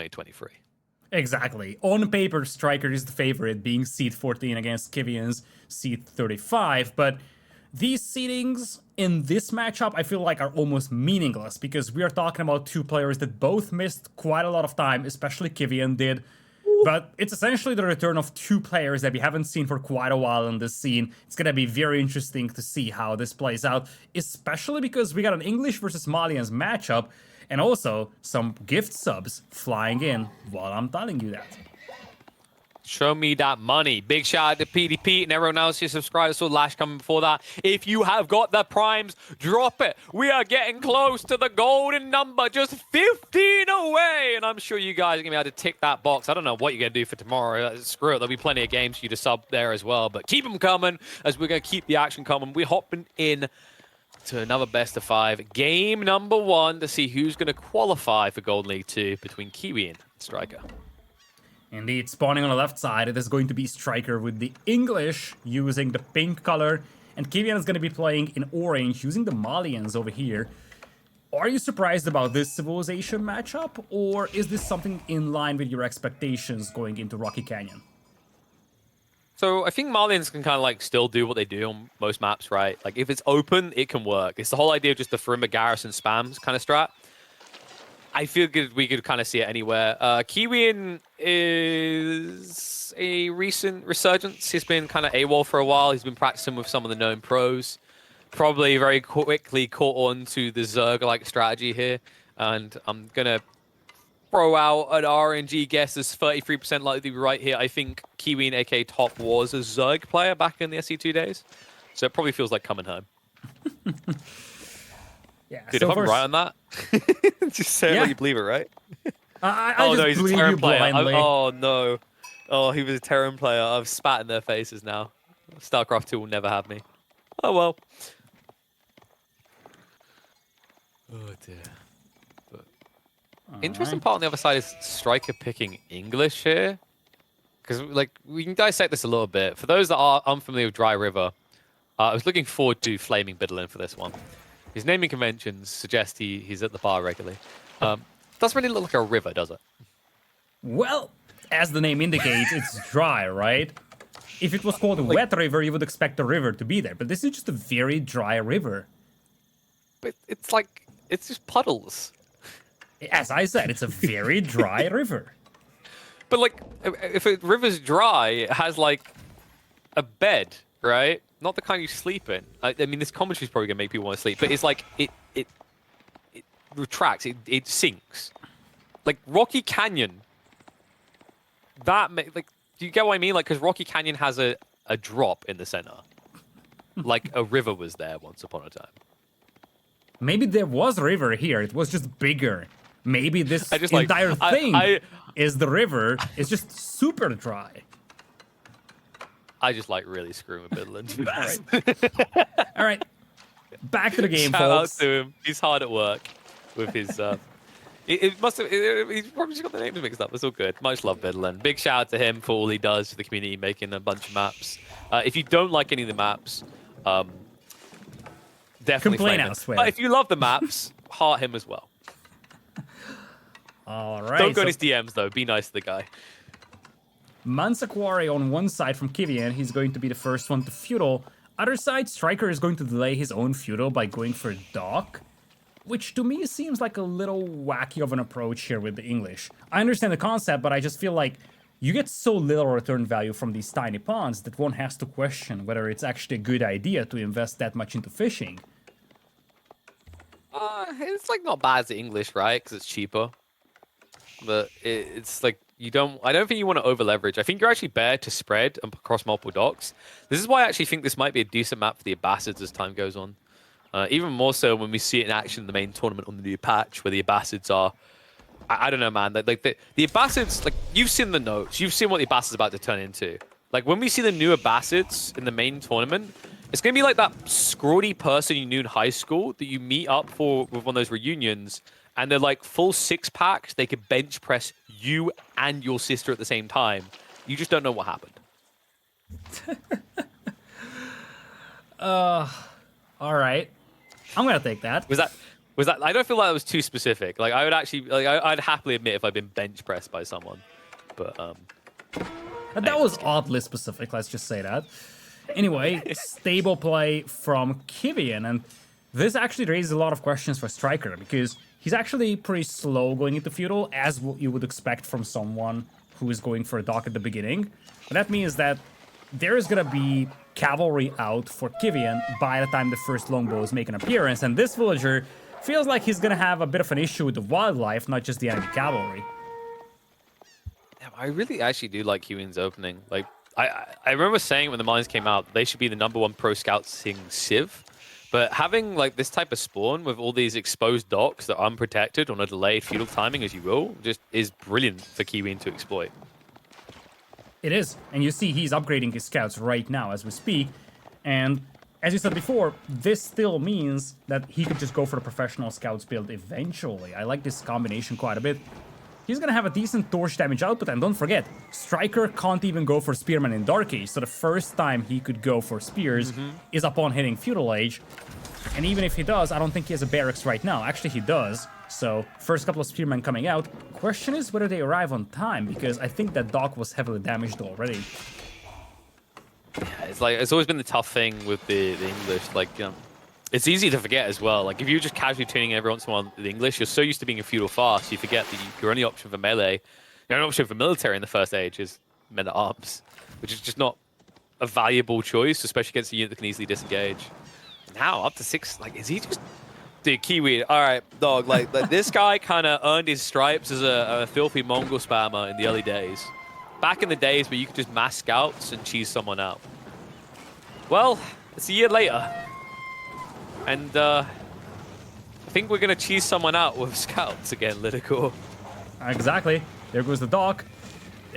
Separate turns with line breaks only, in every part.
2023.
Exactly. On paper, Striker is the favorite, being seed 14 against Kiwian's seed 35, but these seedings in this matchup I feel like are almost meaningless because we are talking about two players that both missed quite a lot of time, especially Kiwian did. But it's essentially the return of two players that we haven't seen for quite a while in this scene. It's gonna be very interesting to see how this plays out, especially because we got an English versus Malians matchup, and also some gift subs flying in while I'm telling you that.
Show me that money. Big shout out to PDP and everyone else who subscribed. Saw Lash coming before that. If you have got the primes, drop it. We are getting close to the golden number. Just 15 away. And I'm sure you guys are going to be able to tick that box. I don't know what you're going to do for tomorrow. Screw it. There'll be plenty of games for you to sub there as well. But keep them coming as we're going to keep the action coming. We're hopping in to another best of 5. Game number 1 to see who's going to qualify for Golden League 2 between Kiwian and Striker.
Indeed, spawning on the left side, it is going to be Striker with the English using the pink color, and Kiwian is going to be playing in orange using the Malians over here. Are you surprised about this civilization matchup, or is this something in line with your expectations going into Rocky Canyon?
So I think Malians can kind of like still do what they do on most maps, right? Like if it's open, it can work. It's the whole idea of just the perimeter garrison spams kind of strat. I feel good we could kind of see it anywhere. Kiwian is a recent resurgence. He's been kind of AWOL for a while. He's been practicing with some of the known pros. Probably very quickly caught on to the Zerg-like strategy here. And I'm going to throw out an RNG guess as 33% likely to be right here. I think Kiwian, aka Top, was a Zerg player back in the SC2 days. So it probably feels like coming home.
Yeah,
dude,
so
if I'm right on that, just say it like you believe it, right?
I
oh
just
no, he's a
believe
Terran
you
player.
blindly.
Oh no. Oh, he was a Terran player. I've spat in their faces now. StarCraft 2 will never have me. Oh well. Oh dear. But interesting part on the other side is Striker picking English here. Because like we can dissect this a little bit. For those that are unfamiliar with Dry River, I was looking forward to flaming Biddlin for this one. His naming conventions suggest he's at the bar regularly. Doesn't really look like a river, does it?
Well, as the name indicates, it's dry, right? If it was called a wet river, you would expect a river to be there. But this is just a very dry river.
But it's like, it's just puddles.
As I said, it's a very dry river.
But like, if a river's dry, it has like a bed, right? Not the kind you sleep in. I mean, this commentary is probably gonna make people want to sleep, but it's like it retracts, it sinks. Like Rocky Canyon. Like, do you get what I mean? Like, because Rocky Canyon has a drop in the center, like a river was there once upon a time.
Maybe there was a river here. It was just bigger. Maybe this entire thing is the river. It's just super dry.
I just like really screwing with Biddlin.
All right. Back to the game,
Shout
folks.
out to him. He's hard at work with his... It must have... He's probably just got the names mixed up. It's all good. Much love, Biddlin. Big shout out to him for all he does for the community, making a bunch of maps. If you don't like any of the maps, definitely
complain
flame him.
elsewhere.
But if you love the maps, heart him as well.
All right.
Don't go in his DMs, though. Be nice to the guy.
Mansaquari on one side from Kiwian, he's going to be the first one to feudal. Other side, Striker is going to delay his own feudal by going for Dock, which to me seems like a little wacky of an approach here with the English. I understand the concept, but I just feel like you get so little return value from these tiny pawns that one has to question whether it's actually a good idea to invest that much into fishing.
It's like not bad as the English, right? Because it's cheaper. But it's like I don't think you want to over leverage. I think you're actually better to spread across multiple docks. This is why I actually think this might be a decent map for the Abbasids as time goes on. Even more so when we see it in action in the main tournament on the new patch, where the Abbasids are. I don't know, man. Like the Abbasids, like you've seen the notes, you've seen what the Abbasids are about to turn into. Like when we see the new Abbasids in the main tournament, it's gonna be like that scrawny person you knew in high school that you meet up with one of those reunions. And they're like full 6-packs. They could bench press you and your sister at the same time. You just don't know what happened.
All right. I'm gonna take that.
Was Was that? I don't feel like that was too specific. Like I would actually, like I'd happily admit if I'd been bench pressed by someone, but
And that was oddly specific, let's just say that. Anyway, stable play from Kiwian, and this actually raises a lot of questions for Striker, because he's actually pretty slow going into Feudal, as you would expect from someone who is going for a dock at the beginning. But that means that there is gonna be cavalry out for Kiwian by the time the first longbows make an appearance, and this villager feels like he's gonna have a bit of an issue with the wildlife, not just the enemy cavalry.
I really actually do like Kiwian's opening. Like, I remember saying when the Malians came out, they should be the #1 pro scouting civ. But having like this type of spawn with all these exposed docks that are unprotected on a delayed feudal timing, as you will, just is brilliant for Kiwian to exploit.
It is, and you see he's upgrading his scouts right now as we speak. And as you said before, this still means that he could just go for the professional scouts build eventually. I like this combination quite a bit. He's gonna have a decent torch damage output, and don't forget, Striker can't even go for Spearman in Dark Age, so the first time he could go for Spears is upon hitting Feudal Age. And even if he does, I don't think he has a barracks right now. Actually, he does. So, first couple of Spearmen coming out. Question is whether they arrive on time, because I think that dock was heavily damaged already.
Yeah, it's always been the tough thing with the English. Like, it's easy to forget as well. Like, if you're just casually tuning in every once in a while the English, you're so used to being a feudal fast, you forget that your only option for melee, your only option for military in the first age is men-at-arms, which is just not a valuable choice, especially against a unit that can easily disengage. Now, up to 6, like, is he just... Dude, Kiwi, all right, dog, like this guy kind of earned his stripes as a filthy Mongol spammer in the early days. Back in the days where you could just mass scouts and cheese someone out. Well, it's a year later. And I think we're going to cheese someone out with scouts again, Lidakor.
Exactly. There goes the dock.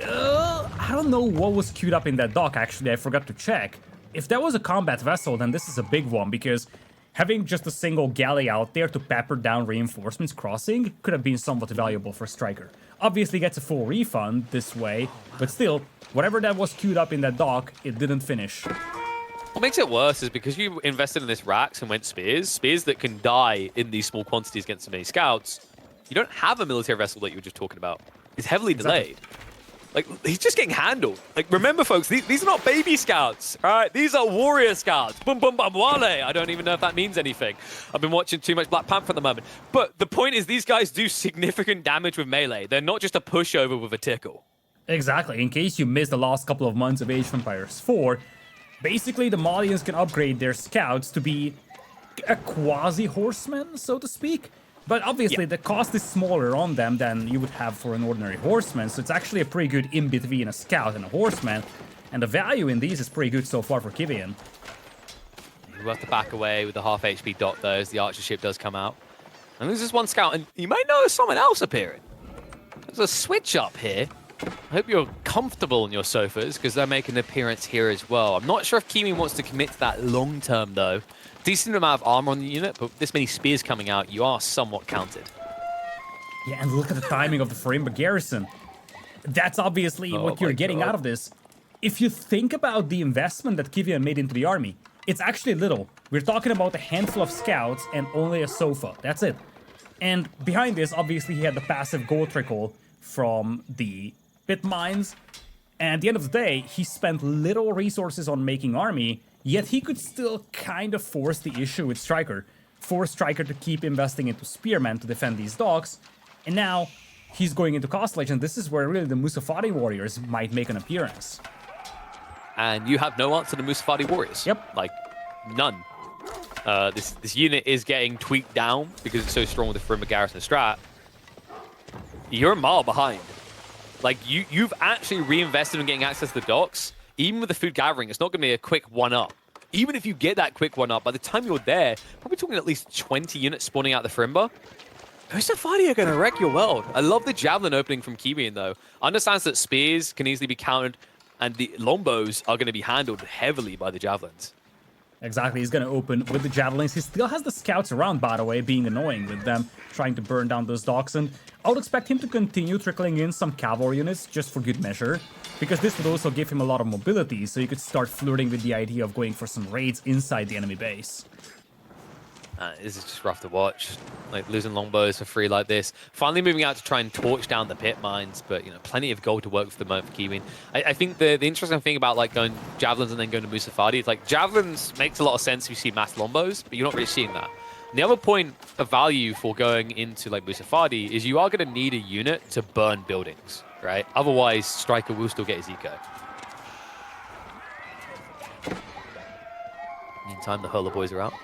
I don't know what was queued up in that dock, actually. I forgot to check. If that was a combat vessel, then this is a big one, because having just a single galley out there to pepper down reinforcements crossing could have been somewhat valuable for Striker. Obviously gets a full refund this way, but still, whatever that was queued up in that dock, it didn't finish.
What makes it worse is because you invested in this racks and went spears that can die in these small quantities against so many scouts, you don't have a military vessel that you were just talking about. It's heavily delayed. Like, he's just getting handled. Like, remember, folks, these are not baby scouts, all right? These are warrior scouts. Boom, boom, bam, wale. I don't even know if that means anything. I've been watching too much Black Panther at the moment. But the point is, these guys do significant damage with melee. They're not just a pushover with a tickle.
Exactly. In case you missed the last couple of months of Age of Empires 4, basically the Malians can upgrade their scouts to be a quasi-horseman, so to speak. But obviously, the cost is smaller on them than you would have for an ordinary horseman, so it's actually a pretty good in-between a scout and a horseman, and the value in these is pretty good so far for Kiwian.
You have to back away with the half HP dot, though, as the archer ship does come out. And there's this one scout, and you might notice someone else appearing. There's a switch up here. I hope you're comfortable on your sofas, because they're making an appearance here as well. I'm not sure if Kiwian wants to commit to that long-term, though. Decent amount of armor on the unit, but with this many spears coming out, you are somewhat counted.
Yeah, and look at the timing of the Farimba garrison. That's obviously what you're getting out of this. If you think about the investment that Kiwian made into the army, it's actually little. We're talking about a handful of scouts and only a sofa. That's it. And behind this, obviously, he had the passive gold trickle from the pit mines. And at the end of the day, he spent little resources on making army, yet he could still kind of force the issue with Striker. Force Striker to keep investing into Spearmen to defend these docks. And now, he's going into Castle Age, and this is where really the Musafati warriors might make an appearance.
And you have no answer to Musafati warriors.
Yep.
Like, none. This unit is getting tweaked down because it's so strong with the Farimba garrison strat. You're a mile behind. Like, you've actually reinvested in getting access to the docks. Even with the food gathering, it's not going to be a quick one-up. Even if you get that quick one-up, by the time you're there, probably talking at least 20 units spawning out the Farimba. Musafati are going to wreck your world. I love the Javelin opening from Kiwian, though. Understands that spears can easily be countered, and the longbows are going to be handled heavily by the Javelins.
Exactly, he's going to open with the Javelins. He still has the scouts around, by the way, being annoying with them, trying to burn down those docks. And I would expect him to continue trickling in some cavalry units just for good measure, because this would also give him a lot of mobility, so he could start flirting with the idea of going for some raids inside the enemy base.
This is just rough to watch. Like losing longbows for free like this. Finally moving out to try and torch down the pit mines, but plenty of gold to work for the moment for Kiwian. I think the interesting thing about like going javelins and then going to Musafadi is like javelins makes a lot of sense if you see mass longbows, but you're not really seeing that. And the other point of value for going into like Musafadi is you are going to need a unit to burn buildings, right? Otherwise, Striker will still get his eco. Meantime, the hurler boys are out.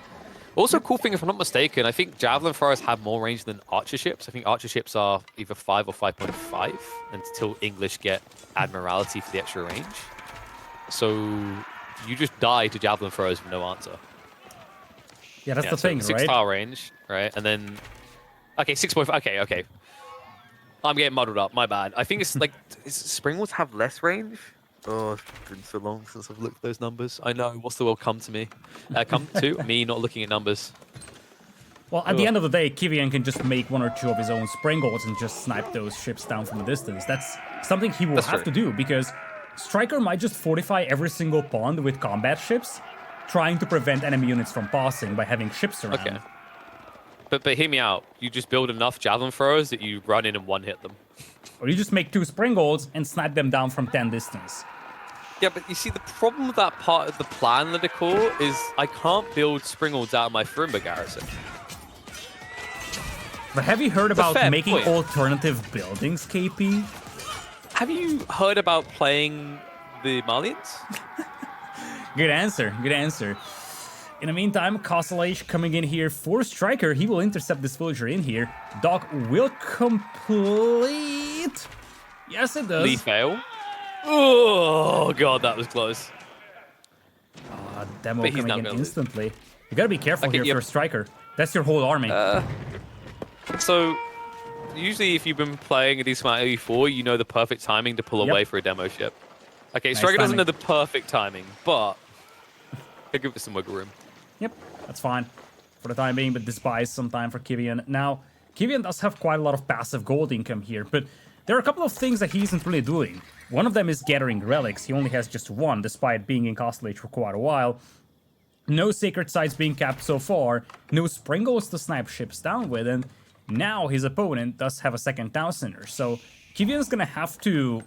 Also, cool thing, if I'm not mistaken, I think javelin throwers have more range than archer ships. I think archer ships are either 5 or 5.5 until English get admiralty for the extra range. So you just die to javelin throwers with no answer.
Yeah, that's the thing,
6
right?
tile range, right? And then, okay, 6.5. Okay. I'm getting muddled up. My bad. I think it's like, does Springwoods have less range? Oh, it's been so long since I've looked at those numbers. I know. What's the world come to me? Come to me not looking at numbers.
Well, at the end of the day, Kiwian can just make 1 or 2 of his own springboards and just snipe those ships down from a distance. That's something he will have to do, because Striker might just fortify every single pond with combat ships, trying to prevent enemy units from passing by having ships around.
Okay. But hear me out. You just build enough javelin throwers that you run in and one-hit them.
Or you just make 2 springboards and snipe them down from 10 distance.
Yeah, but you see, the problem with that part of the plan, Lidakor, is I can't build springboards out of my Farimba garrison.
But have you heard about making alternative buildings, KP?
Have you heard about playing the Malians?
Good answer, good answer. In the meantime, Castle Age coming in here for Striker. He will intercept this villager in here. Doc will complete. Yes, it does.
Lee fail. Oh, God, that was close.
Demo coming in instantly. You gotta be careful here for Striker. That's your whole army.
So, usually if you've been playing a decent amount of E4, you know the perfect timing to pull away for a demo ship. Okay, Striker doesn't know the perfect timing, but he'll give it some wiggle room.
Yep, that's fine for the time being, but this buys some time for Kiwian. Now, Kiwian does have quite a lot of passive gold income here, but there are a couple of things that he isn't really doing. One of them is gathering relics. He only has just 1, despite being in Castle Age for quite a while. No sacred sites being capped so far, no Springles to snipe ships down with, and now his opponent does have a second town center. So Kiwian's gonna have to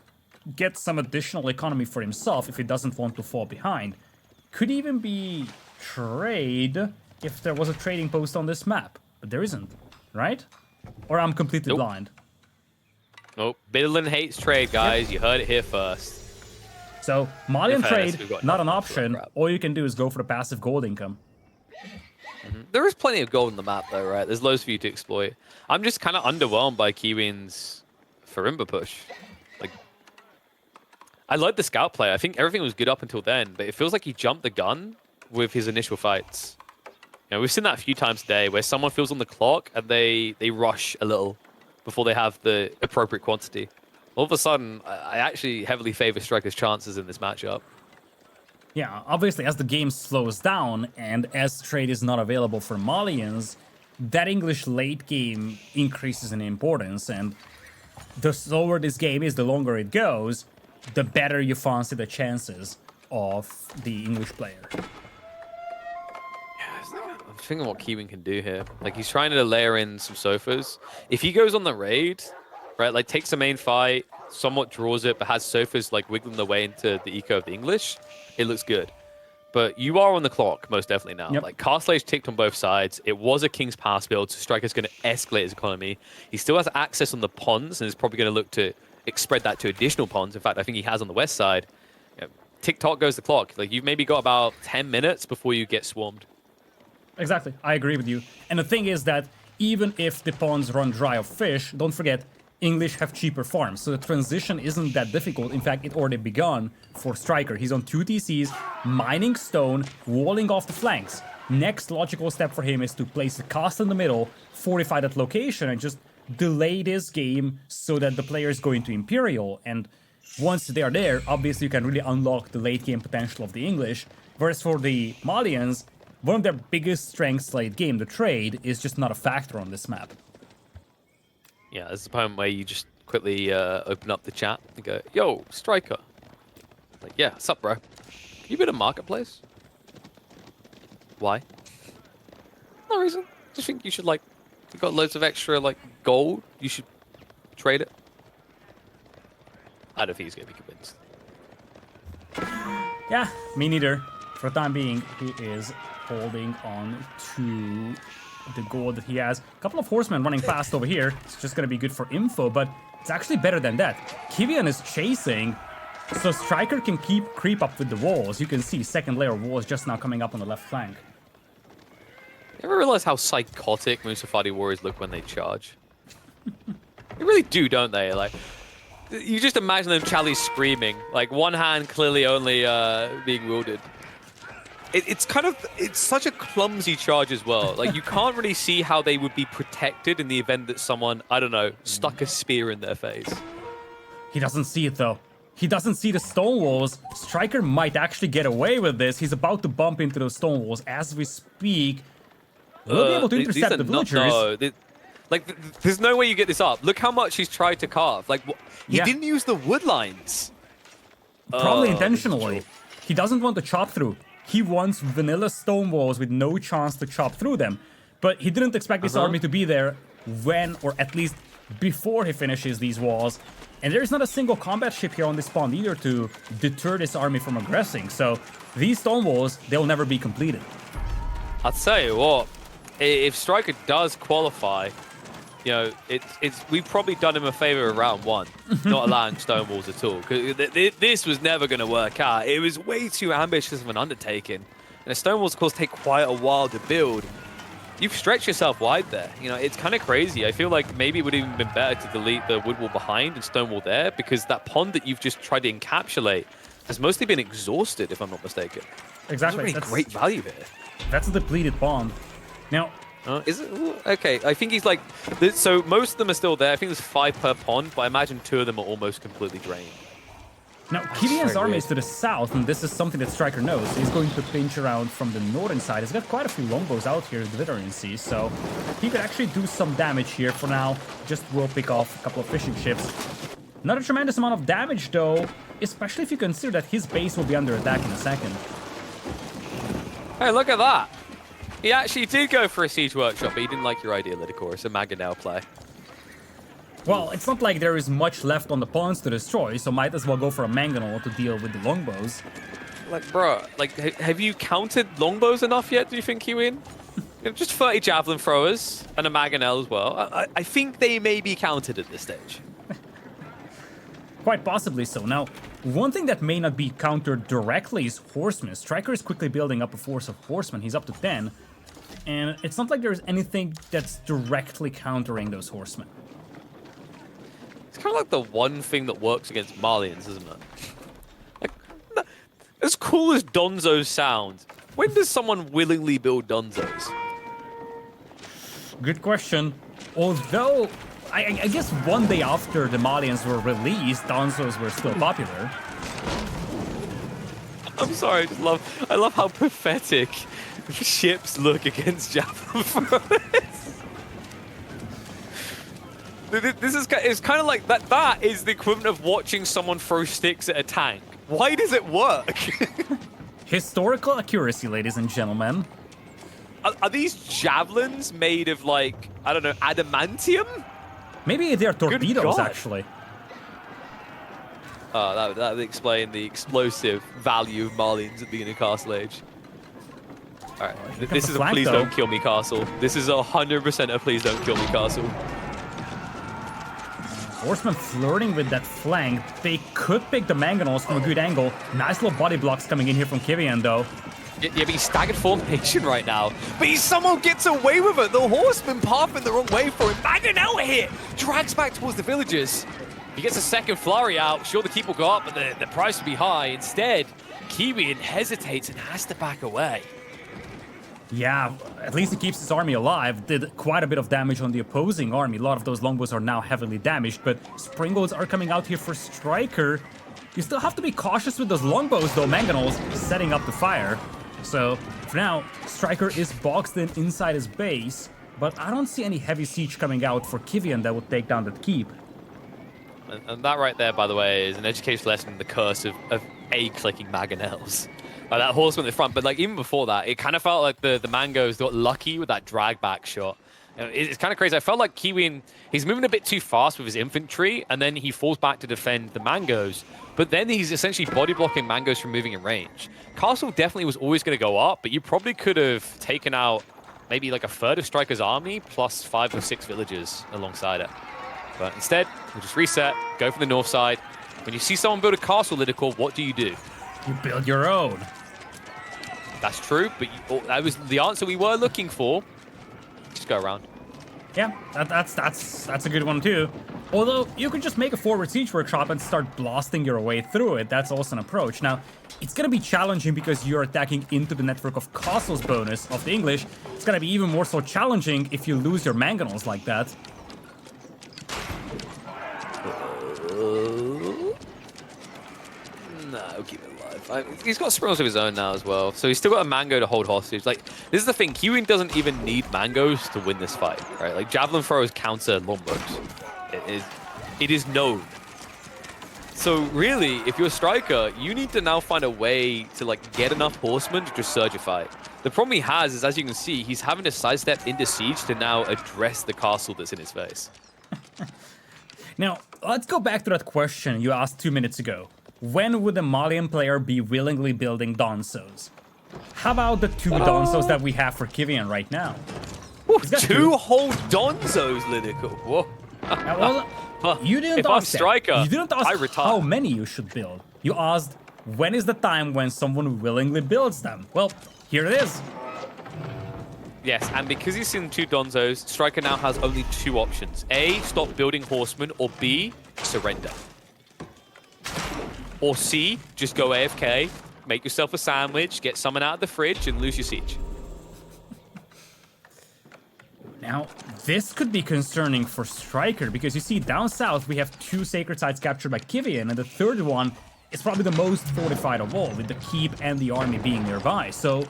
get some additional economy for himself if he doesn't want to fall behind. Could even be trade if there was a trading post on this map, but there isn't, right? Or I'm completely blind.
Nope. Bidlin hates trade, guys. You heard it here first.
So, Malian trade, not an option. All you can do is go for the passive gold income.
There is plenty of gold on the map, though, right? There's loads for you to exploit. I'm just kind of underwhelmed by Kiwian's Farimba push. Like, I like the scout play. I think everything was good up until then, but it feels like he jumped the gun with his initial fights. We've seen that a few times today, where someone feels on the clock and they rush a little before they have the appropriate quantity. All of a sudden, I actually heavily favor Striker's chances in this matchup.
Yeah, obviously, as the game slows down and as trade is not available for Malians, that English late game increases in importance, and the slower this game is, the longer it goes, the better you fancy the chances of the English player.
I'm thinking what Kiwian can do here. Like, he's trying to layer in some sofas. If he goes on the raid, right, like takes the main fight, somewhat draws it, but has sofas like wiggling their way into the eco of the English, it looks good. But you are on the clock, most definitely now. Like, Castle Age ticked on both sides. It was a King's Pass build, so Striker's going to escalate his economy. He still has access on the ponds, and is probably going to look to spread that to additional ponds. In fact, I think he has on the west side. Tick-tock goes the clock. Like, you've maybe got about 10 minutes before you get swarmed.
Exactly, I agree with you. And the thing is that even if the ponds run dry of fish, don't forget, English have cheaper farms, so the transition isn't that difficult. In fact, it already begun for Striker. He's on 2 TCs, mining stone, walling off the flanks. Next logical step for him is to place a castle in the middle, fortify that location, and just delay this game so that the player is going to Imperial. And once they are there, obviously you can really unlock the late game potential of the English. Whereas for the Malians, one of their biggest strengths late game, the trade, is just not a factor on this map.
Yeah, there's a point where you just quickly open up the chat and go, yo, Striker. Like, yeah, what's up, bro? Can you build a marketplace? Why? No reason. Just think you should like, you got loads of extra like gold. You should trade it. I don't think he's gonna be convinced.
Yeah, me neither. For the time being, he is holding on to the gold that he has. A couple of horsemen running fast over here. It's just gonna be good for info, but it's actually better than that. Kiwian is chasing, so Striker can creep up with the walls. You can see second layer of walls just now coming up on the left flank.
You ever realize how psychotic Musafadi warriors look when they charge? They really do, don't they? Like, you just imagine them Charlie screaming, like one hand clearly only being wielded. It's such a clumsy charge as well. Like, you can't really see how they would be protected in the event that someone, I don't know, stuck a spear in their face.
He doesn't see it though. He doesn't see the stone walls. Striker might actually get away with this. He's about to bump into those stone walls as we speak. We'll be able to intercept the villagers.
There's no way you get this up. Look how much he's tried to carve. Like, he didn't use the wood lines.
Probably intentionally. He doesn't want to chop through. He wants vanilla stone walls with no chance to chop through them. But he didn't expect this army to be there when, or at least before he finishes these walls. And there's not a single combat ship here on this spawn either to deter this army from aggressing. So these stone walls, they'll never be completed.
I'll tell you what, if Striker does qualify, you know, we've probably done him a favor of round one, not allowing stone walls at all. Because this was never going to work out. It was way too ambitious of an undertaking. And the stone walls, of course, take quite a while to build. You've stretched yourself wide there. You know, it's kind of crazy. I feel like maybe it would have even been better to delete the wood wall behind and stone wall there, because that pond that you've just tried to encapsulate has mostly been exhausted, if I'm not mistaken.
Exactly.
There's really great value here.
That's a depleted pond. Now,
is it? Ooh, okay, I think he's like... So most of them are still there. I think there's 5 per pond, but I imagine 2 of them are almost completely drained.
Now, Kiwian's army is to the south, and this is something that Striker knows. He's going to pinch around from the northern side. He's got quite a few longbows out here, the veteran sees, so he could actually do some damage here. For now, just will pick off a couple of fishing ships. Not a tremendous amount of damage, though, especially if you consider that his base will be under attack in a second.
Hey, look at that! He actually did go for a siege workshop, but he didn't like your idea, Lidakor. It's a Mangonel play.
Well, it's not like there is much left on the pawns to destroy, so might as well go for a Mangonel to deal with the longbows.
Like, bro, like, have you counted longbows enough yet, do you think, Kiwian? Just 30 javelin throwers and a Mangonel as well. I think they may be counted at this stage.
Quite possibly so. Now, one thing that may not be countered directly is horsemen. Striker is quickly building up a force of horsemen. He's up to 10. And it's not like there's anything that's directly countering those horsemen.
It's kind of like the one thing that works against Malians, isn't it? Like, as cool as Donzos sound, when does someone willingly build Donzos?
Good question. Although, I guess one day after the Malians were released, Donzos were still popular.
I'm sorry, I love how pathetic ships look against javelin throwers. It's kind of like that is the equivalent of watching someone throw sticks at a tank. Why does it work?
Historical accuracy, ladies and gentlemen.
Are these javelins made of, like, I don't know, adamantium?
Maybe they're torpedoes, actually.
That would explain the explosive value of Malians at the beginning of Castle Age. Alright, this is a please don't kill me castle. This is 100% a please don't kill me castle.
Horsemen flirting with that flank. They could pick the Mangonels from a good angle. Nice little body blocks coming in here from Kiwian, though.
Yeah, but he's staggered formation right now. But he somehow gets away with it. The horseman pathing the wrong way for him. Mangonel hit! Drags back towards the villagers. He gets a second flurry out. Sure, the keep will go up, but the price will be high. Instead, Kiwian hesitates and has to back away.
Yeah, at least he keeps his army alive. Did quite a bit of damage on the opposing army. A lot of those longbows are now heavily damaged, but Springboards are coming out here for Striker. You still have to be cautious with those longbows, though. Mangonels setting up the fire. So, for now, Striker is boxed in inside his base, but I don't see any heavy siege coming out for Kiwian that would take down that keep.
And that right there, by the way, is an educational lesson in the curse of A-clicking Mangonels. That horseman in the front. But like even before that, it kind of felt like the Mangoes got lucky with that drag back shot. It's kind of crazy. I felt like Kiwian, he's moving a bit too fast with his infantry, and then he falls back to defend the Mangoes. But then he's essentially body blocking Mangoes from moving in range. Castle definitely was always going to go up, but you probably could have taken out maybe like a third of Striker's army plus 5 or 6 villagers alongside it. But instead, we'll just reset, go for the north side. When you see someone build a castle, Lidakor, what do? You
build your own.
That's true, but that was the answer we were looking for. Just go around.
Yeah, that's a good one too. Although you could just make a forward siege workshop and start blasting your way through it. That's also an approach. Now, it's gonna be challenging because you're attacking into the network of castles bonus of the English. It's gonna be even more so challenging if you lose your mangonels like that.
No, keep it alive. He's got sprints of his own now as well, so he's still got a mango to hold hostage. Like, this is the thing, Kiwian doesn't even need mangoes to win this fight, right? Like, javelin throwers counter longbows. It is known. So really, if you're a striker, you need to now find a way to like get enough horsemen to just surge a fight. The problem he has is, as you can see, he's having to sidestep into siege to now address the castle that's in his face.
Now, let's go back to that question you asked 2 minutes ago. When would a Malian player be willingly building Donzos? How about the 2 Donzos that we have for Kiwian right now?
Ooh, 2 whole Donzos, Lidakor. Whoa.
You didn't
if
ask
I'm striker,
you didn't ask
I retire.
how many you should build. You asked, when is the time when someone willingly builds them? Well, here it is.
Yes, and because he's seen 2 Donzos, striker now has only 2 options. A, stop building horsemen, or B, surrender. Or C, just go AFK, make yourself a sandwich, get someone out of the fridge, and lose your siege.
Now, this could be concerning for Striker, because you see down south we have 2 sacred sites captured by Kiwian, and the third one is probably the most fortified of all, with the keep and the army being nearby. So,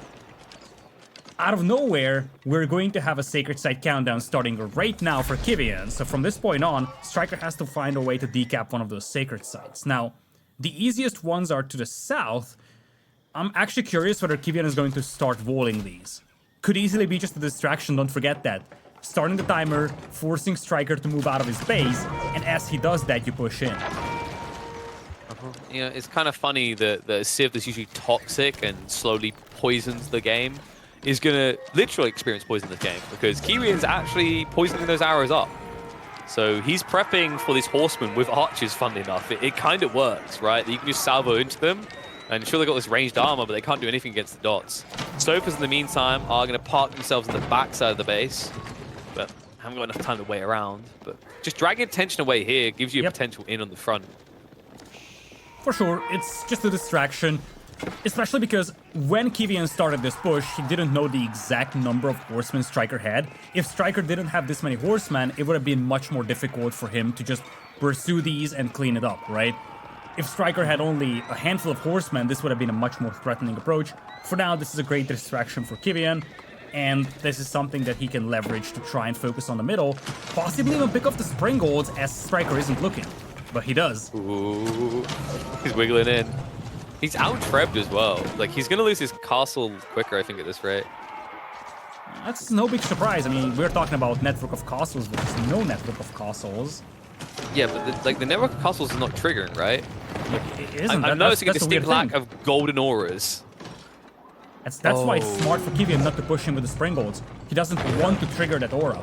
out of nowhere, we're going to have a sacred site countdown starting right now for Kiwian. So from this point on, Striker has to find a way to decap one of those sacred sites. Now, the easiest ones are to the south. I'm actually curious whether Kiwian is going to start walling these. Could easily be just a distraction, don't forget that. Starting the timer, forcing Striker to move out of his base, and as he does that, you push in.
You know, it's kind of funny that the Civ that's usually toxic and slowly poisons the game is going to literally experience poison this game, because Kiwian's actually poisoning those arrows up. So he's prepping for this horseman with archers, funnily enough. It kind of works, right? You can just salvo into them, and sure, they've got this ranged armor, but they can't do anything against the dots. Sofas, in the meantime, are going to park themselves in the backside of the base, but haven't got enough time to wait around. But just dragging attention away here gives you a potential in on the front.
For sure, it's just a distraction. Especially because when Kiwian started this push, he didn't know the exact number of horsemen Striker had. If Striker didn't have this many horsemen, it would have been much more difficult for him to just pursue these and clean it up, right? If Striker had only a handful of horsemen, this would have been a much more threatening approach. For now, this is a great distraction for Kiwian, and this is something that he can leverage to try and focus on the middle, possibly even pick off the Springolds as Striker isn't looking. But he does.
Ooh, he's wiggling in. He's out-trebbed as well. Like, he's going to lose his castle quicker, I think, at this rate.
That's no big surprise. I mean, we're talking about network of castles, but there's no network of castles.
Yeah, but the network of castles is not triggering, right?
Like, it isn't.
I'm noticing a distinct lack
thing.
of golden auras.
That's why it's smart for Kiwian not to push him with the Springolds. He doesn't want to trigger that aura.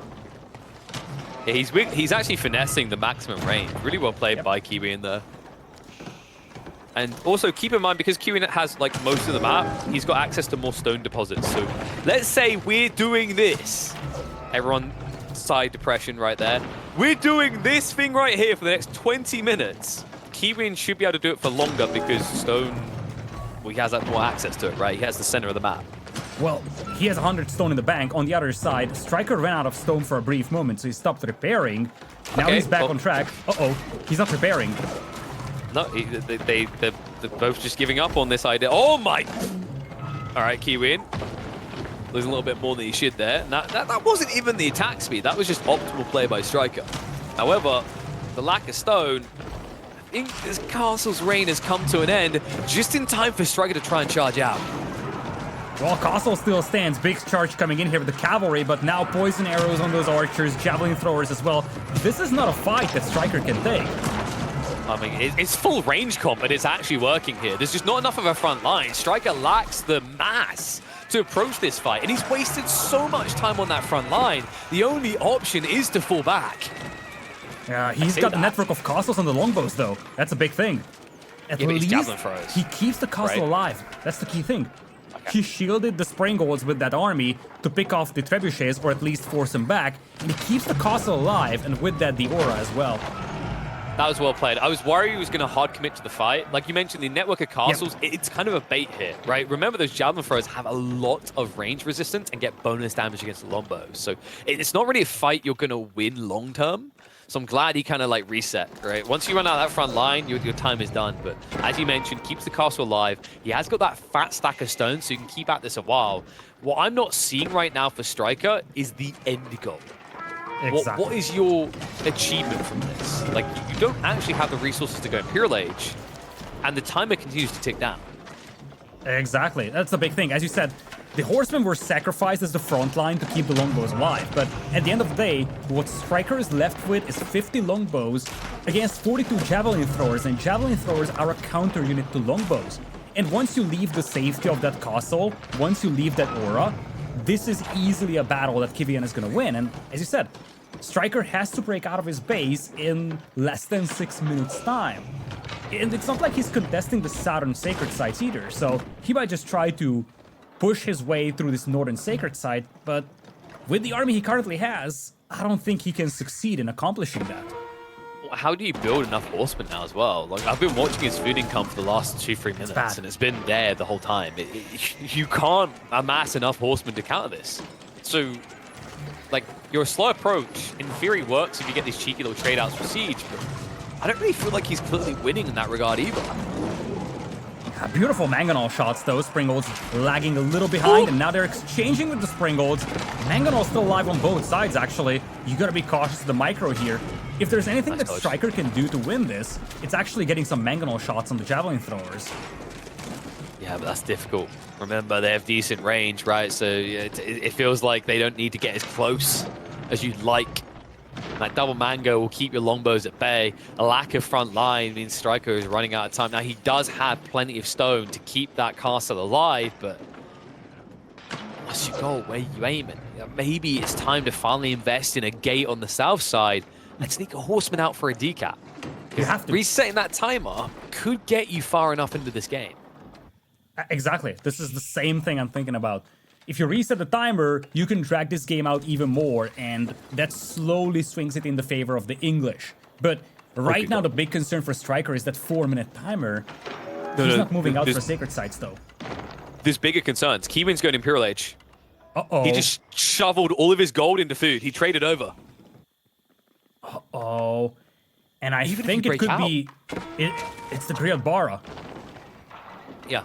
Yeah, he's actually finessing the maximum range. Really well played by Kiwian there. And also keep in mind, because Kiwian has like most of the map, he's got access to more stone deposits. So let's say we're doing this. Everyone, side depression right there. We're doing this thing right here for the next 20 minutes. Kiwian should be able to do it for longer because stone, well, he has more access to it, right? He has the center of the map.
Well, he has 100 stone in the bank. On the other side, Striker ran out of stone for a brief moment, so he stopped repairing. Now he's back on track. Uh-oh, he's not repairing.
No, they're both just giving up on this idea. Oh my! All right, Kiwian. Losing a little bit more than he should there. Now, that wasn't even the attack speed. That was just optimal play by Striker. However, the lack of stone, think this castle's reign has come to an end just in time for Striker to try and charge out.
Well, castle still stands. Big charge coming in here with the cavalry, but now poison arrows on those archers, javelin throwers as well. This is not a fight that Striker can take.
I mean, it's full range comp, but it's actually working here. There's just not enough of a front line. Striker lacks the mass to approach this fight, and he's wasted so much time on that front line. The only option is to fall back.
Yeah, he's got a network of castles on the longbows, though. That's a big thing. At least he keeps the castle alive. That's the key thing. Okay. He shielded the Springolds with that army to pick off the trebuchets, or at least force them back, and he keeps the castle alive, and with that, the aura as well.
That was well played. I was worried he was going to hard commit to the fight. Like you mentioned, the network of castles, it's kind of a bait here, right? Remember, those javelin throwers have a lot of range resistance and get bonus damage against the longbows. So it's not really a fight you're going to win long term. So I'm glad he kind of like reset, right? Once you run out of that front line, your time is done. But as you mentioned, keeps the castle alive. He has got that fat stack of stones, so you can keep at this a while. What I'm not seeing right now for Striker is the end goal.
Exactly.
What is your achievement from this? Like, you don't actually have the resources to go Imperial Age, and the timer continues to tick down.
Exactly. That's the big thing. As you said, the horsemen were sacrificed as the front line to keep the longbows alive, but at the end of the day, what Striker is left with is 50 longbows against 42 javelin throwers, and javelin throwers are a counter unit to longbows. And once you leave the safety of that castle, once you leave that aura, this is easily a battle that Kiwian is going to win. And as you said, Striker has to break out of his base in less than 6 minutes' time. And it's not like he's contesting the southern sacred sites either, so he might just try to push his way through this northern sacred site, but with the army he currently has, I don't think he can succeed in accomplishing that.
How do you build enough horsemen now as well? Like, I've been watching his food income for the last 2-3 minutes, and it's been there the whole time. You can't amass enough horsemen to counter this. So, like, your slow approach, in theory, works if you get these cheeky little trade-outs for siege, but I don't really feel like he's clearly winning in that regard either.
Beautiful mangonel shots, though. Springolds lagging a little behind, and now they're exchanging with the Springolds. Mangonel's still alive on both sides, actually. You gotta be cautious of the micro here. If there's anything that Striker can do to win this, it's actually getting some mangonel shots on the javelin throwers.
Yeah, but that's difficult. Remember, they have decent range, right? So it feels like they don't need to get as close as you'd like. That double mango will keep your longbows at bay. A lack of front line means Striker is running out of time. Now, he does have plenty of stone to keep that castle alive, but once you go where you aim it, maybe it's time to finally invest in a gate on the south side and sneak a horseman out for a decap.
You have to.
Resetting that timer could get you far enough into this game.
Exactly. This is the same thing I'm thinking about. If you reset the timer, you can drag this game out even more, and that slowly swings it in the favor of the English. But right now, the big concern for Striker is that 4-minute timer. He's not moving out for sacred sites, though.
There's bigger concerns. Kiwian's going Imperial Age.
Uh-oh.
He just shoveled all of his gold into food. He traded over.
Uh-oh. And I think it could be... It's the Great Bara.
Yeah.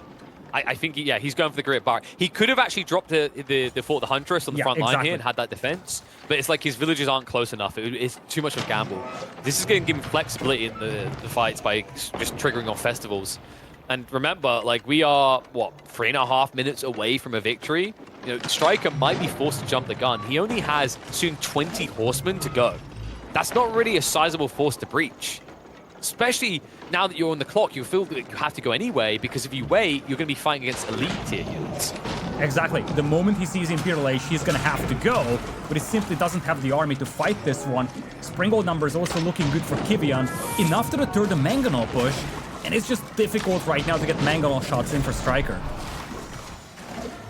I think, yeah, he's going for the Great Bar. He could have actually dropped the Fort the Huntress on the front line here and had that defense, but it's like his villages aren't close enough. It's too much of a gamble. This is going to give him flexibility in the fights by just triggering off festivals. And remember, like, we are, what, 3.5 minutes away from a victory? You know, Striker might be forced to jump the gun. He only has soon 20 horsemen to go. That's not really a sizable force to breach. Especially now that you're on the clock, you feel that you have to go anyway, because if you wait, you're going to be fighting against elite tier units.
Exactly. The moment he sees Imperial Age, he's going to have to go, but he simply doesn't have the army to fight this one. Springgold numbers also looking good for Kiwian, enough to deter the mangonel push, and it's just difficult right now to get mangonel shots in for Striker.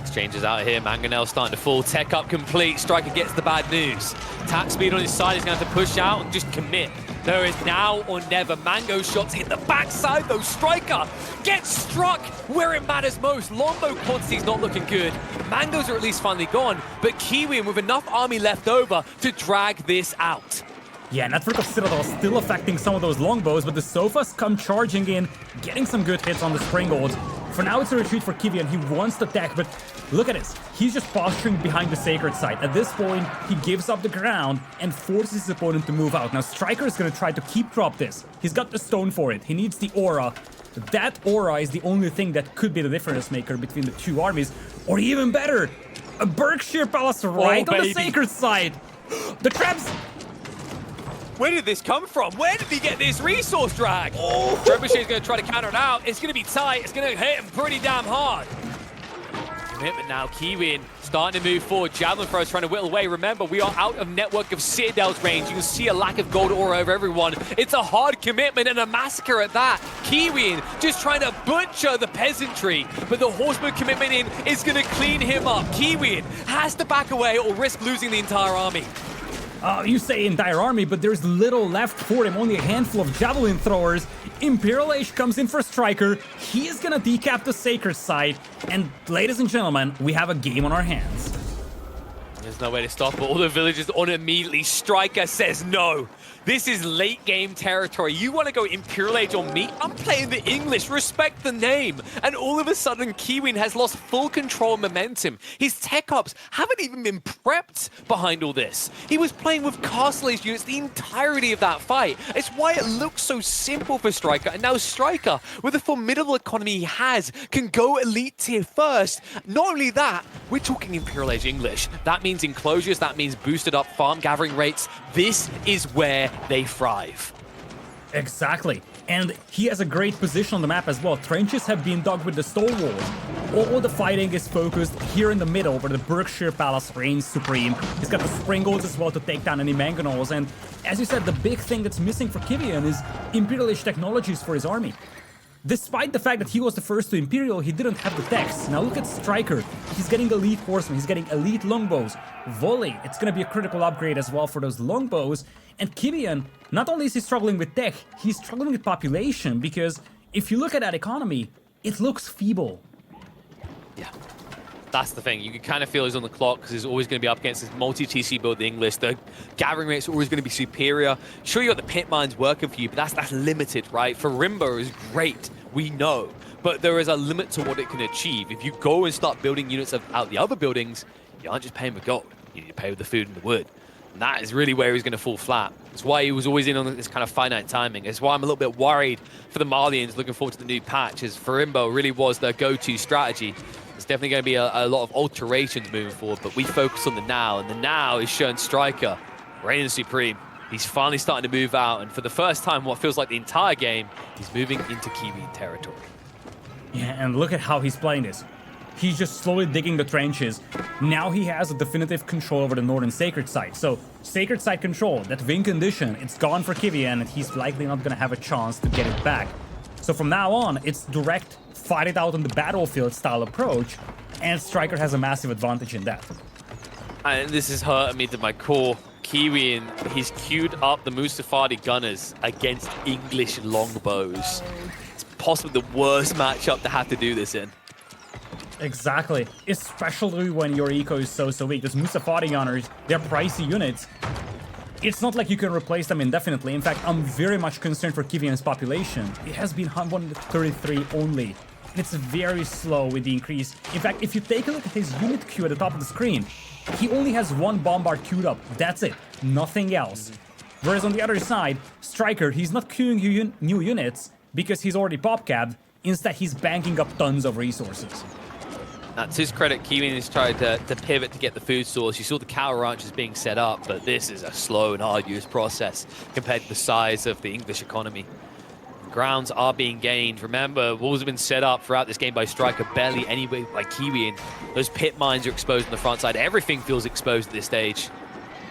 Exchanges out here, mangonel starting to fall, tech up complete, Striker gets the bad news. Attack speed on his side, he's going to have to push out and just commit. There is now or never. Mango shots hit the backside though. Striker gets struck where it matters most. Longbow quantity's not looking good. Mangoes are at least finally gone, but Kiwian with enough army left over to drag this out.
Yeah, Network of Citadel still affecting some of those longbows, but the Sofas come charging in, getting some good hits on the Springolds. For now, it's a retreat for Kiwian. He wants to attack, but look at this. He's just posturing behind the sacred site. At this point, he gives up the ground and forces his opponent to move out. Now, Striker is going to try to keep drop this. He's got the stone for it. He needs the aura. That aura is the only thing that could be the difference maker between the two armies. Or even better, a Berkshire Palace right on the sacred site. The traps.
Where did this come from? Where did he get this resource drag? Oh, Trebuchet's going to try to counter it out. It's going to be tight. It's going to hit him pretty damn hard. Commitment now. Kiwian starting to move forward. Javelin throws trying to whittle away. Remember, we are out of network of Citadel's range. You can see a lack of gold aura over everyone. It's a hard commitment and a massacre at that. Kiwian just trying to butcher the peasantry, but the horseman commitment in is going to clean him up. Kiwian has to back away or risk losing the entire army.
You say entire army, but there's little left for him. Only a handful of javelin throwers. Imperial Age comes in for Striker. He is gonna decap the sacred site. And ladies and gentlemen, we have a game on our hands.
There's no way to stop it. All the villagers on immediately. Striker says no. This is late game territory. You want to go Imperial Age on me? I'm playing the English. Respect the name. And all of a sudden, Kiwian has lost full control and momentum. His tech ops haven't even been prepped behind all this. He was playing with Castle Age units the entirety of that fight. It's why it looks so simple for Striker. And now Striker, with the formidable economy he has, can go elite tier first. Not only that, we're talking Imperial Age English. That means enclosures. That means boosted up farm gathering rates. This is where they thrive.
Exactly. And he has a great position on the map as well. Trenches have been dug with the stone walls. All the fighting is focused here in the middle where the Berkshire Palace reigns supreme. He's got the Springles as well to take down any Mangonels. And as you said, the big thing that's missing for Kiwian is Imperial Age technologies for his army. Despite the fact that he was the first to Imperial, he didn't have the techs. Now look at Striker. He's getting elite horsemen, he's getting elite longbows. Volley, it's gonna be a critical upgrade as well for those longbows. And Kiwian, not only is he struggling with tech, he's struggling with population, because if you look at that economy, it looks feeble.
Yeah. That's the thing. You can kind of feel he's on the clock because he's always going to be up against this multi-TC build, the English. The gathering rates are always going to be superior. Sure, you got the pit mines working for you, but that's limited, right? For Rimbo is great, we know. But there is a limit to what it can achieve. If you go and start building units out the other buildings, you aren't just paying with gold. You need to pay with the food and the wood. And that is really where he's going to fall flat. That's why he was always in on this kind of finite timing. It's why I'm a little bit worried for the Malians looking forward to the new patch, as Farimbo really was their go-to strategy. There's definitely going to be a lot of alterations moving forward, but we focus on the now, and the now is showing Striker reigning supreme. He's finally starting to move out, and for the first time, what feels like the entire game, he's moving into Kiwian territory.
Yeah, and look at how he's playing this. He's just slowly digging the trenches. Now he has a definitive control over the northern sacred site. So, sacred site control, that win condition, it's gone for Kiwian, and he's likely not going to have a chance to get it back. So from now on, it's direct, fight it out on the battlefield style approach, and Striker has a massive advantage in that.
And this is hurting me to my core. Kiwian, he's queued up the Mustafadi gunners against English longbows. It's possibly the worst matchup to have to do this in.
Exactly, especially when your eco is so weak. Those Mustafadi gunners, they're pricey units. It's not like you can replace them indefinitely. In fact, I'm very much concerned for Kiwian's population. It has been 133 only. And it's very slow with the increase. In fact, if you take a look at his unit queue at the top of the screen, he only has one bombard queued up. That's it. Nothing else. Whereas on the other side, Striker, he's not queuing new units because he's already pop-capped. Instead, he's banking up tons of resources.
Now, to his credit, Kiwian has tried to pivot to get the food source. You saw the cow ranches being set up, but this is a slow and arduous process compared to the size of the English economy. Grounds are being gained. Remember, walls have been set up throughout this game by Striker, barely anyway by Kiwian. Those pit mines are exposed on the front side. Everything feels exposed at this stage.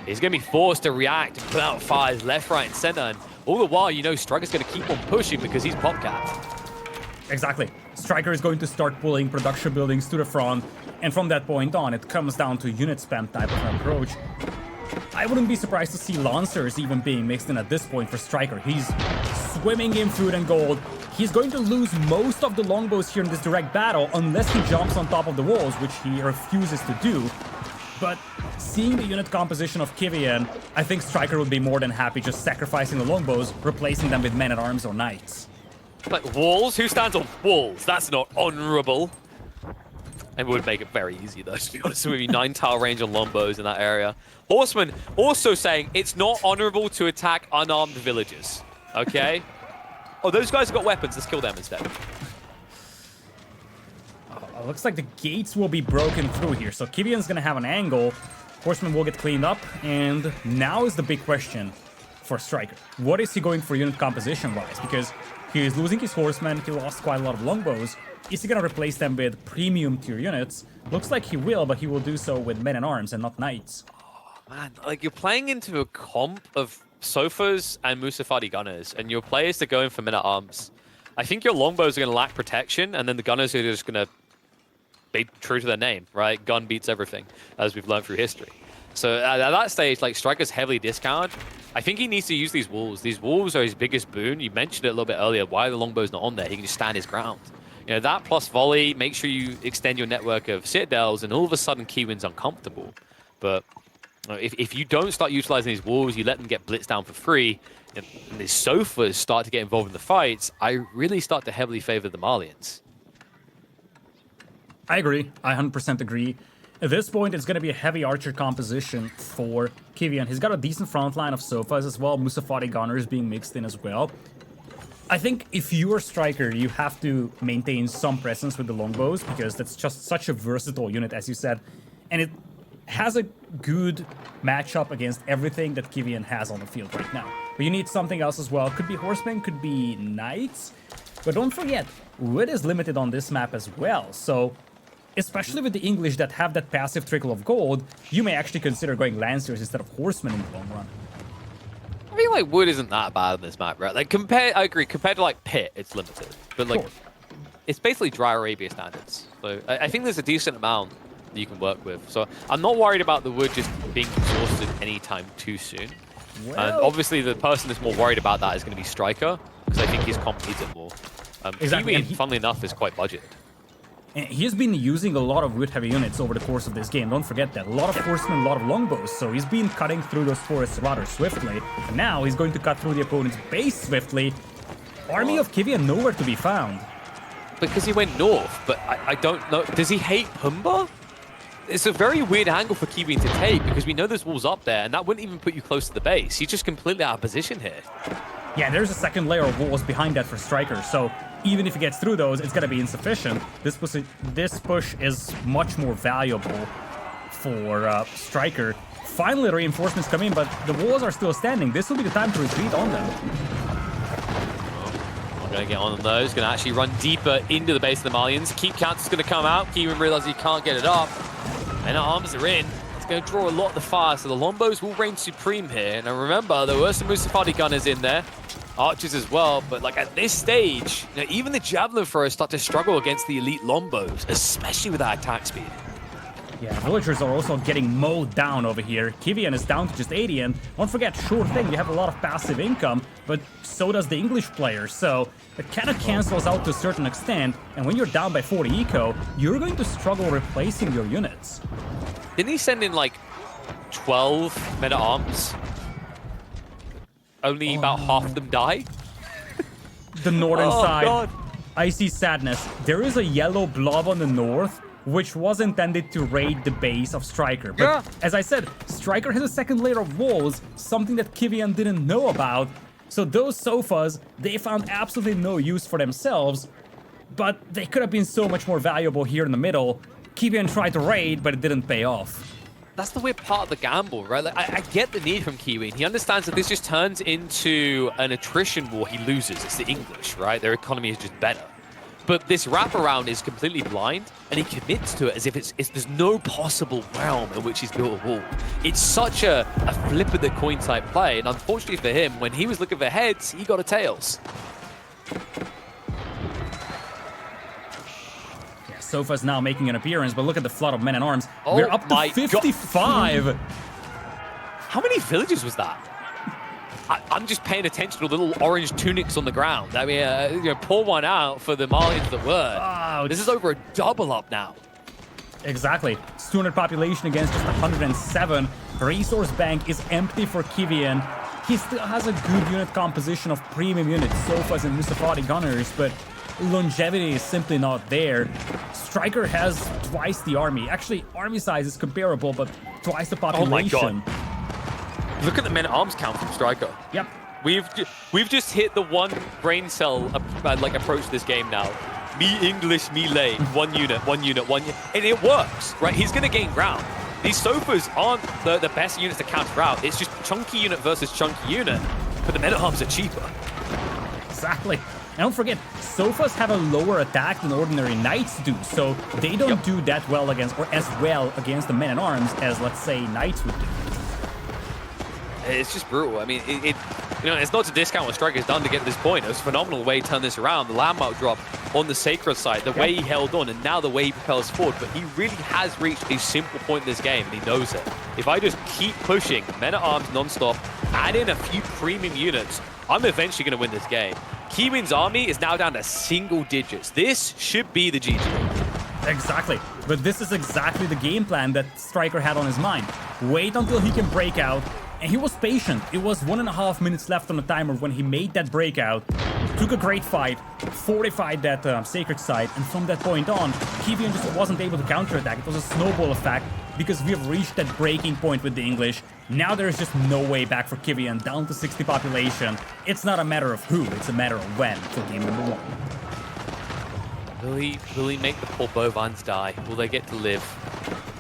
He's going to be forced to react and put out fires left, right, and center. And all the while, you know, Striker's going to keep on pushing because he's pop-capped.
Exactly. Striker is going to start pulling production buildings to the front, and from that point on, it comes down to unit spam type of approach. I wouldn't be surprised to see Lancers even being mixed in at this point for Striker. He's swimming in food and gold. He's going to lose most of the longbows here in this direct battle unless he jumps on top of the walls, which he refuses to do. But seeing the unit composition of Kiwian, I think Striker would be more than happy just sacrificing the longbows, replacing them with men-at-arms or knights.
Like, walls? Who stands on walls? That's not honorable. It would make it very easy, though, to be honest with you. 9-tile range on Lombos in that area. Horseman also saying it's not honorable to attack unarmed villagers. Okay? Oh, those guys have got weapons. Let's kill them instead.
Looks like the gates will be broken through here. So Kiwian's going to have an angle. Horseman will get cleaned up. And now is the big question for Striker. What is he going for unit composition-wise? Because he is losing his Horsemen. He lost quite a lot of Longbows. Is he going to replace them with premium tier units? Looks like he will, but he will do so with men-at-arms and not knights.
Oh, man, like, you're playing into a comp of Sofas and Musafadi gunners, and your players are going for men-at-arms. I think your Longbows are going to lack protection, and then the gunners are just going to be true to their name, right? Gun beats everything, as we've learned through history. So at that stage, like, Striker's heavily discounted. I think he needs to use these walls. These walls are his biggest boon. You mentioned it a little bit earlier. Why are the Longbow's not on there? He can just stand his ground. You know, that plus volley, make sure you extend your network of citadels, and all of a sudden Kiwian's uncomfortable. But if you don't start utilizing these walls, you let them get blitzed down for free, and these Sofas start to get involved in the fights, I really start to heavily favor the Malians.
I agree. I 100% agree. At this point, it's going to be a heavy archer composition for Kiwian. He's got a decent front line of Sofas as well. Musafadi gunners being mixed in as well. I think if you're a Striker, you have to maintain some presence with the Longbows because that's just such a versatile unit, as you said. And it has a good matchup against everything that Kiwian has on the field right now. But you need something else as well. Could be Horsemen, could be Knights. But don't forget, Wood is limited on this map as well. So, especially with the English that have that passive trickle of gold, you may actually consider going Lancers instead of Horsemen in the long run.
I feel like wood isn't that bad in this map, right? Like, I agree, compared to, like, Pit, it's limited. But, like,
Sure.
It's basically dry Arabia standards. So I think there's a decent amount that you can work with. So I'm not worried about the wood just being exhausted anytime too soon.
Well,
And obviously the person that's more worried about that is going to be Striker, because I think his comp needs it more.
Exactly,
Kiwian, funnily enough, is quite budgeted.
and he's been using a lot of wood-heavy units over the course of this game. Don't forget that. A lot of Horsemen, a lot of Longbows. So he's been cutting through those forests rather swiftly. And now he's going to cut through the opponent's base swiftly. Army of Kiwian nowhere to be found.
Because he went north, but I don't know. Does he hate Pumba? It's a very weird angle for Kiwian to take, because we know there's walls up there, and that wouldn't even put you close to the base. He's just completely out of position here.
Yeah, there's a second layer of walls behind that for Striker, so even if he gets through those, it's gonna be insufficient. This push is much more valuable for Striker. Finally, reinforcements come in, but the walls are still standing. This will be the time to retreat on them.
Going to get on those, going to actually run deeper into the base of the Malians. Keep counter's going to come out. Kiwian realizes he can't get it up. And arms are in. It's going to draw a lot of the fire, so the Lombos will reign supreme here. Now remember, there were some Musafadi gunners in there, archers as well, but like at this stage, you know, even the javelin throwers start to struggle against the elite Lombos, especially with that attack speed.
Yeah, villagers are also getting mowed down over here. Kiwian is down to just 80, and don't forget, sure thing, you have a lot of passive income, but so does the English player, so it kind of cancels out to a certain extent, and when you're down by 40 eco, you're going to struggle replacing your units.
Didn't he send in like 12 men-at-arms? Only about half of them die?
The northern side,
God.
I see sadness. There is a yellow blob on the north, which was intended to raid the base of Striker. But
Yeah.
as I said, Striker has a second layer of walls, something that Kiwian didn't know about. So those sofas, they found absolutely no use for themselves, but they could have been so much more valuable here in the middle. Kiwian tried to raid, but it didn't pay off.
That's the weird part of the gamble, right? Like, I get the need from Kiwian. He understands that this just turns into an attrition war he loses. It's the English, right? Their economy is just better. But this wraparound is completely blind, and he commits to it as if there's no possible realm in which he's built a wall. It's such a flip of the coin type play, and unfortunately for him, when he was looking for heads, he got a tails.
Yeah, Sofa's now making an appearance, but look at the flood of men-at-arms.
Oh
We're up to
my God.
55!
How many villages was that? I'm just paying attention to the little orange tunics on the ground. I mean, pour one out for the Malians that were.
Wow.
This is over a double up now.
Exactly. It's 200 population against just 107. Resource bank is empty for Kiwian. He still has a good unit composition of premium units, Sofas and Musafati gunners, but longevity is simply not there. Striker has twice the army. Actually, army size is comparable, but twice the population.
Oh my god. Look at the men-at-arms count from Striker.
Yep.
We've just hit the one brain cell like approach to this game now. Me English, me late. One unit. And it works, right? He's going to gain ground. These Sofas aren't the best units to counter out. It's just chunky unit versus chunky unit. But the men-at-arms are cheaper.
Exactly. And don't forget, Sofas have a lower attack than ordinary knights do, so they don't do that well against, or as well against the men-at-arms as, let's say, knights would do.
It's just brutal. I mean, it's not to discount what Striker's done to get to this point. It was a phenomenal way to turn this around. The landmark drop on the sacred side, the way he held on, and now the way he propels forward. But he really has reached a simple point in this game, and he knows it. If I just keep pushing men-at-arms non-stop, add in a few premium units, I'm eventually going to win this game. Kiwian's army is now down to single digits. This should be the GG.
Exactly. But this is exactly the game plan that Striker had on his mind. Wait until he can break out. And he was patient. It was 1.5 minutes left on the timer when he made that breakout. Took a great fight, fortified that sacred site, and from that point on, Kiwian just wasn't able to counterattack. It was a snowball effect because we have reached that breaking point with the English. Now there's just no way back for Kiwian, down to 60 population. It's not a matter of who, it's a matter of when for game number 1.
Will he make the poor bovines die? Will they get to live?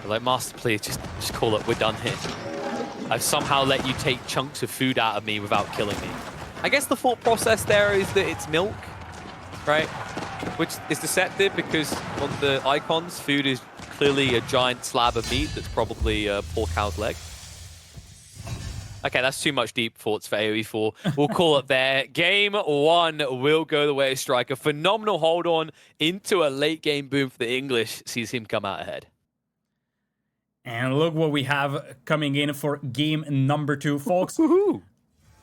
But like, Master, please, just call it. We're done here. I've somehow let you take chunks of food out of me without killing me. I guess the thought process there is that it's milk, right? Which is deceptive because on the icons, food is clearly a giant slab of meat that's probably a poor cow's leg. Okay, that's too much deep thoughts for AoE4. We'll call it there. Game 1 will go the way of Striker. Phenomenal hold on into a late game boom for the English. Sees him come out ahead.
And look what we have coming in for game number 2, folks.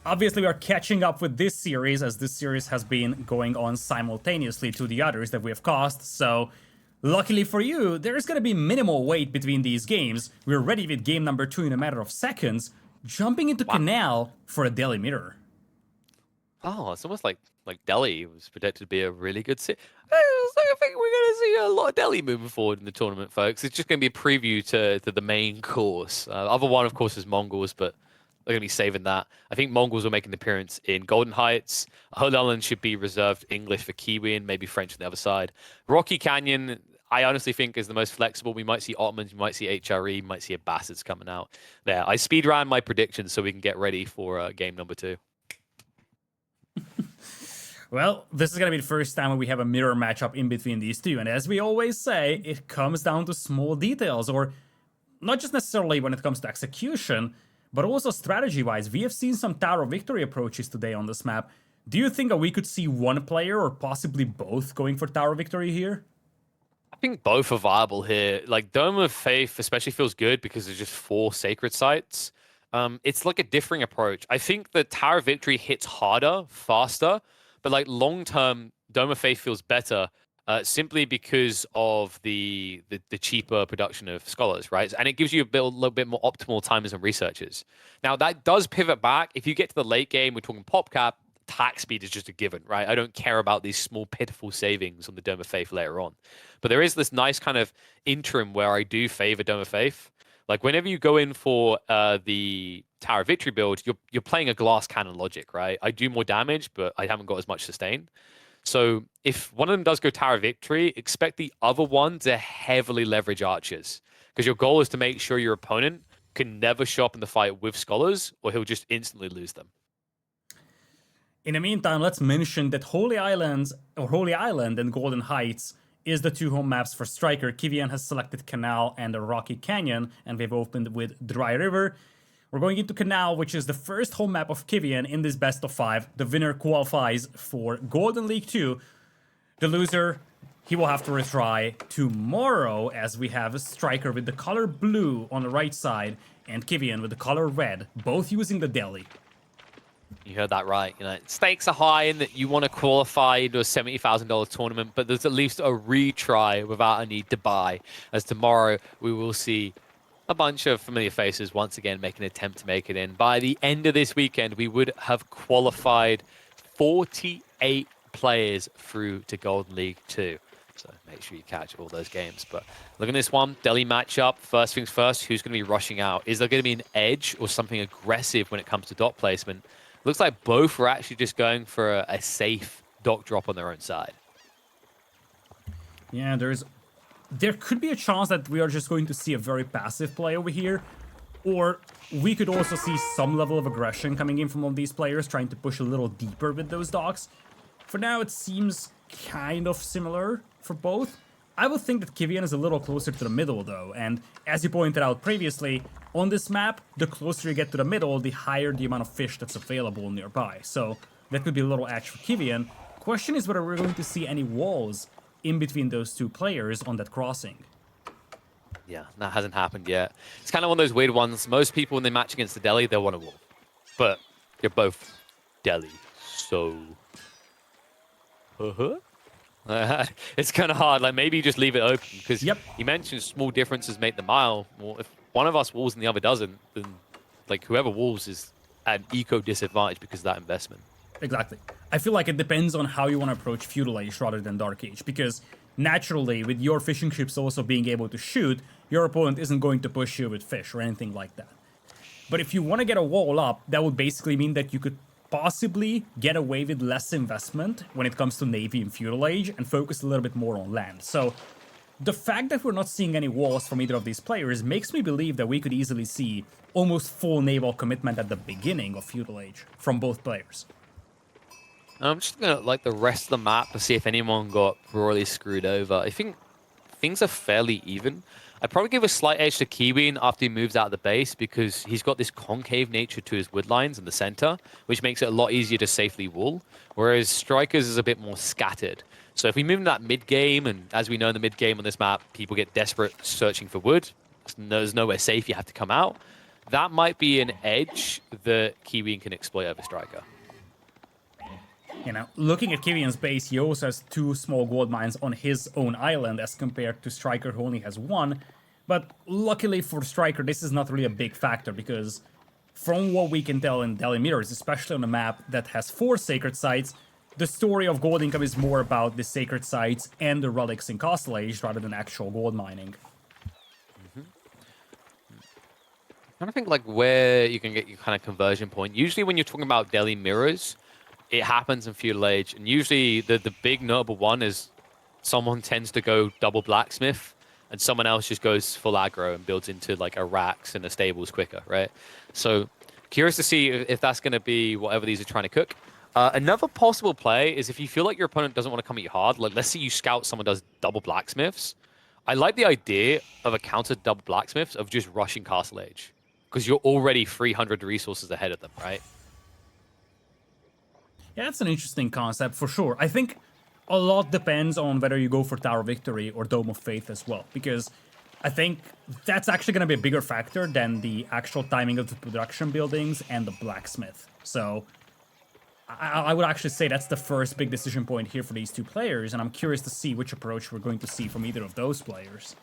Obviously, we are catching up with this series, as this series has been going on simultaneously to the others that we have caused. So, luckily for you, there's going to be minimal wait between these games. We're ready with game number 2 in a matter of seconds, jumping into Canal for a Delhi mirror.
Oh, it's almost like Delhi was predicted to be a really good city. I think we're going to see a lot of Delhi moving forward in the tournament, folks. It's just going to be a preview to the main course. Other one, of course, is Mongols, but they're going to be saving that. I think Mongols will make an appearance in Golden Heights. Whole Island should be reserved English for Kiwian, maybe French on the other side. Rocky Canyon, I honestly think, is the most flexible. We might see Ottomans, we might see HRE, we might see Abbasids coming out there. I speed ran my predictions so we can get ready for game number 2.
Well, this is going to be the first time we have a mirror matchup in between these two, and as we always say, it comes down to small details, or not just necessarily when it comes to execution, but also strategy-wise. We have seen some Tower of Victory approaches today on this map. Do you think that we could see one player, or possibly both, going for Tower of Victory here?
I think both are viable here. Like, Dome of Faith especially feels good because there's just 4 sacred sites. It's like a differing approach. I think the Tower of Victory hits harder, faster, but like long-term, Dome of Faith feels better simply because of the cheaper production of scholars, right? And it gives you a little bit more optimal timers and researchers. Now, that does pivot back. If you get to the late game, we're talking pop cap, attack speed is just a given, right? I don't care about these small, pitiful savings on the Dome of Faith later on. But there is this nice kind of interim where I do favor Dome of Faith. Like, whenever you go in for the Tower of Victory build, you're playing a glass cannon logic, right? I do more damage, but I haven't got as much sustain. So if one of them does go Tower of Victory, expect the other one to heavily leverage archers. Because your goal is to make sure your opponent can never show up in the fight with scholars, or he'll just instantly lose them.
In the meantime, let's mention that Holy Island and Golden Heights is the 2 home maps for Striker. Kiwian has selected Canal and the Rocky Canyon, and they've opened with Dry River. We're going into Canal, which is the first home map of Kiwian in this best of 5. The winner qualifies for Golden League 2. The loser, he will have to retry tomorrow, as we have Striker with the color blue on the right side and Kiwian with the color red, both using the Delhi.
You heard that right. You know, stakes are high in that you want to qualify into a $70,000 tournament, but there's at least a retry without a need to buy. As tomorrow we will see a bunch of familiar faces once again make an attempt to make it in. By the end of this weekend, we would have qualified 48 players through to Golden League 2. So make sure you catch all those games. But look at this one, Delhi matchup. First things first, who's going to be rushing out? Is there going to be an edge or something aggressive when it comes to dot placement? Looks like both are actually just going for a safe dot drop on their own side.
Yeah, there could be a chance that we are just going to see a very passive play over here, or we could also see some level of aggression coming in from all these players, trying to push a little deeper with those docks. For now, it seems kind of similar for both. I would think that Kiwian is a little closer to the middle, though, and as you pointed out previously, on this map, the closer you get to the middle, the higher the amount of fish that's available nearby, so that could be a little edge for Kiwian. Question is whether we're going to see any walls in between those two players on that crossing.
Yeah, that hasn't happened yet. It's kind of one of those weird ones. Most people, when they match against the Delhi, they'll want a wall. But they're both Delhi, so... it's kind of hard. Like, maybe you just leave it open, because you mentioned small differences make the mile. Well, if one of us walls and the other doesn't, then like whoever walls is at an eco disadvantage because of that investment.
Exactly. I feel like it depends on how you want to approach Feudal Age rather than Dark Age, because naturally, with your fishing ships also being able to shoot, your opponent isn't going to push you with fish or anything like that. But if you want to get a wall up, that would basically mean that you could possibly get away with less investment when it comes to Navy and Feudal Age and focus a little bit more on land. So the fact that we're not seeing any walls from either of these players makes me believe that we could easily see almost full naval commitment at the beginning of Feudal Age from both players.
I'm just looking at like the rest of the map to see if anyone got royally screwed over. I think things are fairly even. I'd probably give a slight edge to Kiwian after he moves out of the base, because he's got this concave nature to his wood lines in the center, which makes it a lot easier to safely wall, whereas Strikers is a bit more scattered. So if we move in that mid-game, and as we know in the mid-game on this map, people get desperate searching for wood, there's nowhere safe, you have to come out, that might be an edge that Kiwian can exploit over Striker.
You know, looking at Kiwian's base, he also has 2 small gold mines on his own island as compared to Striker, who only has 1. But luckily for Striker, this is not really a big factor, because from what we can tell in Delhi Mirrors, especially on a map that has 4 sacred sites, the story of gold income is more about the sacred sites and the relics in Castle Age rather than actual gold mining.
I don't think like where you can get your kind of conversion point. Usually when you're talking about Delhi Mirrors, it happens in Feudal Age, and usually the big notable one is someone tends to go double blacksmith, and someone else just goes full aggro and builds into like a racks and a stables quicker, right? So curious to see if that's going to be whatever these are trying to cook. Another possible play is if you feel like your opponent doesn't want to come at you hard, like let's say you scout someone does double blacksmiths. I like the idea of a counter double blacksmiths of just rushing Castle Age, because you're already 300 resources ahead of them, right?
Yeah, that's an interesting concept for sure. I think a lot depends on whether you go for Tower of Victory or Dome of Faith as well, because I think that's actually going to be a bigger factor than the actual timing of the production buildings and the blacksmith. So I would actually say that's the first big decision point here for these 2 players, and I'm curious to see which approach we're going to see from either of those players.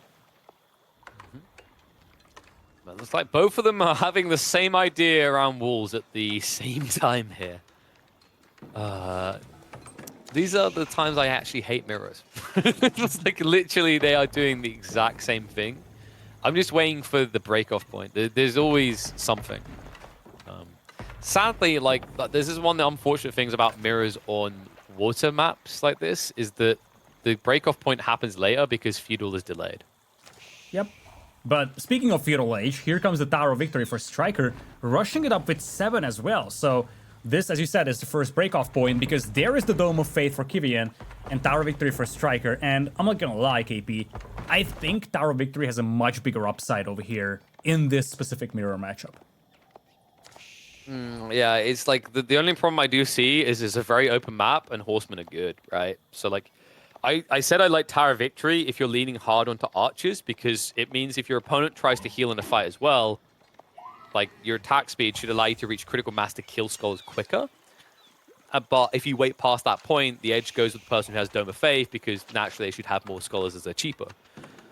Well, looks like both of them are having the same idea around walls at the same time here. These are the times I actually hate mirrors. It's like literally they are doing the exact same thing. I'm just waiting for the break-off point. There's always something. Sadly, like this is one of the unfortunate things about mirrors on water maps like this, is that the break-off point happens later because Feudal is delayed.
Yep. But speaking of Feudal Age, here comes the Tower of Victory for Striker, rushing it up with 7 as well. So this, as you said, is the first break-off point, because there is the Dome of Faith for Kiwian and Tower of Victory for Striker. And I'm not gonna lie, KP, I think Tower of Victory has a much bigger upside over here in this specific mirror matchup.
Yeah, it's like the only problem I do see is it's a very open map and horsemen are good, right? So like, I said I like Tower of Victory if you're leaning hard onto archers, because it means if your opponent tries to heal in a fight as well, like your attack speed should allow you to reach critical mass to kill skulls quicker. But if you wait past that point, the edge goes with the person who has Dome of Faith, because naturally they should have more scholars as they're cheaper.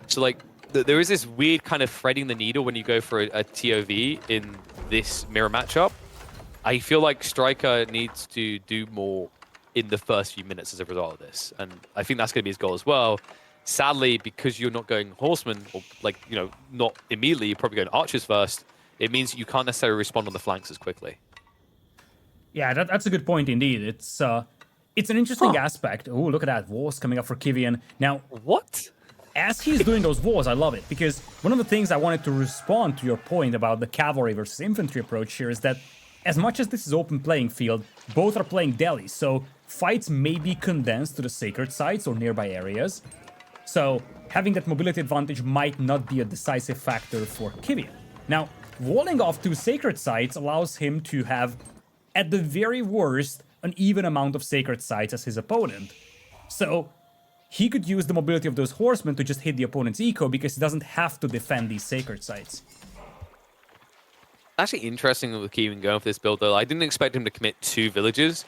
So like, there is this weird kind of threading the needle when you go for a TOV in this mirror matchup. I feel like Striker needs to do more in the first few minutes as a result of this, and I think that's going to be his goal as well. Sadly, because you're not going Horseman, or like, you know, not immediately, you're probably going Archers first, it means you can't necessarily respond on the flanks as quickly.
Yeah, that's a good point indeed. It's an interesting aspect. Oh, look at that. Walls coming up for Kiwian. Now,
What?
as he's doing those walls, I love it, because one of the things I wanted to respond to your point about the cavalry versus infantry approach here is that as much as this is open playing field, both are playing Delhi, so fights may be condensed to the sacred sites or nearby areas. So having that mobility advantage might not be a decisive factor for Kiwian. Now, walling off 2 sacred sites allows him to have, at the very worst, an even amount of sacred sites as his opponent. So he could use the mobility of those horsemen to just hit the opponent's eco because he doesn't have to defend these sacred sites.
Actually interesting with Kiwian going for this build, though. I didn't expect him to commit 2 villages.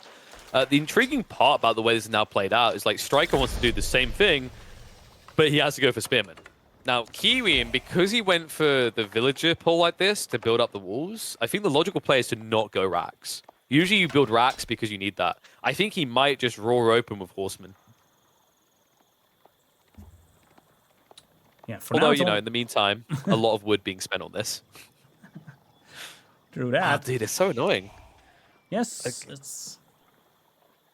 The intriguing part about the way this is now played out is like Striker wants to do the same thing, but he has to go for Spearman. Now, Kiwian, because he went for the villager pull like this to build up the walls, I think the logical play is to not go racks. Usually you build racks because you need that. I think he might just roar open with horsemen.
Yeah, for
Although,
now,
you know, in the meantime, a lot of wood being spent on this.
True
Ah,
that.
dude, it's so annoying.
Yes,
Like-
it's...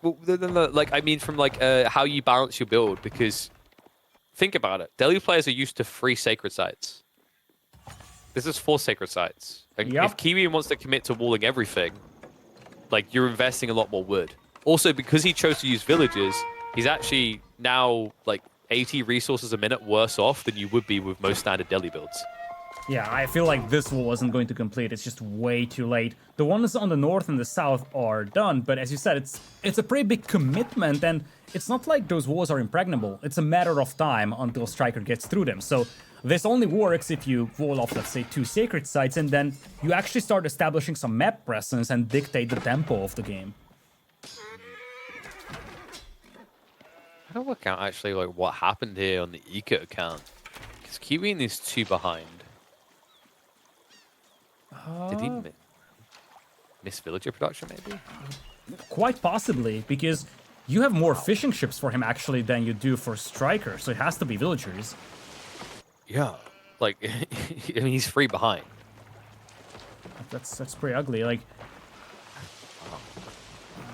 Well, like, I mean, from like how you balance your build, because think about it. Delhi players are used to 3 sacred sites. This is 4 sacred sites. And
Yep.
if Kiwian wants to commit to walling everything, like, you're investing a lot more wood. Also, because he chose to use villages, he's actually now like 80 resources a minute worse off than you would be with most standard Delhi builds.
Yeah, I feel like this wall wasn't going to complete. It's just way too late. The ones on the north and the south are done, but as you said, it's a pretty big commitment, and it's not like those walls are impregnable. It's a matter of time until Striker gets through them. So this only works if you wall off, let's say, 2 sacred sites, and then you actually start establishing some map presence and dictate the tempo of the game.
I don't work out actually like what happened here on the eco account, because Kiwian is 2 behind. Did he miss villager production, maybe?
Quite possibly, because you have more fishing ships for him actually than you do for Striker, so it has to be villagers.
Yeah. Like, I mean, he's 3 behind.
That's pretty ugly. Like,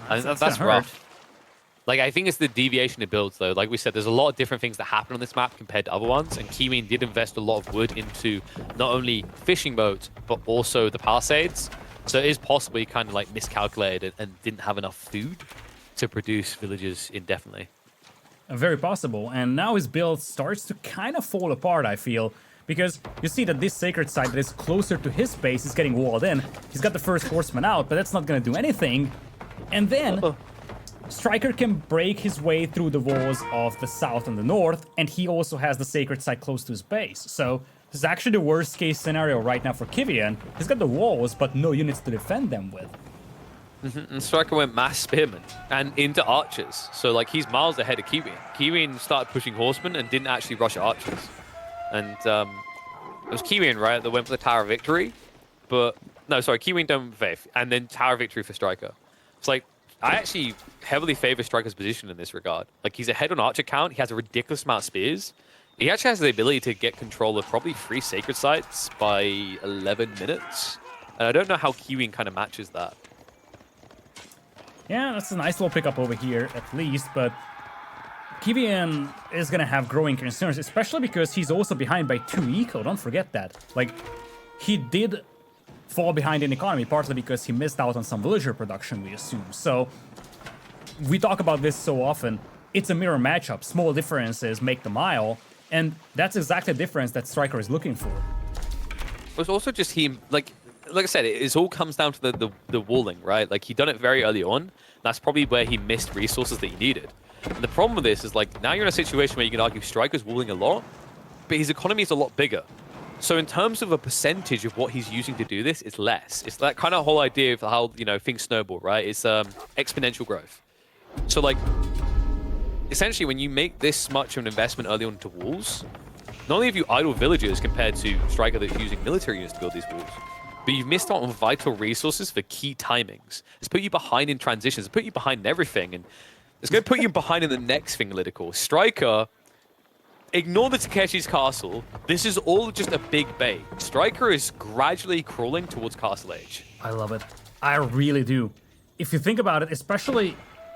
And
that's
that's
gonna hurt.
rough. Like, I think it's the deviation it builds, though. Like we said, there's a lot of different things that happen on this map compared to other ones, and Kiwian did invest a lot of wood into not only fishing boats, but also the palisades. So it is possibly kind of like miscalculated and didn't have enough food to produce villages indefinitely.
Very possible, and now his build starts to kind of fall apart, I feel, because you see that this sacred site that is closer to his base is getting walled in. He's got the first horseman out, but that's not going to do anything. And then Striker can break his way through the walls of the south and the north, and he also has the sacred site close to his base. So this is actually the worst case scenario right now for Kiwian. He's got the walls, but no units to defend them with.
And Striker went mass spearmen and into archers. So, like, he's miles ahead of Kiwian. Kiwian started pushing horsemen and didn't actually rush archers. And it was Kiwian, right, that went for the Tower of Victory. But, no, sorry, Kiwian done Faith. And then Tower of Victory for Striker. It's like, I actually heavily favor Striker's position in this regard. Like, he's ahead on archer count. He has a ridiculous amount of spears. He actually has the ability to get control of probably 3 sacred sites by 11 minutes. And I don't know how Kiwian kind of matches that.
Yeah, that's a nice little pickup over here, at least, but Kiwian is gonna have growing concerns, especially because he's also behind by 2 eco, don't forget that. Like, he did fall behind in economy, partly because he missed out on some villager production, we assume. So, we talk about this so often, it's a mirror matchup, small differences make the mile, and that's exactly the difference that Striker is looking for.
It's also just him, like I said, it all comes down to the walling, right? Like, he done it very early on. That's probably where he missed resources that he needed. And the problem with this is, like, now you're in a situation where you can argue Striker's walling a lot, but his economy is a lot bigger. So in terms of a percentage of what he's using to do this, it's less. It's that kind of whole idea of how, you know, things snowball, right? It's exponential growth. So, like, essentially, when you make this much of an investment early on into walls, Not only have you idle villagers compared to Striker that's using military units to build these walls, but you've missed out on vital resources for key timings. It's put you behind in transitions. It's put you behind in everything, and it's going to put you behind in the next thing, Lidakor. Striker, ignore the Takeshi's castle. This is all just a big bait. Striker is gradually crawling towards Castle Age.
I love it. I really do. If you think about it, especially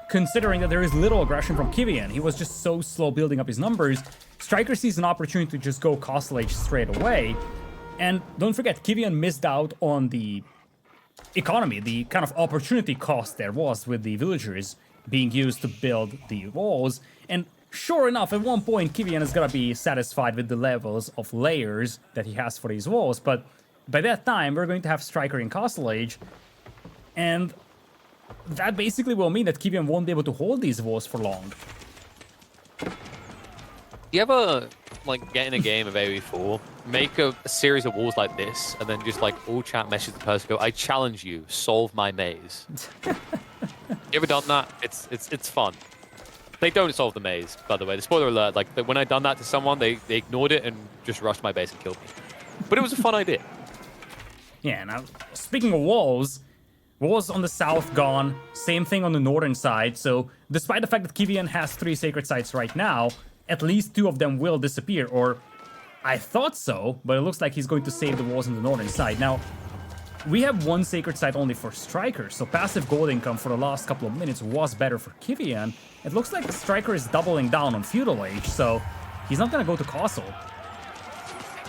considering that there is little aggression from Kiwian. He was just so slow building up his numbers. Striker sees an opportunity to just go Castle Age straight away. And don't forget, Kiwian missed out on the economy, the kind of opportunity cost there was with the villagers being used to build the walls. And sure enough, at one point, Kiwian is gonna be satisfied with the levels of layers that he has for these walls. But by that time, we're going to have Striker in Castle Age. And that basically will mean that Kiwian won't be able to hold these walls for long.
You ever, like, get in a game of AoE4, make a series of walls like this, and then just, like, all chat message the person, go, I challenge you, solve my maze. You ever done that? It's fun. They don't solve the maze, by the way. The spoiler alert, like, when I done that to someone, they ignored it and just rushed my base and killed me. But it was a fun idea.
Yeah, now, speaking of walls on the south gone, same thing on the northern side, so despite the fact that Kiwian has 3 sacred sites right now, at least 2 of them will disappear, or I thought so, but it looks like he's going to save the walls on the northern side. Now, we have 1 sacred site only for Striker, so passive gold income for the last couple of minutes was better for Kiwian. It looks like Striker is doubling down on Feudal Age, so he's not gonna go to Castle.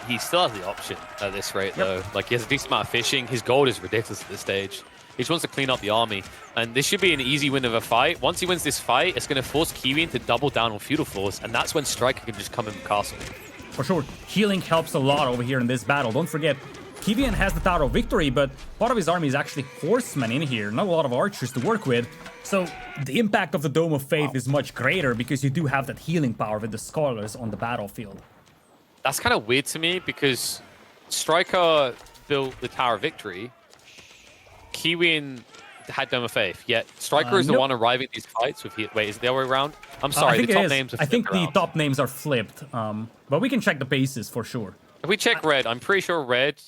He still has the option at this rate, though. Like, he has a decent amount of fishing. His gold is ridiculous at this stage. He just wants to clean up the army. And this should be an easy win of a fight. Once he wins this fight, it's going to force Kiwian to double down on feudal floors, and that's when Striker can just come in the castle.
For sure, healing helps a lot over here in this battle. Don't forget, Kiwian has the Tower of Victory, but part of his army is actually horsemen in here, not a lot of archers to work with. So the impact of the Dome of Faith is much greater because you do have that healing power with the scholars on the battlefield.
That's kind of weird to me because Striker built the Tower of Victory. Kiwian had Dome of Faith, yet Striker is the one arriving at these fights with... Wait, is it the other way around? I'm sorry, the top names are flipped.
I think
around.
the top names are flipped, but we can check the bases for sure.
If we check red, I'm pretty sure red...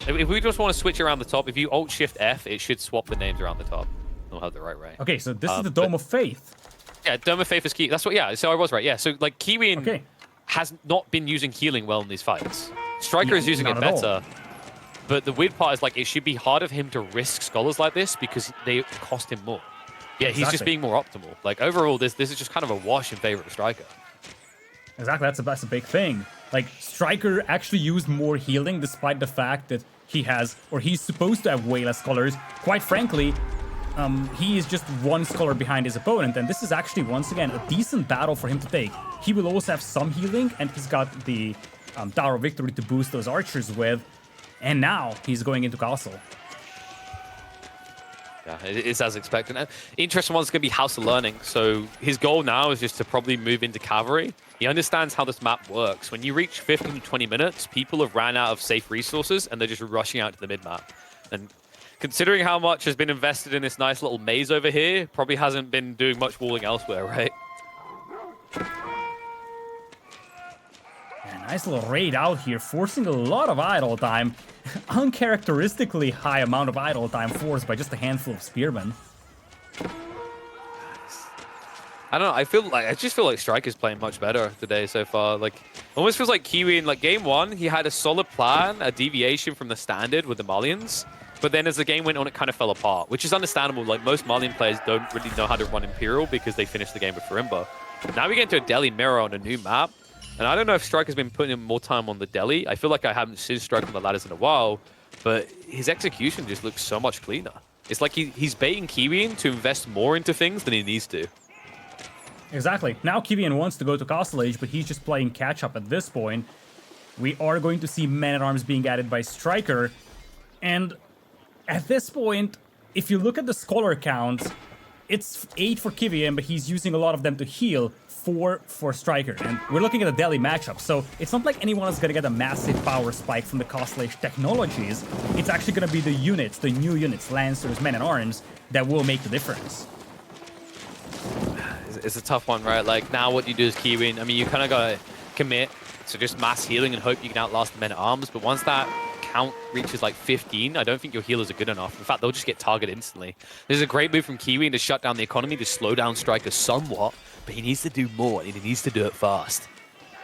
If we just want to switch around the top, if you Alt-Shift-F, it should swap the names around the top. I'll have the right way.
Okay, so this is the Dome of Faith.
Yeah, Dome of Faith is key. That's what... Yeah, so I was right. Yeah, so like Kiwian has not been using healing well in these fights. Striker is using it better. But the weird part is, like, it should be harder for him to risk scholars like this because they cost him more. Yeah, he's just being more optimal. Like, overall, this is just kind of a wash in favor of Striker.
Exactly, that's a big thing. Like, Striker actually used more healing despite the fact that he has, or he's supposed to have way less scholars. Quite frankly, he is just 1 scholar behind his opponent, and this is actually, once again, a decent battle for him to take. He will also have some healing, and he's got the Tower of Victory to boost those archers with. And now he's going into Castle.
Yeah, it's as expected. And interesting one's going to be House of Learning. So his goal now is just to probably move into Cavalry. He understands how this map works. When you reach 15 to 20 minutes, people have ran out of safe resources and they're just rushing out to the mid-map. And considering how much has been invested in this nice little maze over here, probably hasn't been doing much walling elsewhere, right?
Nice little raid out here, forcing a lot of idle time. Uncharacteristically high amount of idle time forced by just a handful of spearmen.
I don't know, I just feel like Striker's playing much better today so far. Like, almost feels like Kiwian, like game 1, he had a solid plan, a deviation from the standard with the Malians. But then as the game went on, it kind of fell apart, which is understandable. Like, most Malian players don't really know how to run Imperial because they finished the game with Farimba. Now we get into a Delhi mirror on a new map. And I don't know if Striker's been putting in more time on the Delhi. I feel like I haven't seen Striker on the ladders in a while, but his execution just looks so much cleaner. It's like he's baiting Kiwian to invest more into things than he needs to.
Exactly. Now Kiwian wants to go to Castle Age, but he's just playing catch-up at this point. We are going to see men-at-arms being added by Striker. And at this point, if you look at the scholar count, it's 8 for Kiwian, but he's using a lot of them to heal. 4 for Striker, and we're looking at a Delhi matchup, so it's not like anyone is gonna get a massive power spike from the Castle Age technologies. It's actually gonna be the units, the new units, Lancers, Men-at-Arms, that will make the difference.
It's a tough one, right? Like, now what you do is Kiwian. I mean, you kind of gotta commit to just mass healing and hope you can outlast the men-at-arms. But once that count reaches like 15, I don't think your healers are good enough. In fact, they'll just get targeted instantly. This is a great move from Kiwian to shut down the economy, to slow down Striker somewhat, but he needs to do more, and he needs to do it fast.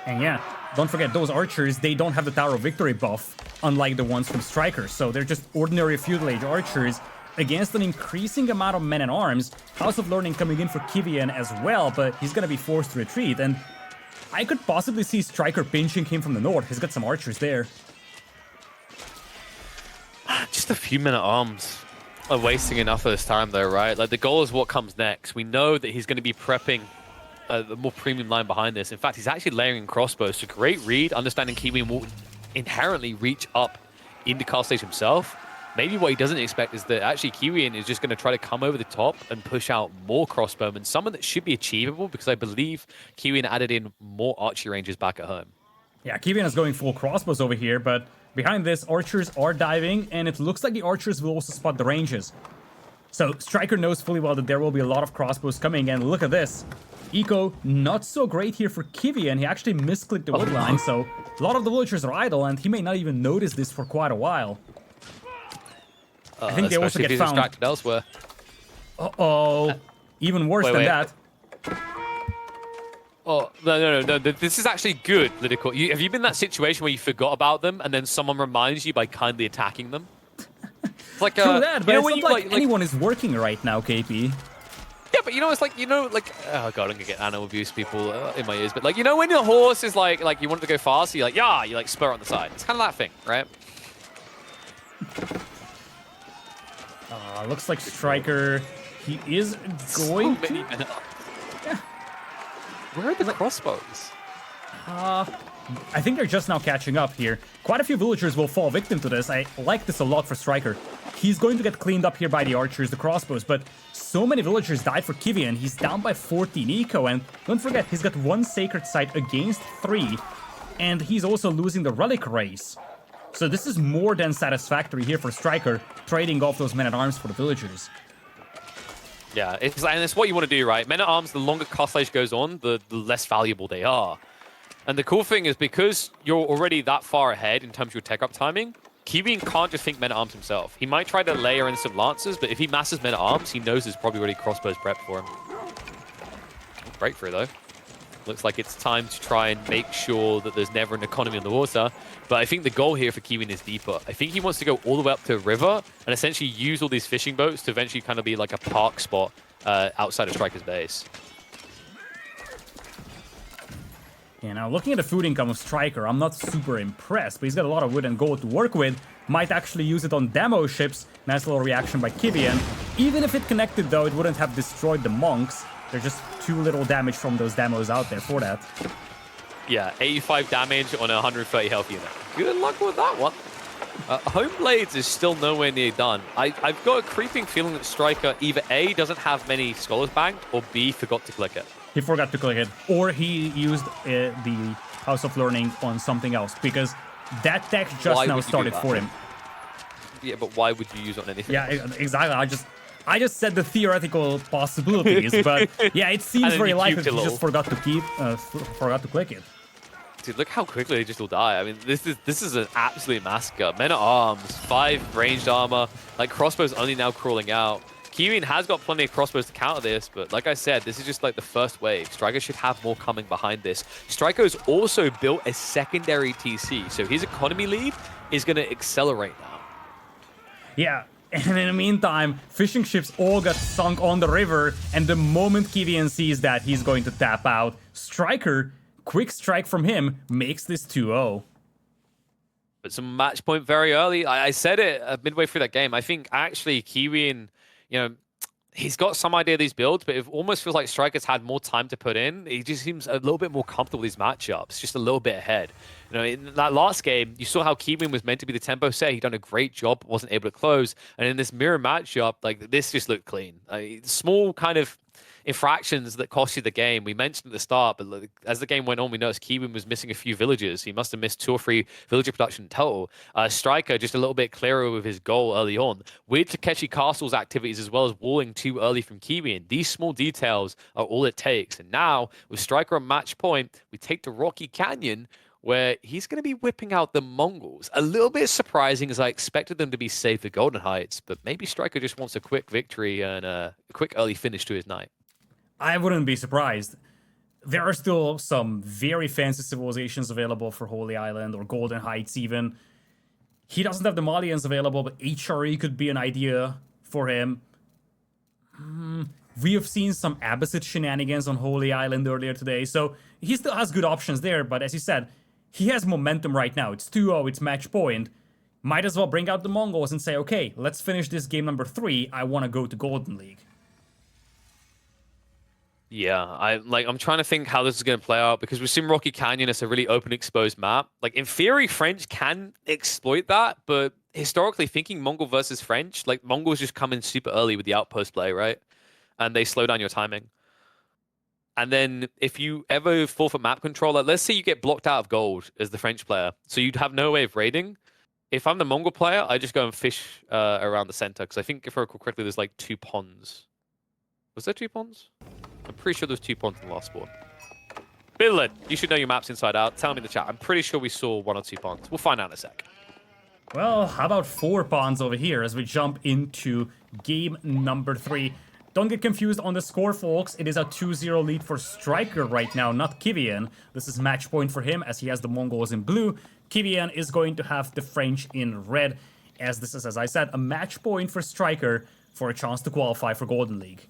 And yeah, don't forget, those archers, they don't have the Tower of Victory buff, unlike the ones from Striker. So they're just ordinary Feudal Age archers against an increasing amount of men-at-arms. House of Learning coming in for Kiwian as well, but he's gonna be forced to retreat. And I could possibly see Striker pinching him from the north. He's got some archers there.
Just a few men-at-arms are wasting enough of this time, though, right? Like, the goal is what comes next. We know that he's going to be prepping the more premium line behind this. In fact, he's actually layering crossbows. So great read, understanding Kiwian will inherently reach up into Castle Stage himself. Maybe what he doesn't expect is that actually Kiwian is just going to try to come over the top and push out more crossbowmen, someone that should be achievable, because I believe Kiwian added in more archery ranges back at home.
Yeah, Kiwian is going full crossbows over here, but behind this, archers are diving, and it looks like the archers will also spot the ranges. So Striker knows fully well that there will be a lot of crossbows coming, and look at this. Eco, not so great here for Kiwian. He actually misclicked the wood line, so a lot of the villagers are idle, and he may not even notice this for quite a while. I think they also get found
distracted elsewhere.
Uh-oh. Even worse than that.
Oh, no. This is actually good, Lidakor. Have you been in that situation where you forgot about them and then someone reminds you by kindly attacking them? It's like,
true that, but
you know,
it's not like anyone is working right now, KP.
Yeah, but you know, it's like, oh god, I'm gonna get animal abuse people in my ears, but like, you know, when your horse is like you want it to go fast, you're like, yeah, you like spur on the side. It's kind of that thing, right?
Looks like Striker, he is going to...
Yeah. Where are the crossbows?
I think they're just now catching up here. Quite a few villagers will fall victim to this. I like this a lot for Striker. He's going to get cleaned up here by the archers, the crossbows, but so many villagers died for Kiwian. He's down by 14 eco, and don't forget, he's got 1 sacred site against 3, and he's also losing the relic race. So this is more than satisfactory here for Striker, trading off those men-at-arms for the villagers.
Yeah, and it's what you want to do, right? Men-at-arms, the longer Castle Age goes on, the less valuable they are. And the cool thing is, because you're already that far ahead in terms of your tech-up timing, Kiwian can't just think men-at-arms himself. He might try to layer in some lancers, but if he masses men-at-arms, he knows there's probably already crossbows prepped for him. Breakthrough, though. Looks like it's time to try and make sure that there's never an economy on the water. But I think the goal here for Kiwian is deeper. I think he wants to go all the way up to a river and essentially use all these fishing boats to eventually kind of be like a park spot outside of Striker's base.
Yeah, now looking at the food income of Striker, I'm not super impressed, but he's got a lot of wood and gold to work with. Might actually use it on demo ships. Nice little reaction by Kiwian. Even if it connected, though, it wouldn't have destroyed the monks. There's just too little damage from those demos out there for that.
Yeah, 85 damage on a 130 health unit. Good luck with that one. Home Blades is still nowhere near done. I've got a creeping feeling that Striker either A, doesn't have many scholars banked, or B, forgot to click it.
He forgot to click it. Or he used the House of Learning on something else, because that tech just now started for him.
Yeah, but why would you use it on anything
Yeah,
else?
exactly. I just said the theoretical possibilities, but yeah, it seems very likely that he just forgot to click it.
Dude, look how quickly they just all die. I mean, this is an absolute massacre. Men-at-arms, 5 ranged armor, like crossbows only now crawling out. Kiwian has got plenty of crossbows to counter this, but like I said, this is just like the first wave. Striker should have more coming behind this. Striker's also built a secondary TC, so his economy lead is going to accelerate now.
Yeah. And in the meantime, fishing ships all got sunk on the river, and the moment Kiwian sees that, he's going to tap out. Striker, quick strike from him, makes this 2-0.
But some match point very early. I said it midway through that game. I think actually Kiwian, you know, he's got some idea of these builds, but it almost feels like Striker's had more time to put in. He just seems a little bit more comfortable with these matchups, just a little bit ahead. You know, in that last game, you saw how Kiwian was meant to be the tempo set. He'd done a great job, wasn't able to close. And in this mirror matchup, like, this just looked clean. Small kind of infractions that cost you the game. We mentioned at the start, but like, as the game went on, we noticed Kiwian was missing a few villagers. He must have missed 2 or 3 villager production in total. Striker just a little bit clearer with his goal early on. Weird Takeshi Castle's activities as well as walling too early from Kiwian. These small details are all it takes. And now, with Striker on match point, we take to Rocky Canyon, where he's going to be whipping out the Mongols. A little bit surprising, as I expected them to be safe at Golden Heights, but maybe Striker just wants a quick victory and a quick early finish to his night.
I wouldn't be surprised. There are still some very fancy civilizations available for Holy Island or Golden Heights even. He doesn't have the Malians available, but HRE could be an idea for him. We have seen some Abbasid shenanigans on Holy Island earlier today, so he still has good options there, but as you said, he has momentum right now. It's 2-0, it's match point. Might as well bring out the Mongols and say, okay, let's finish this game number 3. I want to go to Golden League.
Yeah, I'm trying to think how this is going to play out because we've seen Rocky Canyon as a really open, exposed map. Like in theory, French can exploit that, but historically thinking Mongol versus French, like Mongols just come in super early with the outpost play, right? And they slow down your timing. And then if you ever fall for map control, like let's say you get blocked out of gold as the French player, so you'd have no way of raiding. If I'm the Mongol player, I just go and fish around the center because I think if I recall correctly, there's like 2 ponds. Was there 2 ponds? I'm pretty sure there's 2 ponds in the last spawn. Billard, you should know your maps inside out. Tell me in the chat. I'm pretty sure we saw 1 or 2 ponds. We'll find out in a sec.
Well, how about 4 ponds over here as we jump into game number 3. Don't get confused on the score, folks. It is a 2-0 lead for Striker right now, not Kiwian. This is match point for him as he has the Mongols in blue. Kiwian is going to have the French in red, as this is, as I said, a match point for Striker for a chance to qualify for Golden League.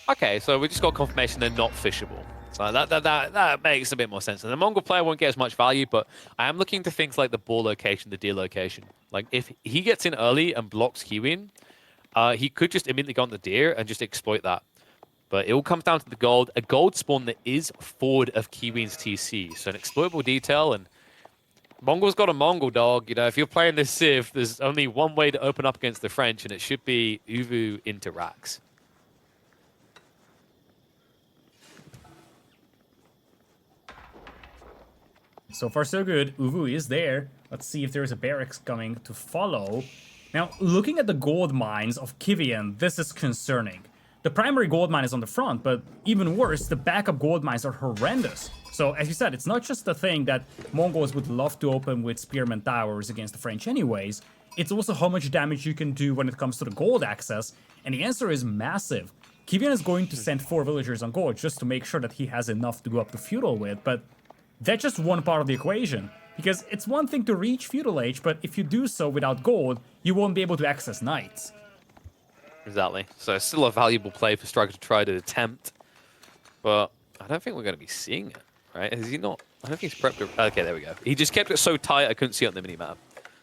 Okay, so we just got confirmation they're not fishable. So that makes a bit more sense. And the Mongol player won't get as much value, but I am looking to things like the ball location, the deer location. Like if he gets in early and blocks Kiwian, he could just immediately go on the deer and just exploit that. But it all comes down to the gold. A gold spawn that is forward of Kiwian's TC. So an exploitable detail, and Mongol's got a Mongol dog. You know, if you're playing this Civ, there's only one way to open up against the French, and it should be Uvu into Rax.
So far, so good. Uvu is there. Let's see if there's a barracks coming to follow. Now, looking at the gold mines of Kiwian, this is concerning. The primary gold mine is on the front, but even worse, the backup gold mines are horrendous. So, as you said, it's not just a thing that Mongols would love to open with spearman towers against the French anyways. It's also how much damage you can do when it comes to the gold access, and the answer is massive. Kiwian is going to send 4 villagers on gold just to make sure that he has enough to go up to feudal with, but that's just one part of the equation. Because it's one thing to reach feudal age, but if you do so without gold, you won't be able to access knights.
Exactly. So it's still a valuable play for Striker to try to attempt. But I don't think we're going to be seeing it, right? Is he not? I don't think he's prepped. Okay, there we go. He just kept it so tight I couldn't see it on the minimap.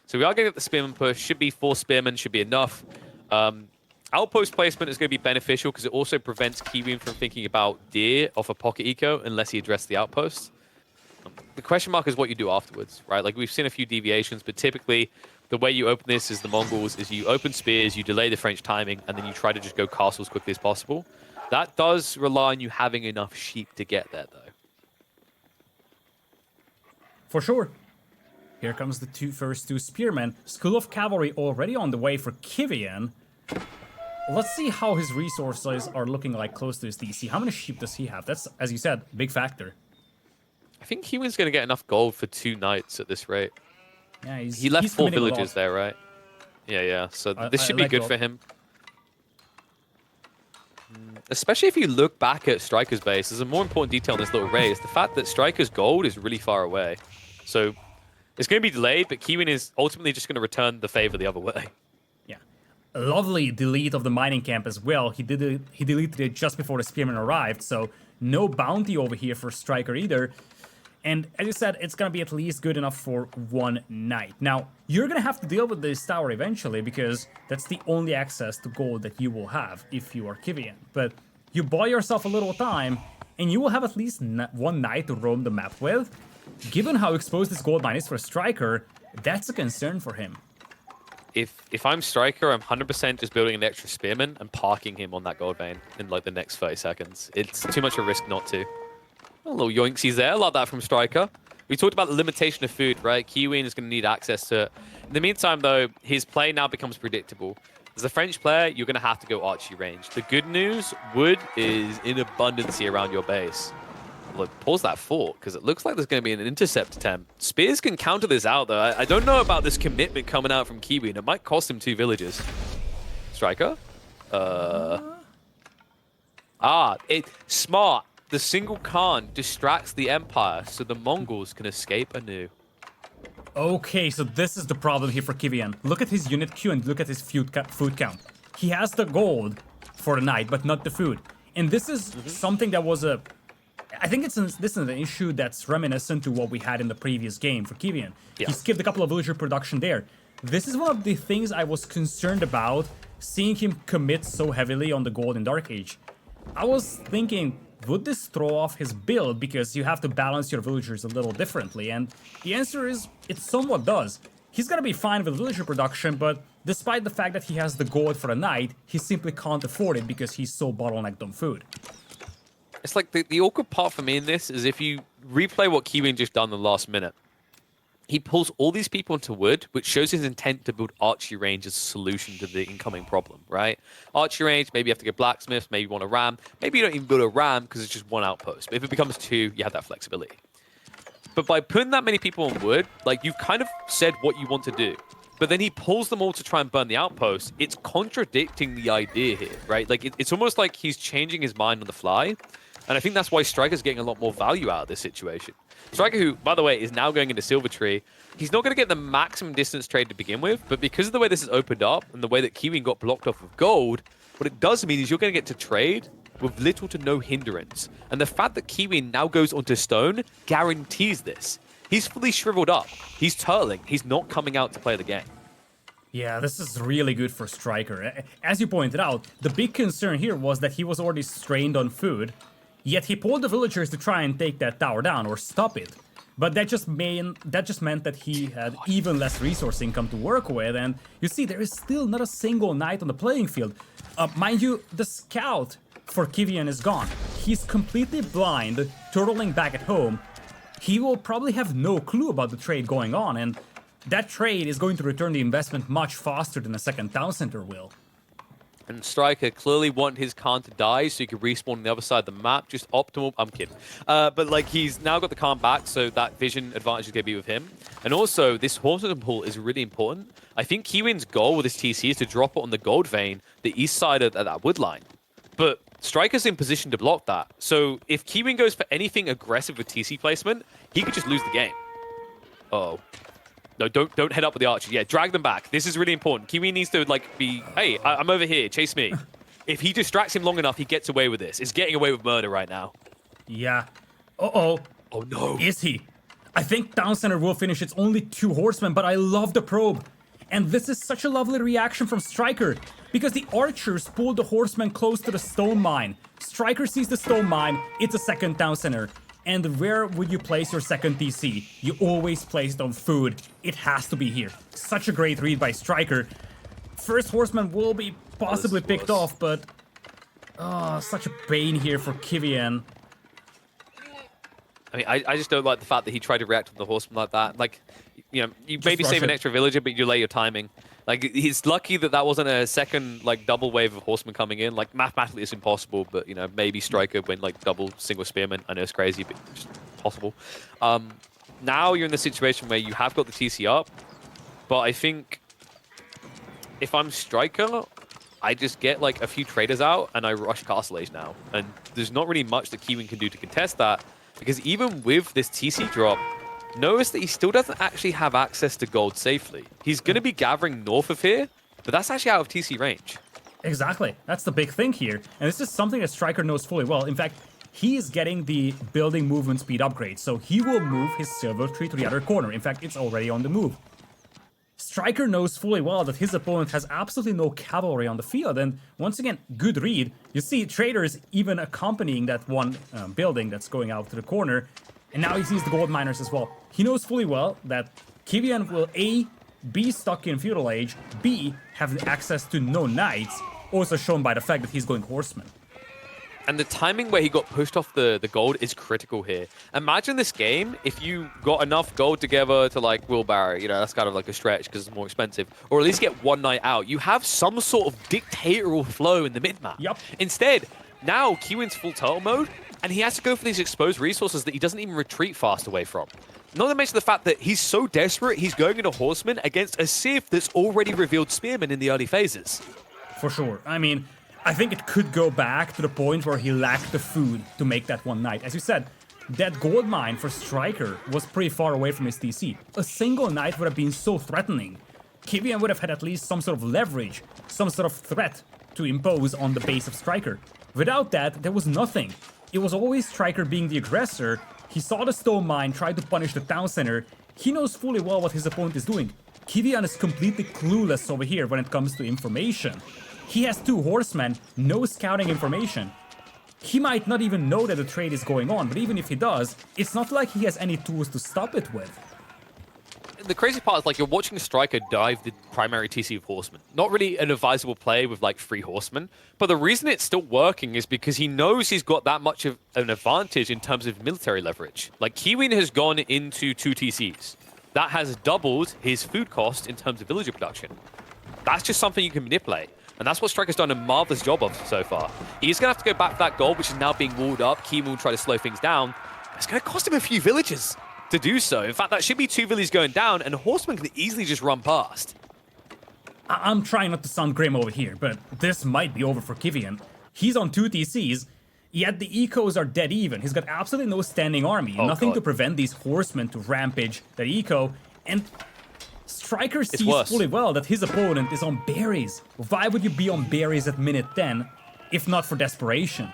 So we are going to get the spearman push. Should be 4 spearmen, should be enough. Outpost placement is going to be beneficial because it also prevents Kiwian from thinking about deer off a pocket eco unless he addresses the outpost. The question mark is what you do afterwards, right? Like we've seen a few deviations, but typically the way you open this is the Mongols is you open spears, you delay the French timing, and then you try to just go castle as quickly as possible. That does rely on you having enough sheep to get there, though.
For sure. Here comes the first two spearmen. School of Cavalry already on the way for Kiwian. Let's see how his resources are looking like close to his DC. How many sheep does he have? That's, as you said, a big factor.
I think Kiwian's going to get enough gold for 2 knights at this rate.
Yeah,
he left 4 villages there, right? Yeah. So this should be good for him. Especially if you look back at Striker's base, there's a more important detail in this little raid. It's the fact that Striker's gold is really far away. So it's going to be delayed, but Kiwian is ultimately just going to return the favor the other way.
Yeah. A lovely delete of the mining camp as well. He deleted it just before the spearmen arrived, so no bounty over here for Striker either. And as you said, it's going to be at least good enough for 1 night. Now, you're going to have to deal with this tower eventually because that's the only access to gold that you will have if you are Kiwian. But you buy yourself a little time and you will have at least 1 night to roam the map with. Given how exposed this gold mine is for Striker, that's a concern for him.
if I'm striker, I'm 100% just building an extra spearman and parking him on that gold vein in like the next 30 seconds. It's too much a risk not to. A little yoinksies there, like that from striker. We talked about the limitation of food, right? Kiwian is going to need access to it. In the meantime, though, his play now becomes predictable. As a French player, you're going to have to go archery range. The good news, wood is in abundance around your base. Look, pause that fort, because it looks like there's going to be an intercept attempt. Spears can counter this out, though. I don't know about this commitment coming out from Kiwian. It might cost him 2 villages. Striker? Smart. The single Khan distracts the Empire, so the Mongols can escape anew.
Okay, so this is the problem here for Kiwian. Look at his unit queue and look at his food count. He has the gold for the night, but not the food. And this is something that was a... I think this is an issue that's reminiscent to what we had in the previous game for Kiwian.
Yeah.
He skipped a couple of villager production there. This is one of the things I was concerned about, seeing him commit so heavily on the gold in Dark Age. I was thinking, would this throw off his build because you have to balance your villagers a little differently? And the answer is, it somewhat does. He's gonna be fine with villager production, but despite the fact that he has the gold for a night, he simply can't afford it because he's so bottlenecked on food.
It's like the awkward part for me in this is if you replay what Kiwian just done in the last minute, he pulls all these people into wood, which shows his intent to build archery range as a solution to the incoming problem, right? Archery range, maybe you have to get blacksmiths, maybe you want a ram. Maybe you don't even build a ram because it's just one outpost. But if it becomes 2, you have that flexibility. But by putting that many people on wood, like you've kind of said what you want to do. But then he pulls them all to try and burn the outpost. It's contradicting the idea here, right? Like it's almost like he's changing his mind on the fly. And I think that's why Striker's getting a lot more value out of this situation. Striker, who, by the way, is now going into Silver Tree, he's not going to get the maximum distance trade to begin with, but because of the way this is opened up and the way that Kiwian got blocked off of gold, what it does mean is you're going to get to trade with little to no hindrance. And the fact that Kiwian now goes onto stone guarantees this. He's fully shriveled up. He's turtling. He's not coming out to play the game.
Yeah, this is really good for Striker. As you pointed out, the big concern here was that he was already strained on food, yet he pulled the villagers to try and take that tower down or stop it. But that just meant that he had even less resource income to work with, and you see there is still not a single knight on the playing field. Mind you, the scout for Kiwian is gone. He's completely blind, turtling back at home. He will probably have no clue about the trade going on, and that trade is going to return the investment much faster than a second town center will.
And Striker clearly want his Khan to die so he could respawn on the other side of the map. Just optimal. I'm kidding. But like he's now got the Khan back, so that vision advantage is going to be with him. And also, this horseman pool is really important. I think Kiwian's goal with his TC is to drop it on the gold vein, the east side of that wood line. But Striker's in position to block that. So if Kiwian goes for anything aggressive with TC placement, he could just lose the game. Uh-oh. No, don't head up with the archer. Yeah, drag them back. This is really important. Kiwian needs to, like, be, hey, I'm over here. Chase me. If he distracts him long enough, he gets away with this. He's getting away with murder right now.
Yeah. Uh-oh.
Oh, no.
Is he? I think Town Center will finish. It's only 2 horsemen, but I love the probe. And this is such a lovely reaction from Striker, because the archers pulled the horsemen close to the stone mine. Striker sees the stone mine. It's a second Town Center. And where would you place your second TC? You always place it on food. It has to be here. Such a great read by Striker. First horseman will be possibly picked off, but... Oh, such a pain here for Kiwian.
I mean, I just don't like the fact that he tried to react to the horseman like that. Like, you know, you
Just
maybe
rush
save an
it.
extra villager, but you delay your timing. Like, he's lucky that that wasn't a second, like, double wave of horsemen coming in. Like, mathematically it's impossible, but, you know, maybe Striker went, like, double single spearman. I know it's crazy, but it's possible. Now you're in the situation where you have got the TC up, but I think if I'm Striker, I just get, like, a few traders out and I rush Castle Age now. And there's not really much that Kiwian can do to contest that, because even with this TC drop, notice that he still doesn't actually have access to gold safely. He's going to be gathering north of here, but that's actually out of TC range.
Exactly. That's the big thing here. And this is something that Striker knows fully well. In fact, he is getting the building movement speed upgrade, so he will move his silver tree to the other corner. In fact, it's already on the move. Striker knows fully well that his opponent has absolutely no cavalry on the field, and once again, good read. You see traders even accompanying that one building that's going out to the corner, and now he sees the gold miners as well. He knows fully well that Kiwian will A, be stuck in feudal age, B, have access to no knights, also shown by the fact that he's going horseman.
And the timing where he got pushed off the gold is critical here. Imagine this game if you got enough gold together to like wheelbarrow. You know, that's kind of like a stretch because it's more expensive. Or at least get one night out. You have some sort of dictatorial flow in the mid-map.
Yep.
Instead, now Kiwian's full turtle mode, and he has to go for these exposed resources that he doesn't even retreat fast away from. Not to mention the fact that he's so desperate, he's going into horseman against a Civ that's already revealed spearmen in the early phases.
For sure. I mean, I think it could go back to the point where he lacked the food to make that one knight. As you said, that gold mine for Striker was pretty far away from his TC. A single knight would have been so threatening. Kiwian would have had at least some sort of leverage, some sort of threat to impose on the base of Striker. Without that, there was nothing. It was always Striker being the aggressor. He saw the stone mine, tried to punish the town center. He knows fully well what his opponent is doing. Kiwian is completely clueless over here when it comes to information. He has 2 horsemen, no scouting information. He might not even know that the trade is going on, but even if he does, it's not like he has any tools to stop it with.
The crazy part is like you're watching Striker dive the primary TC of Horseman. Not really an advisable play with like 3 Horsemen, but the reason it's still working is because he knows he's got that much of an advantage in terms of military leverage. Like Kiwian has gone into 2 TCs. That has doubled his food cost in terms of villager production. That's just something you can manipulate. And that's what Striker's done a marvelous job of so far. He's going to have to go back for that gold, which is now being walled up. Kiwian will try to slow things down. It's going to cost him a few villages to do so. In fact, that should be 2 villages going down, and Horseman can easily just run past.
I'm trying not to sound grim over here, but this might be over for Kiwian. He's on 2 TCs, yet the ecos are dead even. He's got absolutely no standing army, nothing to prevent these horsemen to rampage that eco, and Striker sees fully well that his opponent is on berries. Why would you be on berries at minute 10, if not for desperation?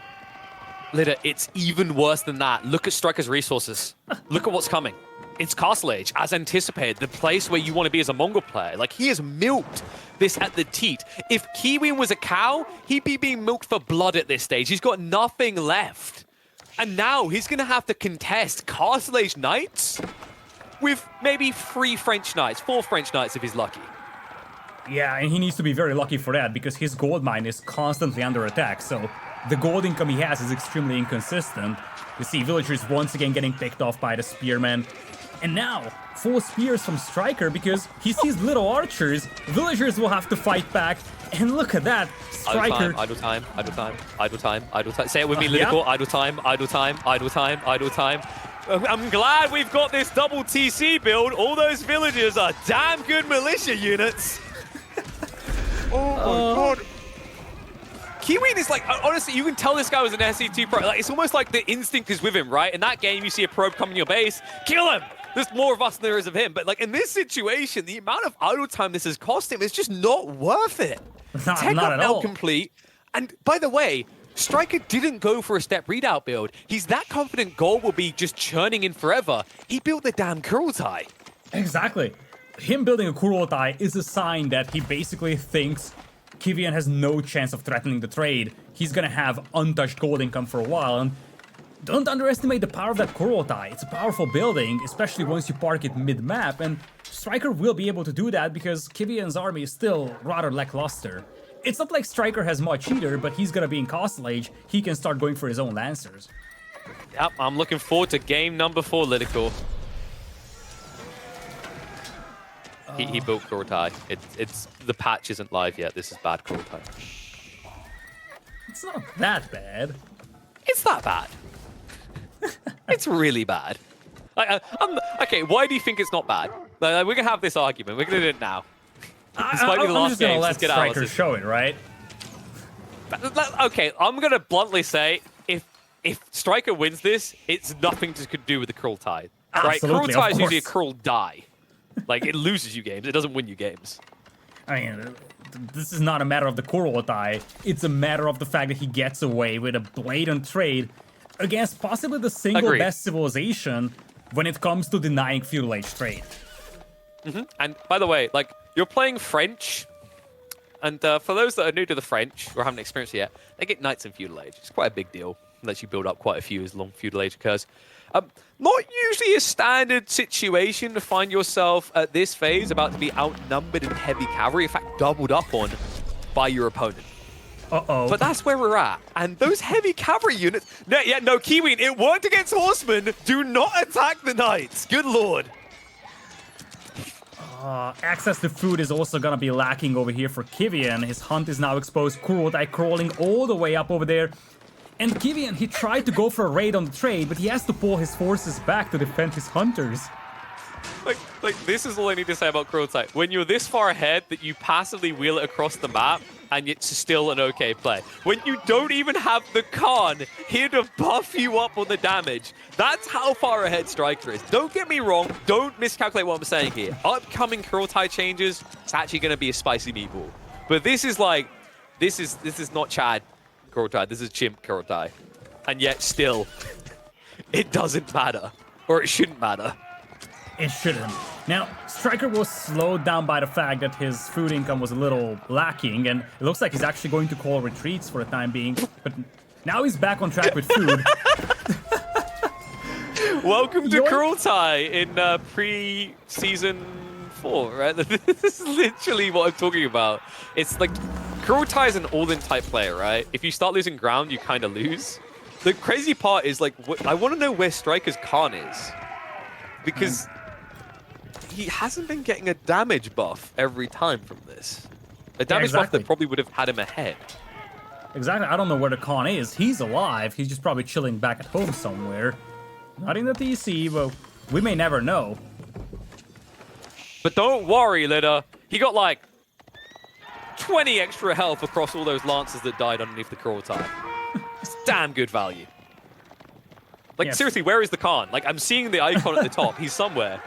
Lida, it's even worse than that. Look at Striker's resources. Look at what's coming. It's Castle Age, as anticipated, the place where you want to be as a Mongol player. Like, he has milked this at the teat. If Kiwian was a cow, he'd be being milked for blood at this stage. He's got nothing left. And now he's going to have to contest Castle Age Knights with maybe 3 French Knights, 4 French Knights if he's lucky.
Yeah, and he needs to be very lucky for that, because his gold mine is constantly under attack, so the gold income he has is extremely inconsistent. You see villagers once again getting picked off by the spearmen. And now, full spears from Striker because he sees little archers. Villagers will have to fight back. And look at that, Striker...
Idle time, idle time, idle time, idle time. Say it with me, Lidakor. Yep. Idle time, idle time, idle time, idle time. I'm glad we've got this double TC build. All those villagers are damn good militia units. Oh my god. Kiwian is like, honestly, you can tell this guy was an SC2 pro. Like, it's almost like the instinct is with him, right? In that game, you see a probe come in your base, kill him! There's more of us than there is of him. But like in this situation, the amount of idle time this has cost him is just not worth it. Tech up now complete. And by the way, Striker didn't go for a step readout build. He's that confident gold will be just churning in forever. He built the damn Kurultai.
Exactly. Him building a Kurultai is a sign that he basically thinks Kiwian has no chance of threatening the trade. He's gonna have untouched gold income for a while, and don't underestimate the power of that Kurultai. It's a powerful building, especially once you park it mid-map, and Striker will be able to do that because Kiwian's army is still rather lackluster. It's not like Striker has much either, but he's gonna be in Castle Age. He can start going for his own Lancers.
Yep, I'm looking forward to game number 4, Lidakor. He built Kurultai. It's the patch isn't live yet. This is bad Kurultai.
It's not that bad.
It's that bad. It's really bad. Okay, why do you think it's not bad? We're gonna have this argument. We're gonna do it now. This might be the last game.
Let's get Striker show it, right?
Okay, I'm gonna bluntly say if Striker wins this, it's nothing to do with the Kurultai. Right? Kurultai is usually a Kurul die. Like, it loses you games. It doesn't win you games.
I mean, this is not a matter of the Kurultai. It's a matter of the fact that he gets away with a blatant trade against possibly the single best civilization when it comes to denying feudal age trade.
And by the way, like, you're playing French, and for those that are new to the French or haven't experienced it yet, they get knights in feudal age. It's quite a big deal. Lets you build up quite a few as long feudal age occurs. Not usually a standard situation to find yourself at this phase about to be outnumbered in heavy cavalry, in fact, doubled up on by your opponent.
Uh-oh.
But that's where we're at. And those heavy cavalry units... No, Kiwian, it worked against horsemen. Do not attack the knights. Good lord.
Access to food is also gonna be lacking over here for Kiwian. His hunt is now exposed. Kurultai crawling all the way up over there. And Kiwian, he tried to go for a raid on the trade, but he has to pull his forces back to defend his hunters.
Like this is all I need to say about Kurultai. When you're this far ahead that you passively wheel it across the map, and it's still an okay play. When you don't even have the Khan here to buff you up on the damage, that's how far ahead Striker is. Don't get me wrong, don't miscalculate what I'm saying here. Upcoming Kurultai changes, it's actually going to be a spicy meatball. But this is like, this is not Chad Kurultai, this is Chimp Kurultai. And yet still, it doesn't matter. Or it shouldn't matter.
It shouldn't. Now, Striker was slowed down by the fact that his food income was a little lacking, and it looks like he's actually going to call retreats for the time being. But now he's back on track with food.
Welcome to Kurultai in pre-season 4, right? This is literally what I'm talking about. It's like, Kurultai is an all-in type player, right? If you start losing ground, you kind of lose. The crazy part is, like, I want to know where Striker's Khan is. Because he hasn't been getting a damage buff every time from this. A damage buff that probably would have had him ahead.
Exactly. I don't know where the Khan is. He's alive. He's just probably chilling back at home somewhere. Not in the TC, but we may never know.
But don't worry, Lida. He got like 20 extra health across all those lancers that died underneath the Kurultai. It's damn good value. Like, yes. Seriously, where is the Khan? Like, I'm seeing the icon at the top. He's somewhere.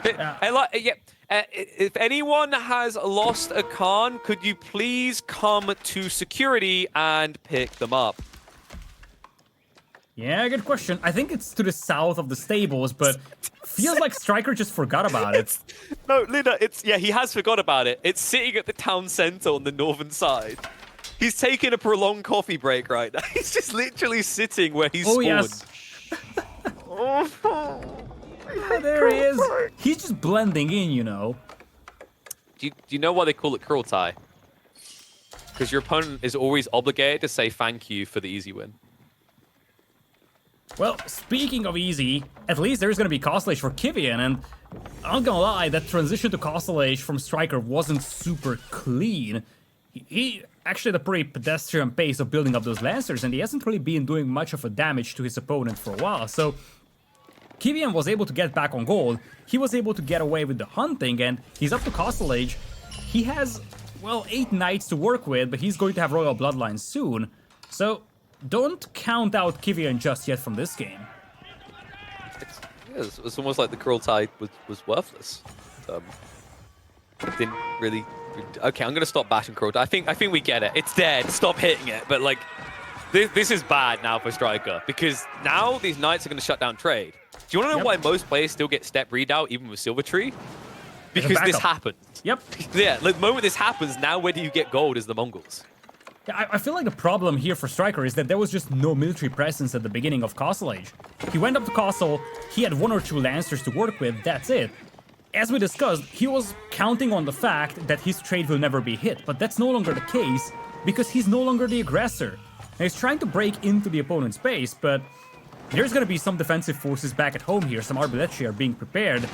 If anyone has lost a Khan, could you please come to security and pick them up?
Yeah, good question. I think it's to the south of the stables, but feels like Striker just forgot about it.
No, Lida, he has forgot about it. It's sitting at the town center on the northern side. He's taking a prolonged coffee break right now. He's just literally sitting where he's spawned.
Yes. Yeah, there he is. He's just blending in, you know.
Do you know why they call it Kurultai? Because your opponent is always obligated to say thank you for the easy win.
Well, speaking of easy, at least there's going to be Castle Age for Kiwian, and I'm not gonna lie, that transition to Castle Age from Striker wasn't super clean. He actually had a pretty pedestrian pace of building up those Lancers, and he hasn't really been doing much of a damage to his opponent for a while, so Kiwian was able to get back on gold, he was able to get away with the hunting, and he's up to Castle Age. He has, well, 8 knights to work with, but he's going to have Royal Bloodlines soon, so don't count out Kiwian just yet from this game.
It's almost like the Kurultai was worthless. Didn't really... Okay, I'm going to stop bashing Kurultai. I think we get it. It's dead. Stop hitting it. But, like, this is bad now for Striker, because now these knights are going to shut down trade. Do you want to know why most players still get step redoubt even with Silver Tree? Because this happened.
Yep.
Yeah, the moment this happens, now where do you get gold is the Mongols.
Yeah, I feel like the problem here for Striker is that there was just no military presence at the beginning of Castle Age. He went up to Castle, he had 1 or 2 Lancers to work with, that's it. As we discussed, he was counting on the fact that his trade will never be hit, but that's no longer the case because he's no longer the aggressor. Now, he's trying to break into the opponent's base, but there's going to be some defensive forces back at home here, some Arbaletri are being prepared.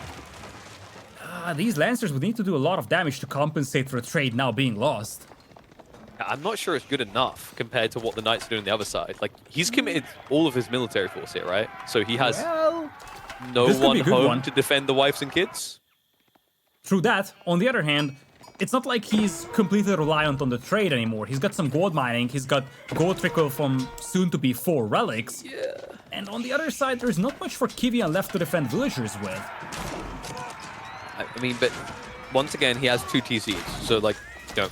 These Lancers would need to do a lot of damage to compensate for a trade now being lost.
I'm not sure it's good enough compared to what the Knights are doing on the other side. Like, he's committed all of his military force here, right? So he has no one home to defend the wives and kids.
True that. On the other hand, it's not like he's completely reliant on the trade anymore. He's got some gold mining, he's got gold trickle from soon-to-be 4 relics.
Yeah.
And on the other side, there's not much for Kiwian left to defend villagers with.
I mean, but once again, he has 2 TCs, so, like, you know,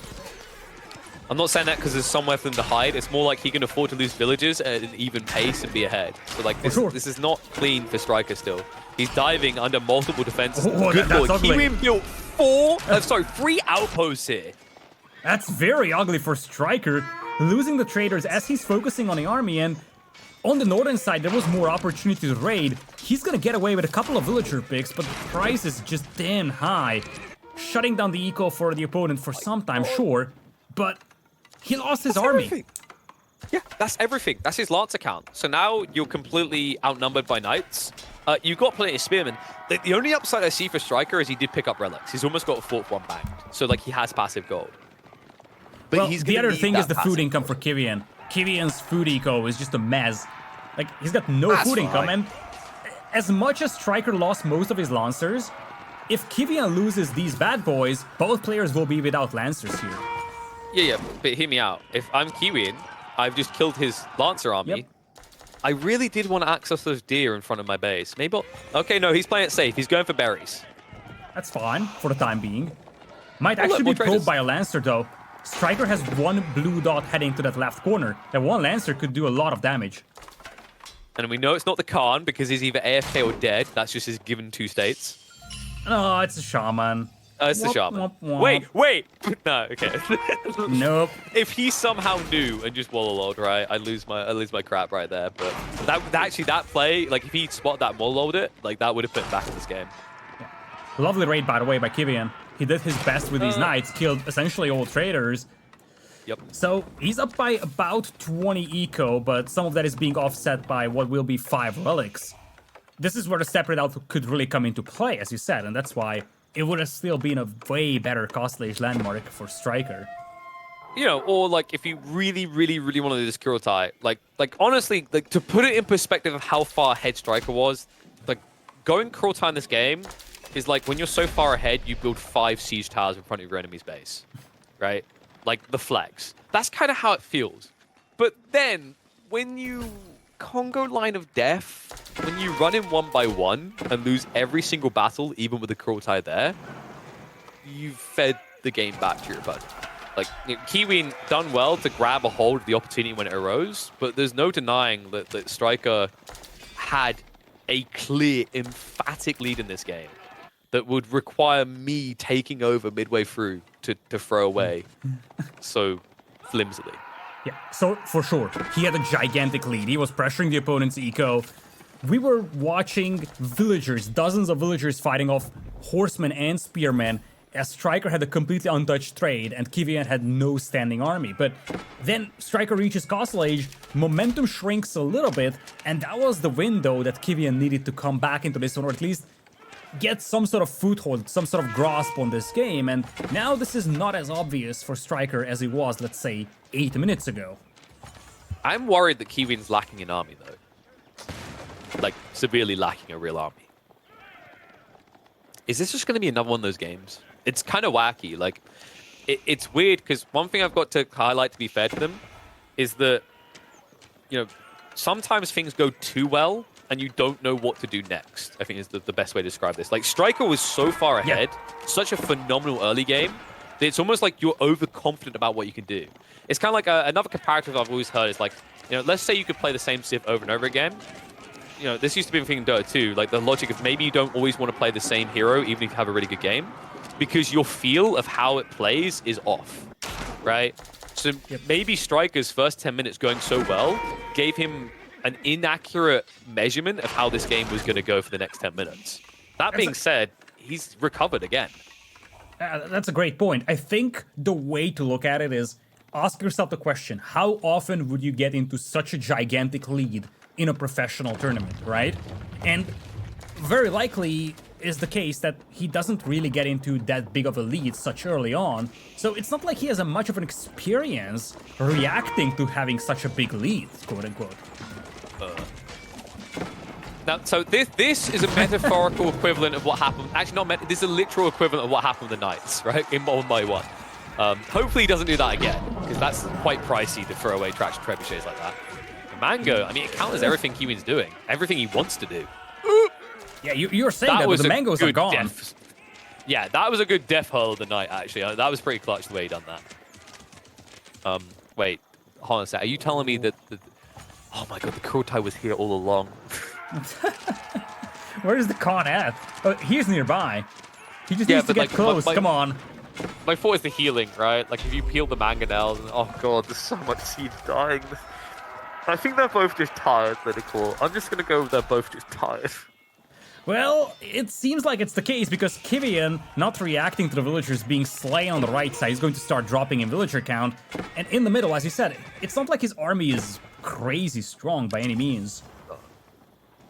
I'm not saying that because there's somewhere for them to hide. It's more like he can afford to lose villagers at an even pace and be ahead. So, like, this is not clean for Striker still. He's diving under multiple defenses. Good lord, Kiwian built 3 outposts here.
That's very ugly for Striker, losing the traders as he's focusing on the army, and On the northern side, there was more opportunity to raid. He's gonna get away with a couple of villager picks, but the price is just damn high. Shutting down the eco for the opponent for some time, sure, but he lost his army.
Everything. Yeah, that's everything. That's his lance account. So now you're completely outnumbered by knights. You've got plenty of spearmen. The only upside I see for Striker is he did pick up relics. He's almost got a fourth one banked. So like he has passive gold. But
Well,
he's
the
gonna
other
need
thing is
that
the food
passive
income
gold.
for Kiwian. Kiwian's food eco is just a mess. Like, he's got no
That's
food income,
fine.
and as much as Striker lost most of his Lancers, if Kiwian loses these bad boys, both players will be without Lancers here.
Yeah, but hear me out. If I'm Kiwian, I've just killed his Lancer army.
Yep.
I really did want to access those deer in front of my base. Maybe okay, no, he's playing it safe. He's going for berries.
That's fine, for the time being. Might
Oh, look,
actually
more
be probed
traders.
by a Lancer, though. Striker has one blue dot heading to that left corner. That one Lancer could do a lot of damage.
And we know it's not the Khan because he's either AFK or dead. That's just his given 2 states.
Oh, it's a Shaman.
It's the
Womp,
Shaman.
womp, womp.
Wait! No, okay.
Nope.
If he somehow knew and just wallowed, right, I lose my crap right there. But that play, like if he spotted that and wallowed it, like that would have put him back in this game.
Lovely raid, by the way, by Kiwian. He did his best with these knights, killed essentially all traders.
Yep.
So he's up by about 20 eco, but some of that is being offset by what will be 5 relics. This is where the separate outlook could really come into play, as you said, and that's why it would have still been a way better cost age landmark for Striker.
You know, or like if you really want to do this Kurotai, like honestly, like to put it in perspective of how far ahead Striker was, like going Kurotai in this game is like when you're so far ahead, you build 5 siege towers in front of your enemy's base, right? Like the flex. That's kind of how it feels. But then when you Congo line of death, when you run in 1 by 1 and lose every single battle, even with the Kurotai there, you've fed the game back to your opponent. Like, you know, Kiwian done well to grab a hold of the opportunity when it arose, but there's no denying that Striker had a clear, emphatic lead in this game that would require me taking over midway through to throw away so flimsily.
Yeah, so for sure, he had a gigantic lead. He was pressuring the opponent's eco. We were watching villagers, dozens of villagers fighting off horsemen and spearmen, as Striker had a completely untouched trade and Kiwian had no standing army. But then Striker reaches Castle Age, momentum shrinks a little bit, and that was the window that Kiwian needed to come back into this one, or at least get some sort of foothold, some sort of grasp on this game, and now this is not as obvious for Striker as it was, let's say, 8 minutes ago.
I'm worried that Kiwian's lacking an army, though. Like, severely lacking a real army. Is this just going to be another one of those games? It's kind of wacky. Like, it's weird, because one thing I've got to highlight, to be fair to them, is that, you know, sometimes things go too well, and you don't know what to do next, I think is the best way to describe this. Like, Striker was so far ahead, such a phenomenal early game, that it's almost like you're overconfident about what you can do. It's kind of like another comparative I've always heard is like, you know, let's say you could play the same Civ over and over again. You know, this used to be a thing in Dota too, like the logic of maybe you don't always want to play the same hero, even if you have a really good game, because your feel of how it plays is off, right? So maybe Striker's first 10 minutes going so well gave him an inaccurate measurement of how this game was going to go for the next 10 minutes. That being said, he's recovered again.
That's a great point. I think the way to look at it is ask yourself the question, how often would you get into such a gigantic lead in a professional tournament, right? And very likely is the case that he doesn't really get into that big of a lead such early on. So it's not like he has a much of an experience reacting to having such a big lead, quote unquote.
Now, so this is a metaphorical equivalent of what happened. Actually, not this is a literal equivalent of what happened with the Knights, right? In 1 by 1. Hopefully he doesn't do that again, because that's quite pricey to throw away traction trebuchets like that. Mango, I mean, it counters everything Kiwian's doing, everything he wants to do.
Yeah, you're saying that, but the mangoes are gone.
Yeah, that was a good death hurl of the night, actually. That was pretty clutch the way he done that. Wait, hold on a sec. Are you telling me that oh my god, the Kurotai was here all along?
Where is the Khan at? Oh, he's nearby. He just needs to get
like,
close. Come on.
My thought is the healing, right? Like, if you peel the mangonels, and oh god, there's so much seed dying. I think they're both just tired, Lidakor. I'm just gonna go with they're both just tired.
Well, it seems like it's the case because Kiwian, not reacting to the villagers being slain on the right side, is going to start dropping in villager count. And in the middle, as you said, it's not like his army is crazy strong by any means.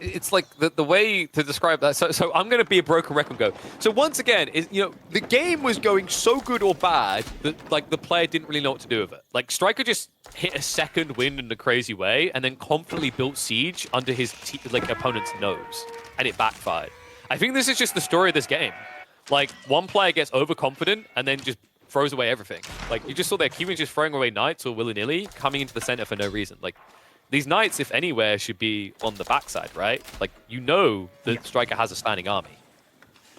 It's like the way to describe that. So I'm going to be a broken record and go. So once again, the game was going so good or bad that like the player didn't really know what to do with it. Like Striker just hit a second win in a crazy way and then confidently built siege under his opponent's nose, and it backfired. I think this is just the story of this game. Like one player gets overconfident and then just throws away everything. Like you just saw there, Kiwian just throwing away knights or willy-nilly, coming into the center for no reason. Like these knights, if anywhere, should be on the backside, right? Like, you know that Striker has a standing army.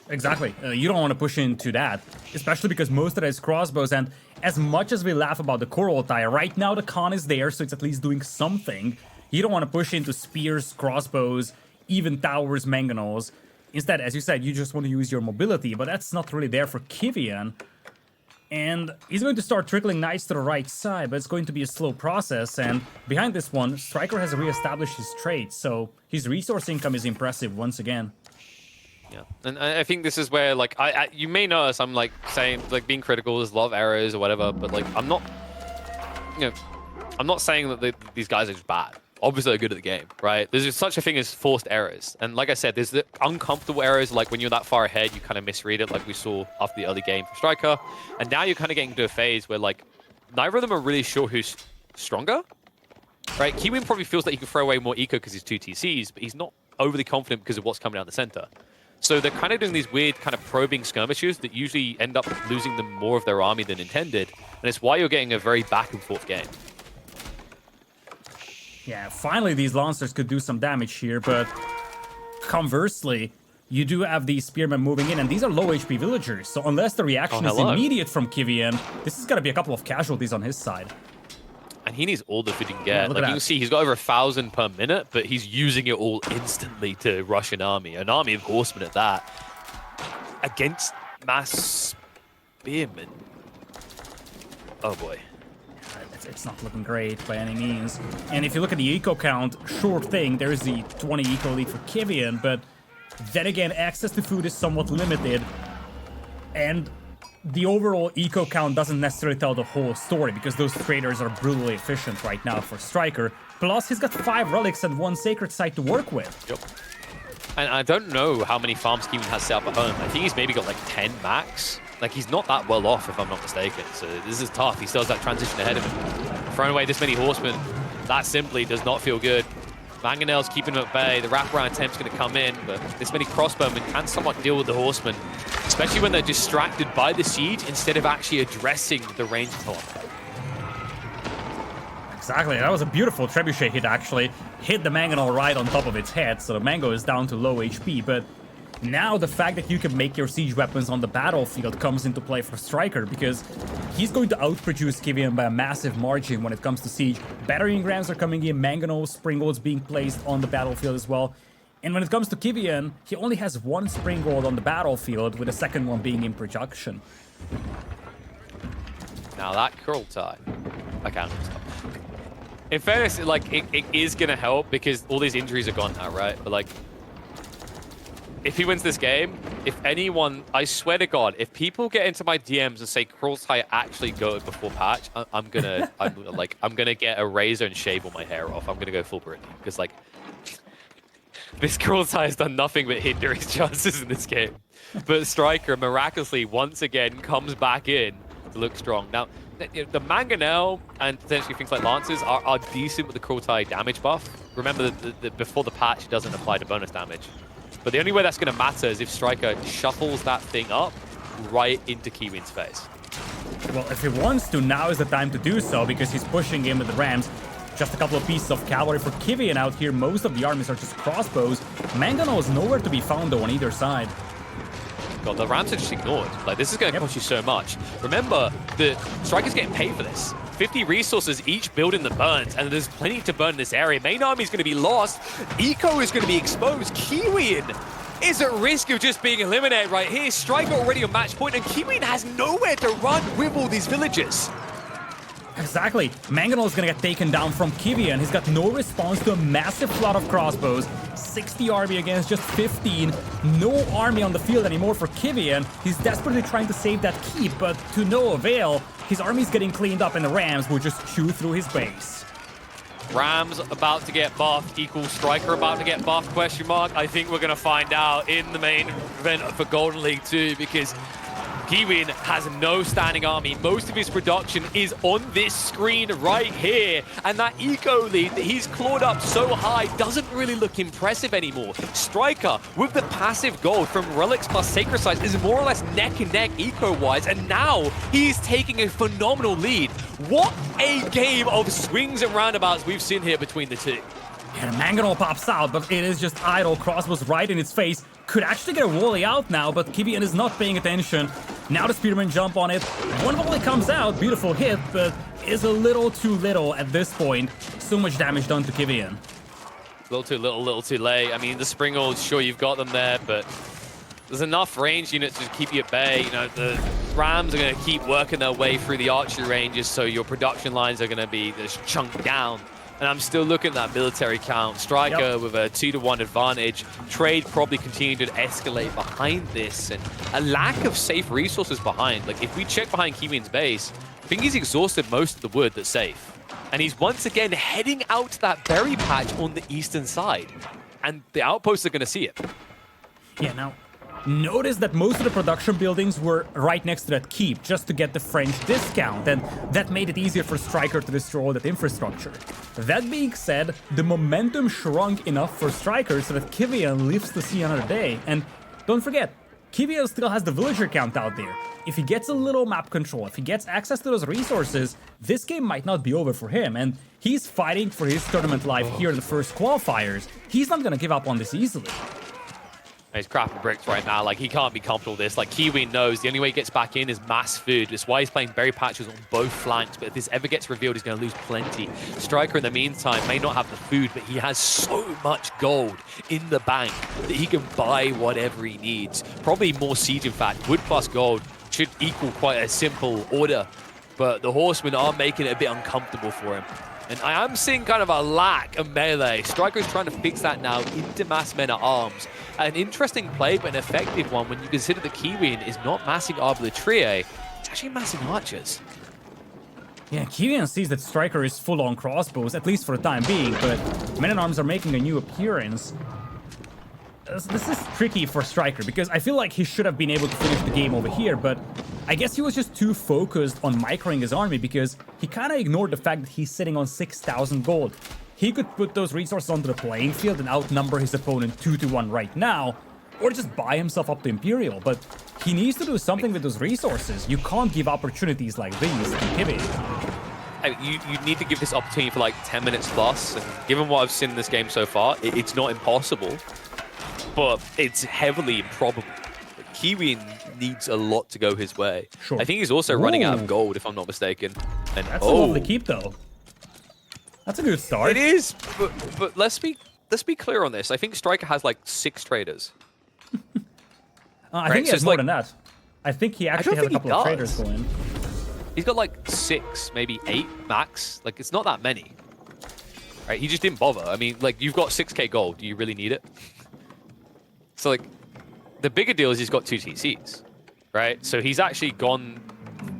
Exactly. You don't want to push into that, especially because most of it is crossbows, and as much as we laugh about the core ulti, right now the con is there, so it's at least doing something. You don't want to push into spears, crossbows, even towers, mangonels. Instead, as you said, you just want to use your mobility, but that's not really there for Kiwian. And he's going to start trickling knights to the right side, but it's going to be a slow process. And behind this one, Striker has re-established his traits, so his resource income is impressive once again.
Yeah, and I think this is where, like, you may notice I'm, like, saying, like, being critical, there's a lot of errors or whatever, but, like, I'm not saying that these guys are just bad. Obviously, they're good at the game, right? There's just such a thing as forced errors. And like I said, there's the uncomfortable errors, like when you're that far ahead, you kind of misread it, like we saw after the early game for Striker. And now you're kind of getting to a phase where, like, neither of them are really sure who's stronger, right? Kiwian probably feels that he can throw away more eco because he's 2 TCs, but he's not overly confident because of what's coming down the center. So they're kind of doing these weird kind of probing skirmishes that usually end up losing them more of their army than intended. And it's why you're getting a very back and forth game.
Yeah, finally these Lancers could do some damage here, but conversely, you do have these Spearmen moving in, and these are low HP villagers, so unless the reaction is immediate from Kiwian, this is gonna be a couple of casualties on his side.
And he needs all the food he can get.
Yeah,
like you can see, he's got over 1,000 per minute, but he's using it all instantly to rush an army of horsemen at that. Against mass spearmen. Oh boy.
It's not looking great by any means. And if you look at the eco count, sure thing, there's the 20 eco lead for Kiwian, but then again, access to food is somewhat limited, and the overall eco count doesn't necessarily tell the whole story, because those traders are brutally efficient right now for Striker. Plus, he's got 5 relics and 1 sacred site to work with.
Yep. And I don't know how many farms Kiwian has set up at home. I think he's maybe got like 10 max. Like, he's not that well off, if I'm not mistaken. So this is tough. He still has that transition ahead of him. Throwing away this many horsemen, that simply does not feel good. Mangonel's keeping him at bay. The wraparound attempt's going to come in, but this many crossbowmen can somewhat deal with the horsemen, especially when they're distracted by the siege instead of actually addressing the range column.
Exactly, that was a beautiful trebuchet hit, actually. Hit the Mangonel right on top of its head, so the Mango is down to low HP, but now the fact that you can make your siege weapons on the battlefield comes into play for Striker, because he's going to outproduce Kiwian by a massive margin when it comes to siege. Battering rams are coming in, Mangonels, Springolds being placed on the battlefield as well. And when it comes to Kiwian, he only has 1 Springgold on the battlefield, with the second one being in production.
Now that curl tie, I can't stop. In fairness, like, it is going to help because all these injuries are gone now, right? But, like, if he wins this game, if anyone, I swear to God, if people get into my DMs and say Kurultai actually go before patch, I'm gonna get a razor and shave all my hair off. I'm gonna go full Britney because, like, this Kurultai has done nothing but hinder his chances in this game. But Striker miraculously once again comes back in to look strong. Now, the Mangonel and potentially things like Lancers are decent with the Kurultai damage buff. Remember that before the patch, it doesn't apply to bonus damage. But the only way that's going to matter is if Striker shuffles that thing up right into Kiwian's face.
Well, if he wants to, now is the time to do so, because he's pushing in with the rams. Just a couple of pieces of cavalry for Kiwian out here. Most of the armies are just crossbows. Mangonel is nowhere to be found, though, on either side.
God, the rams are just ignored. Like, this is going to cost you so much. Remember, the Striker's getting paid for this. 50 resources each building the burns, and there's plenty to burn in this area. Main army is going to be lost. Eco is going to be exposed. Kiwian is at risk of just being eliminated right here. Striker already on match point, and Kiwian has nowhere to run with all these villagers.
Exactly. Mangonel is gonna get taken down from Kiwian. He's got no response to a massive flood of crossbows. 60 army against just 15. No army on the field anymore for Kiwian. He's desperately trying to save that keep, but to no avail. His army's getting cleaned up and the Rams will just chew through his base.
Rams about to get buffed equals Striker about to get buffed, question mark. I think we're going to find out in the main event for Golden League 2 because Kiwian has no standing army. Most of his production is on this screen right here. And that eco lead that he's clawed up so high doesn't really look impressive anymore. Striker, with the passive gold from Relics plus Sacred Sites, is more or less neck and neck eco-wise. And now he's taking a phenomenal lead. What a game of swings and roundabouts we've seen here between the two.
And Mangonel pops out, but it is just idle. Crossbows right in its face. Could actually get a volley out now, but Kiwian is not paying attention. Now the Spearmen jump on it. One volley comes out, beautiful hit, but is a little too little at this point. So much damage done to Kiwian.
A little too little, little too late. I mean, the Springles, sure, you've got them there, but there's enough range units to keep you at bay. You know, the Rams are going to keep working their way through the archery ranges, so your production lines are going to be just chunked down. And I'm still looking at that military count. Striker with a 2-to-1 advantage. Trade probably continuing to escalate behind this. And a lack of safe resources behind. Like, if we check behind Kiwian's base, I think he's exhausted most of the wood that's safe. And he's once again heading out to that berry patch on the eastern side. And the outposts are going to see it.
Yeah, now, notice that most of the production buildings were right next to that keep just to get the French discount, and that made it easier for Striker to destroy all that infrastructure. That being said, the momentum shrunk enough for Striker so that Kiwian lives to see another day. And don't forget, Kiwian still has the villager count out there. If he gets a little map control, if he gets access to those resources, this game might not be over for him, and he's fighting for his tournament life here in the first qualifiers. He's not gonna give up on this easily.
He's crafting bricks right now. Like, he can't be comfortable with this. Like, Kiwian knows the only way he gets back in is mass food. That's why he's playing berry patches on both flanks. But if this ever gets revealed, he's going to lose plenty. Striker, in the meantime, may not have the food, but he has so much gold in the bank that he can buy whatever he needs. Probably more siege, in fact. Wood plus gold should equal quite a simple order. But the Horsemen are making it a bit uncomfortable for him. And I am seeing kind of a lack of melee. Striker's trying to fix that now into mass men-at-arms. An interesting play, but an effective one when you consider that Kiwian is not massing Arbaletier, it's actually massing archers.
Yeah, Kiwian sees that Striker is full on crossbows, at least for the time being, but men-at-arms are making a new appearance. This is tricky for Striker, because I feel like he should have been able to finish the game over here, but I guess he was just too focused on microing his army because he kind of ignored the fact that he's sitting on 6,000 gold. He could put those resources onto the playing field and outnumber his opponent 2-to-1 right now, or just buy himself up to Imperial, but he needs to do something with those resources. You can't give opportunities like these to Kiwian.
You need to give this opportunity for like 10 minutes plus, and given what I've seen in this game so far, it's not impossible, but it's heavily improbable. Kiwian needs a lot to go his way.
Sure.
I think he's also running out of gold, if I'm not mistaken. And
that's a lovely keep, though. That's a good start.
It is, but let's be clear on this. I think Striker has like 6 traders.
I think he has more than that. I think he actually has a couple of traders going.
He's got like 6, maybe 8 max. Like, it's not that many. Right? He just didn't bother. I mean, like, you've got 6k gold. Do you really need it? So, like, the bigger deal is he's got 2 TCs, right? So he's actually gone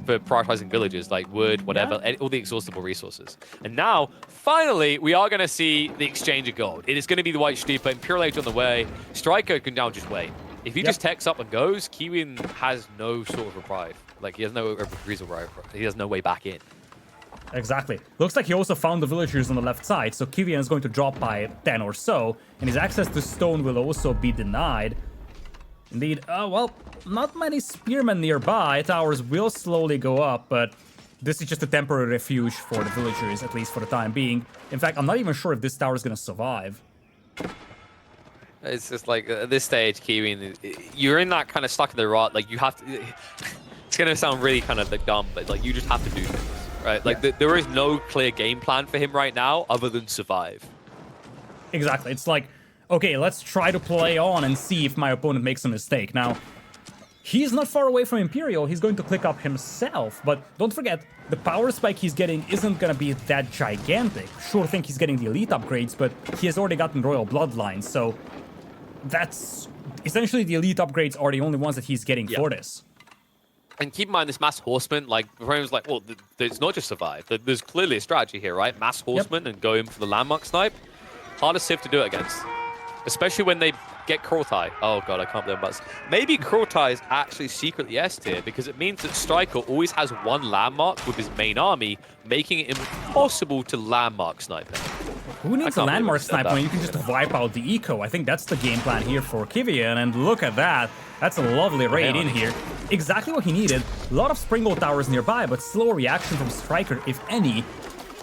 for prioritizing villages like wood, whatever, all the exhaustible resources. And now, finally, we are going to see the exchange of gold. It is going to be the White Stupa, Imperial Age on the way. Striker can now just wait. If he just techs up and goes, Kiwian has no sort of reprieve. Like, he has no reason, he has no way back in.
Exactly. Looks like he also found the villagers on the left side, so Kiwian is going to drop by 10 or so, and his access to stone will also be denied. Indeed, well, not many spearmen nearby. Towers will slowly go up, but this is just a temporary refuge for the villagers, at least for the time being. In fact, I'm not even sure if this tower is going to survive.
It's just like, at this stage, Kiwian, you're in that kind of stuck in the rut. Like, you have to... It's going to sound really kind of like dumb, but like, you just have to do things, right? Like, there is no clear game plan for him right now other than survive.
Exactly. It's like, okay, let's try to play on and see if my opponent makes a mistake. Now, He's not far away from Imperial. He's going to click up himself. But don't forget, the power spike he's getting isn't going to be that gigantic. Sure think he's getting the elite upgrades, but he has already gotten Royal Bloodlines. So that's essentially the elite upgrades are the only ones that he's getting for this.
And keep in mind, this Mass Horseman, like, everyone's like, well, it's not just survive. There's clearly a strategy here, right? Mass Horseman and go in for the landmark snipe. Hardest Civ to do it against. Especially when they get Kurultai. Oh god, I can't believe that. Maybe Kurultai is actually secretly S tier because it means that Striker always has one landmark with his main army, making it impossible to landmark snipe him.
Who needs a landmark snipe when you can just wipe out the eco? I think that's the game plan here for Kiwian, and look at that. That's a lovely raid in here. Exactly what he needed. A lot of Springald towers nearby, but slow reaction from Striker, if any.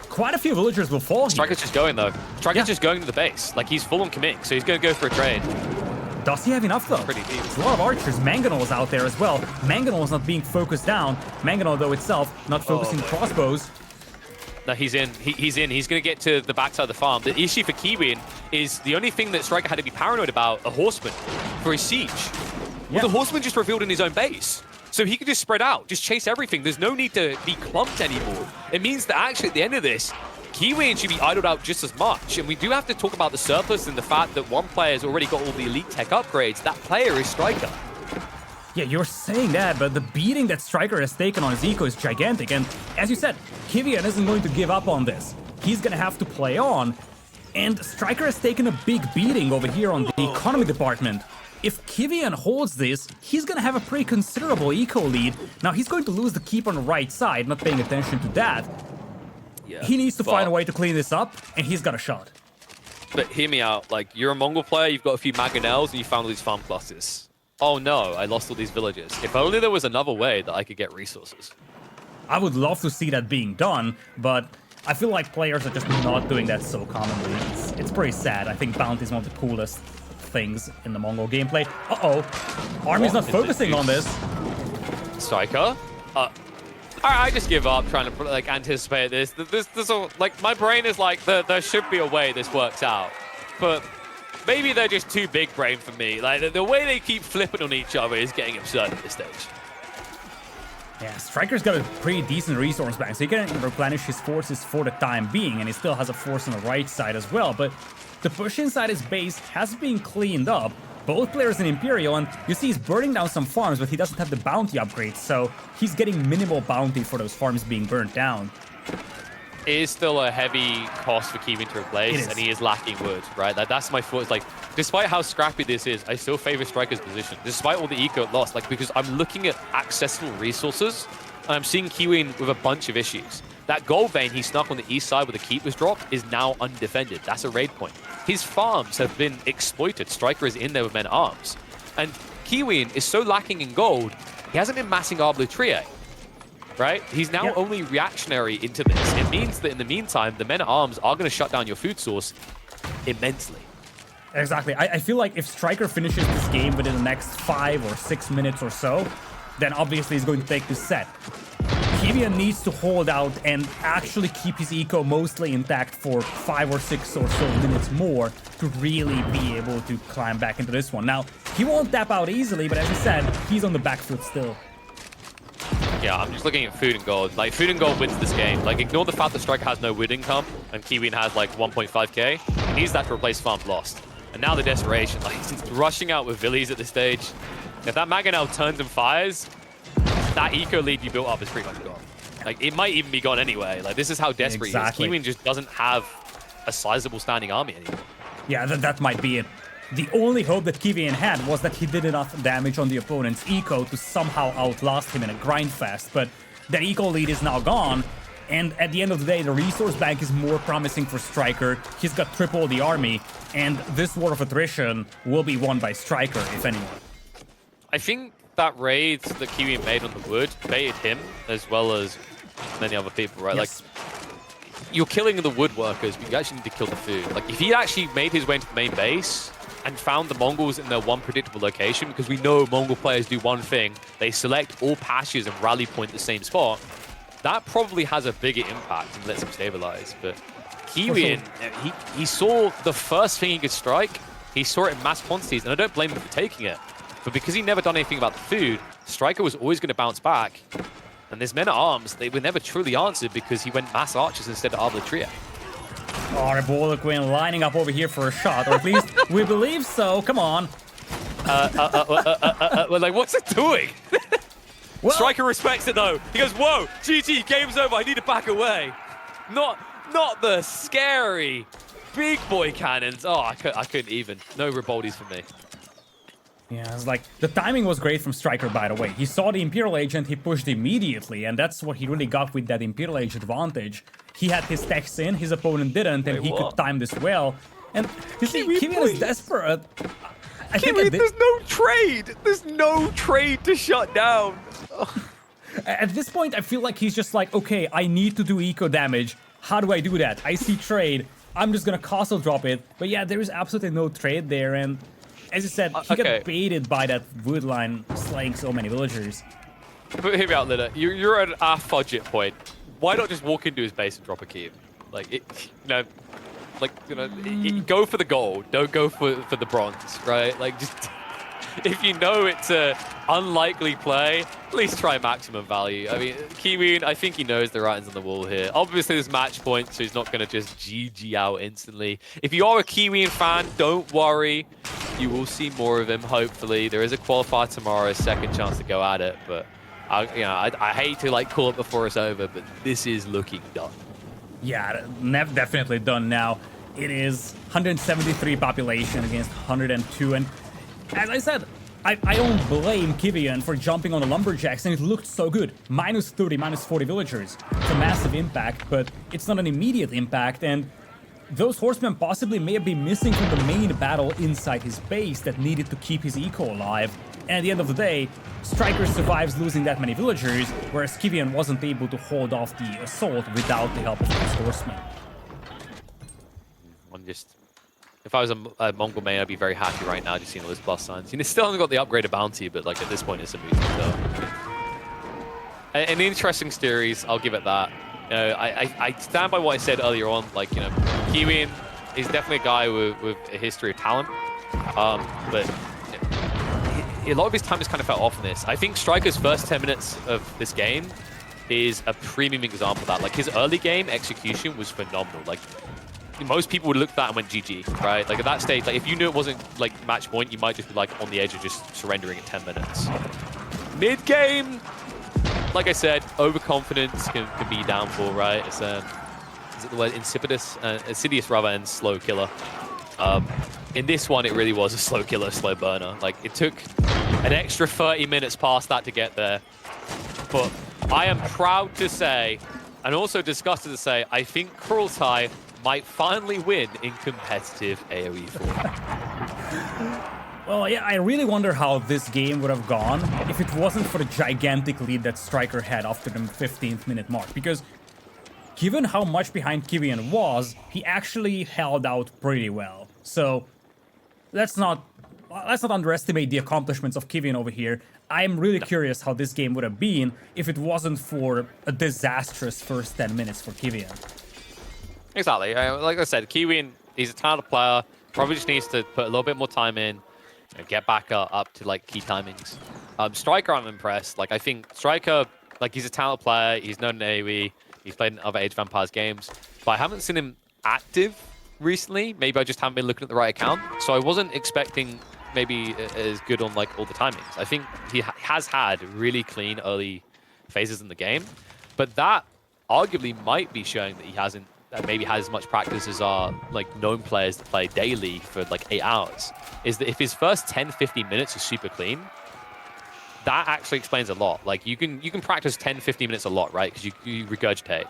Quite a few villagers will fall
Striker's just going, though. Striker's just going to the base. Like, he's full on committing, so he's going to go for a trade.
Does he have enough, though?
Pretty deep.
There's a lot of archers. Mangonel is out there as well. Mangonel is not being focused down. Mangonel, though, itself, not focusing crossbows.
No, he's in. He's in. He's going to get to the backside of the farm. The issue for Kiwian is the only thing that Striker had to be paranoid about, a horseman, for his siege. Well, the horseman just revealed in his own base. So he can just spread out, just chase everything. There's no need to be clumped anymore. It means that actually at the end of this, Kiwian should be idled out just as much. And we do have to talk about the surplus and the fact that one player has already got all the elite tech upgrades. That player is Striker.
Yeah, you're saying that, but the beating that Striker has taken on his eco is gigantic. And as you said, Kiwian isn't going to give up on this. He's going to have to play on. And Striker has taken a big beating over here on the economy department. If Kiwian holds this, he's going to have a pretty considerable eco lead. Now, he's going to lose the keep on the right side, not paying attention to that.
Yeah,
he needs to find a way to clean this up, and he's got a shot.
But hear me out. Like, you're a Mongol player, you've got a few Mangonels, and you found all these farm clusters. Oh no, I lost all these villages. If only there was another way that I could get resources.
I would love to see that being done, but I feel like players are just not doing that so commonly. It's pretty sad. I think bounty is one of the coolest things in the Mongol gameplay. Uh-oh. Army's not focusing on this.
Striker? I just give up trying to like anticipate this. Like my brain is like there should be a way this works out, but maybe they're just too big brain for me. Like the way they keep flipping on each other is getting absurd at this stage.
Yeah, Striker's got a pretty decent resource bank, so he can replenish his forces for the time being, and he still has a force on the right side as well. But the push inside his base has been cleaned up. Both players in Imperial, and you see he's burning down some farms, but he doesn't have the bounty upgrades, so he's getting minimal bounty for those farms being burnt down.
It is still a heavy cost for Kiwian to replace, and he is lacking wood, right? That's my thought. Like, despite how scrappy this is, I still favor Striker's position, despite all the eco lost. Like, because I'm looking at accessible resources, and I'm seeing Kiwian with a bunch of issues. That gold vein he snuck on the east side where the keep was dropped is now undefended. That's a raid point. His farms have been exploited. Striker is in there with men-at-arms. And Kiwian is so lacking in gold, he hasn't been massing Arbor Trie, right? He's now only reactionary into this. It means that in the meantime, the men-at-arms are going to shut down your food source immensely.
Exactly. I feel like if Striker finishes this game within the next 5 or 6 minutes or so, then obviously he's going to take this set. Kiwian needs to hold out and actually keep his eco mostly intact for 5 or 6 or so minutes more to really be able to climb back into this one. Now, he won't tap out easily, but as I said, he's on the back foot still.
Yeah, I'm just looking at food and gold. Like, food and gold wins this game. Like, ignore the fact that Striker has no wood income and Kiwian has like 1.5k. He needs that to replace farms lost. And now the desperation. Like, he's rushing out with Villies at this stage. If that Mangonel turns and fires, that eco lead you built up is pretty much gone. Like, it might even be gone anyway. Like, this is how desperate he is. Kiwian just doesn't have a sizable standing army anymore.
Yeah, that might be it. The only hope that Kiwian had was that he did enough damage on the opponent's eco to somehow outlast him in a grind fest, but that eco lead is now gone, and at the end of the day, the resource bank is more promising for Striker. He's got triple the army, and this war of attrition will be won by Striker, if anyone.
I think that raid that Kiwian made on the wood baited him as well as many other people, right?
Yes.
Like, you're killing the woodworkers, but you actually need to kill the food. Like, if he actually made his way into the main base and found the Mongols in their one predictable location, because we know Mongol players do one thing, they select all pastures and rally point at the same spot, that probably has a bigger impact and lets him stabilize. But Kiwian, he saw the first thing he could strike, he saw it in mass quantities, and I don't blame him for taking it. But because he never done anything about the food, Striker was always going to bounce back. And his men-at-arms, they were never truly answered because he went mass archers instead of Arbitria.
Oh, Quinn lining up over here for a shot, or at least we believe so. Come on.
Like, what's it doing?
Well,
Striker respects it though. He goes, whoa, GG, game's over, I need to back away. Not the scary big boy cannons. Oh, I couldn't even. No Riboldi's for me.
yeah, it's like, the timing was great from Striker, by the way. He saw the Imperial Agent, he pushed immediately, and that's what he really got with that Imperial Age advantage. He had his techs in, his opponent didn't, and he could time this well. And you see, Kiwian is desperate. I think
there's no trade. There's no trade to shut down.
At this point, I feel like he's just like, okay, I need to do eco damage. How do I do that? I see trade. I'm just gonna castle drop it. But yeah, there is absolutely no trade there, and as you said, he got baited by that wood line slaying so many villagers.
But hear me out, Lida. You're at our budget point. Why not just walk into his base and drop a key? Like, go for the gold. Don't go for the bronze, right? Like, just if you know it's a unlikely play, at least try maximum value. I mean, Kiwian, I think he knows the writings on the wall here. Obviously, there's match points, so he's not going to just GG out instantly. If you are a Kiwian fan, don't worry. You will see more of him, hopefully. There is a qualifier tomorrow, a second chance to go at it, but I hate to like call it before it's over, but this is looking done.
Yeah, definitely done now. It is 173 population against 102, and as I said, I don't blame Kiwian for jumping on the lumberjacks, and it looked so good. Minus 30, minus 40 villagers. It's a massive impact, but it's not an immediate impact, and those horsemen possibly may have been missing from the main battle inside his base that needed to keep his eco alive. And at the end of the day, Striker survives losing that many villagers, whereas Kiwian wasn't able to hold off the assault without the help of his horsemen.
If I was a Mongol main, I'd be very happy right now just seeing all those plus signs. Still haven't got the upgraded bounty, but like at this point it's a move. So, an interesting series, I'll give it that. I stand by what I said earlier on. Like, Kiwian is definitely a guy with a history of talent, but a lot of his time has kind of felt off in this. I think Striker's first 10 minutes of this game is a premium example of that. Like, his early game execution was phenomenal. Like, most people would look at that and went GG, right? Like, at that stage, like, if you knew it wasn't like match point, you might just be like on the edge of just surrendering in 10 minutes. Mid game, like I said, overconfidence can be a downfall, right? It's is it the word insidious rather, and slow killer. In this one, it really was a slow killer, slow burner. Like, it took an extra 30 minutes past that to get there. But I am proud to say, and also disgusted to say, I think Kurultai might finally win in competitive AoE form.
Well, yeah, I really wonder how this game would have gone if it wasn't for the gigantic lead that Striker had after the 15th minute mark. Because given how much behind Kiwian was, he actually held out pretty well. So let's not underestimate the accomplishments of Kiwian over here. I'm really curious how this game would have been if it wasn't for a disastrous first 10 minutes for Kiwian.
Exactly. Like I said, Kiwian, he's a talented player. Probably just needs to put a little bit more time in and get back up to like key timings. Striker, I'm impressed. Like, I think Striker, like, he's a talented player. He's known in AoE. He's played in other Age of Empires games, but I haven't seen him active recently. Maybe I just haven't been looking at the right account. So I wasn't expecting maybe as good on like all the timings. I think he has had really clean early phases in the game, but that arguably might be showing that he hasn't maybe had as much practice as our like known players that play daily for like 8 hours. Is that if his first 10-15 minutes are super clean, that actually explains a lot. Like, you can practice 10-15 minutes a lot, right? Because you regurgitate.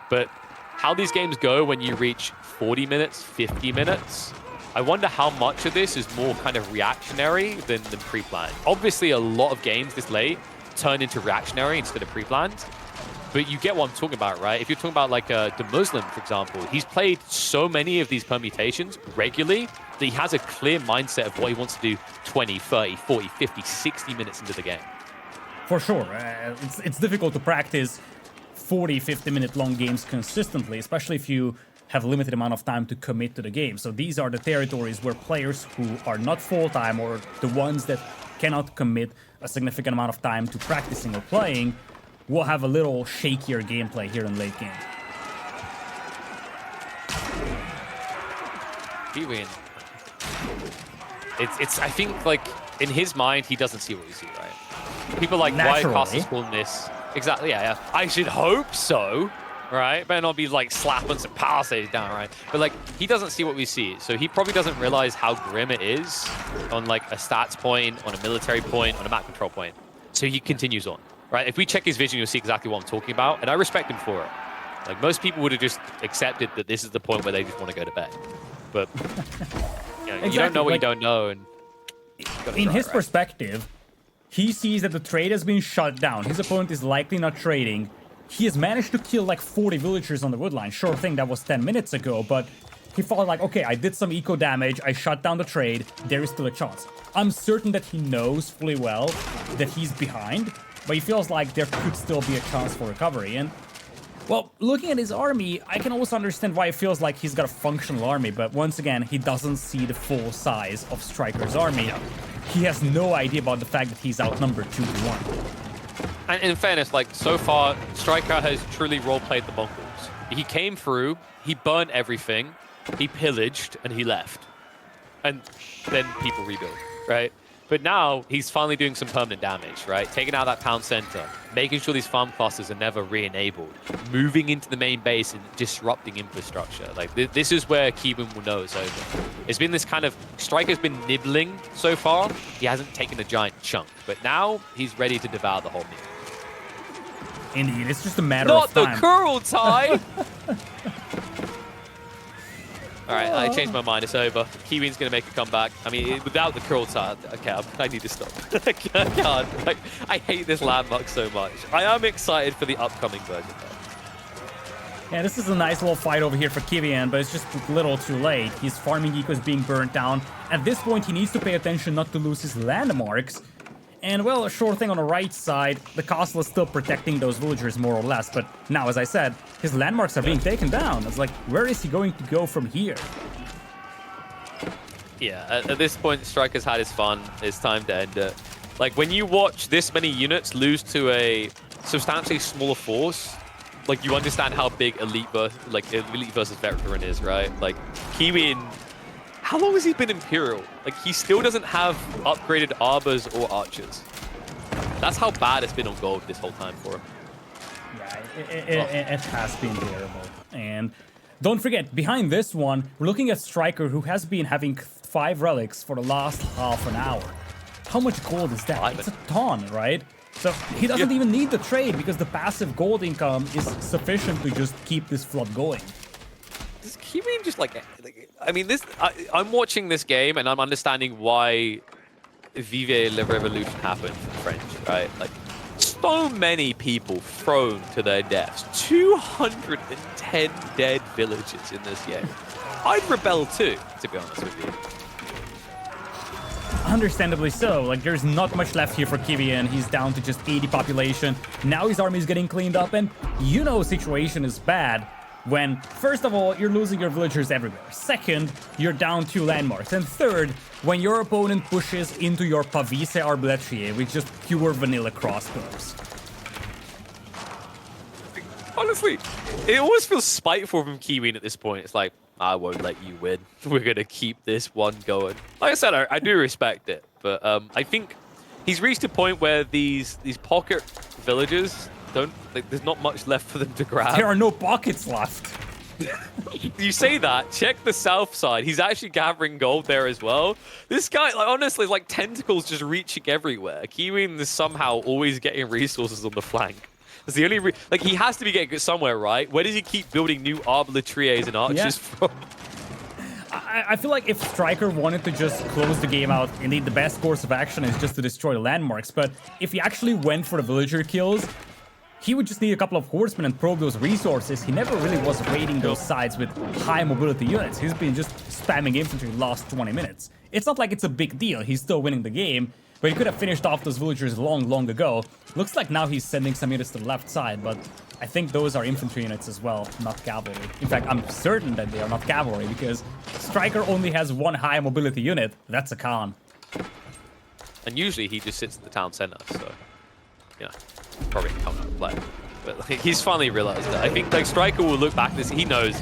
But how these games go when you reach 40 minutes, 50 minutes, I wonder how much of this is more kind of reactionary than pre-planned. Obviously, a lot of games this late turn into reactionary instead of pre-planned. But you get what I'm talking about, right? If you're talking about like the Muslim, for example, he's played so many of these permutations regularly that he has a clear mindset of what he wants to do 20, 30, 40, 50, 60 minutes into the game.
For sure. It's difficult to practice 40, 50-minute long games consistently, especially if you have a limited amount of time to commit to the game. So these are the territories where players who are not full-time or the ones that cannot commit a significant amount of time to practicing or playing, we'll have a little shakier gameplay here in late game.
Kiwian. It's I think, like, in his mind, he doesn't see what we see, right? People are like, why are casters calling this? Exactly, yeah. I should hope so, right? Better not be, like, slapping some passes down, right? But, like, he doesn't see what we see. So he probably doesn't realize how grim it is on, like, a stats point, on a military point, on a map control point. So he continues on, right? If we check his vision, you'll see exactly what I'm talking about. And I respect him for it. Like, most people would have just accepted that this is the point where they just want to go to bed. But you know, you don't know what you don't know. And
in his perspective, he sees that the trade has been shut down. His opponent is likely not trading. He has managed to kill like 40 villagers on the woodline. Sure thing, that was 10 minutes ago, but he felt like, okay, I did some eco damage, I shut down the trade, there is still a chance. I'm certain that he knows fully well that he's behind, but he feels like there could still be a chance for recovery. And well, looking at his army, I can also understand why it feels like he's got a functional army, but once again, he doesn't see the full size of Striker's army. He has no idea about the fact that he's outnumbered 2-1.
And in fairness, like, so far, Striker has truly role-played the Mongols. He came through, he burnt everything, he pillaged, and he left. And then people rebuild, right? But now, he's finally doing some permanent damage, right? Taking out that town center, making sure these farm clusters are never re-enabled, moving into the main base and disrupting infrastructure. Like, this is where Kiwian will know it's over. It's been this kind of... Striker's been nibbling so far. He hasn't taken a giant chunk. But now, he's ready to devour the whole meal.
Indeed, it's just a matter of time.
Not the Kurultai! All right, I changed my mind. It's over. Kiwian's going to make a comeback. I mean, without the Kurultai, okay, I need to stop. I can't. Like, I hate this landmark so much. I am excited for the upcoming version, though.
Yeah, this is a nice little fight over here for Kiwian, but it's just a little too late. His farming eco is being burnt down. At this point, he needs to pay attention not to lose his landmarks. And, well, a sure thing on the right side, the castle is still protecting those villagers more or less. But now, as I said, his landmarks are being taken down. It's like, where is he going to go from here?
Yeah, at this point, Striker's had his fun. It's time to end it. Like, when you watch this many units lose to a substantially smaller force, like, you understand how big elite versus veteran is, right? Like, Kiwian... How long has he been Imperial? Like, he still doesn't have upgraded arbors or archers. That's how bad it's been on gold this whole time for him.
Yeah, it has been terrible. And don't forget, behind this one, we're looking at Striker, who has been having 5 relics for the last half an hour. How much gold is that? It's a ton, right? So he doesn't even need the trade because the passive gold income is sufficient to just keep this flood going.
Does Kiwian just like I mean, I'm watching this game and I'm understanding why Vive la Revolution happened in French, right? Like, so many people thrown to their deaths. 210 dead villagers in this game. I'd rebel too, to be honest with you.
Understandably so. Like, there's not much left here for Kiwian. He's down to just 80 population. Now his army is getting cleaned up, and you know situation is bad when, first of all, you're losing your villagers everywhere. Second, you're down 2 landmarks. And third, when your opponent pushes into your Pavise Arbaletrier with just pure vanilla crossbows.
Honestly, it always feels spiteful from Kiwian at this point. It's like, I won't let you win. We're going to keep this one going. Like I said, I do respect it. But I think he's reached a point where these pocket villages don't... Like, there's not much left for them to grab.
There are no pockets left.
You say that, check the south side. He's actually gathering gold there as well. This guy, like, honestly, like tentacles just reaching everywhere. Kiwian is somehow always getting resources on the flank. That's the only like, he has to be getting it somewhere, right? Where does he keep building new arbaletriers and archers from?
I feel like if Striker wanted to just close the game out, indeed the best course of action is just to destroy the landmarks. But if he actually went for the villager kills, he would just need a couple of horsemen and probe those resources. He never really was raiding those sides with high mobility units. He's been just spamming infantry the last 20 minutes. It's not like it's a big deal. He's still winning the game, but he could have finished off those villagers long ago. Looks like now he's sending some units to the left side, but I think those are infantry units as well, not cavalry. In fact, I'm certain that they are not cavalry because Striker only has 1 high mobility unit. That's a Khan.
And usually he just sits at the town center, so, you know, probably can't play. But like, he's finally realized that. I think like Striker will look back at this. He knows,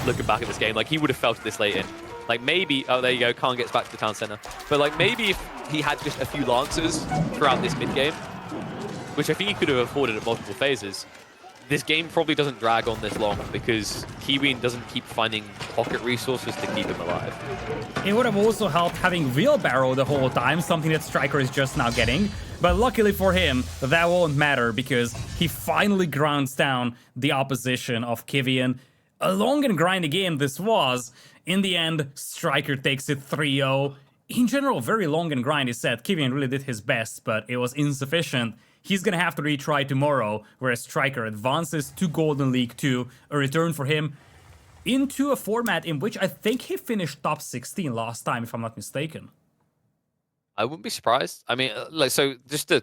looking back at this game, like he would have felt it this late in. Like maybe, oh there you go, Khan gets back to the town center. But like maybe if he had just a few lancers throughout this mid game, which I think he could have afforded at multiple phases, this game probably doesn't drag on this long because Kiwian doesn't keep finding pocket resources to keep him alive.
It would have also helped having Wheelbarrow the whole time, something that Striker is just now getting. But luckily for him, that won't matter because he finally grounds down the opposition of Kiwian. A long and grindy game this was. In the end, Striker takes it 3-0. In general, very long and grindy set. Kiwian really did his best, but it was insufficient. He's gonna have to retry tomorrow, whereas Striker advances to Golden League 2, a return for him into a format in which I think he finished top 16 last time, if I'm not mistaken.
I wouldn't be surprised. I mean, like, so just to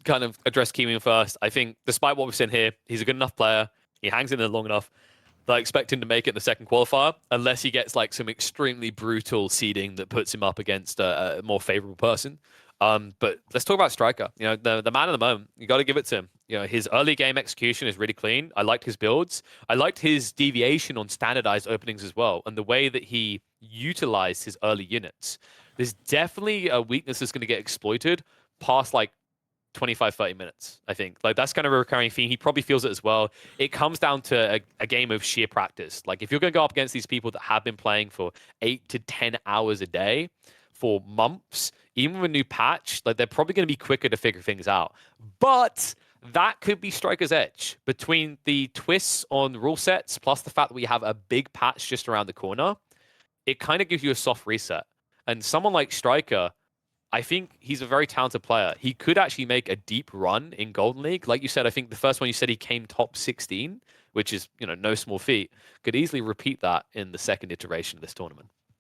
kind of address Kiwian first, I think despite what we've seen here, he's a good enough player. He hangs in there long enough that I expect him to make it in the second qualifier, unless he gets like some extremely brutal seeding that puts him up against a more favorable person. But let's talk about Striker. You know, the man of the moment. You got to give it to him. You know, his early game execution is really clean. I liked his builds. I liked his deviation on standardized openings as well, and the way that he utilized his early units. There's definitely a weakness that's going to get exploited past like 25, 30 minutes, I think. Like, that's kind of a recurring theme. He probably feels it as well. It comes down to a game of sheer practice. Like, if you're going to go up against these people that have been playing for 8 to 10 hours a day for months, even with a new patch, like, they're probably going to be quicker to figure things out. But that could be Striker's edge. Between the twists on rule sets, plus the fact that we have a big patch just around the corner, it kind of gives you a soft reset. And someone like Striker, I think he's a very talented player. He could actually make a deep run in Golden League. Like you said, I think the first one you said he came top 16, which is, you know, no small feat. Could easily repeat that in the second iteration of this tournament.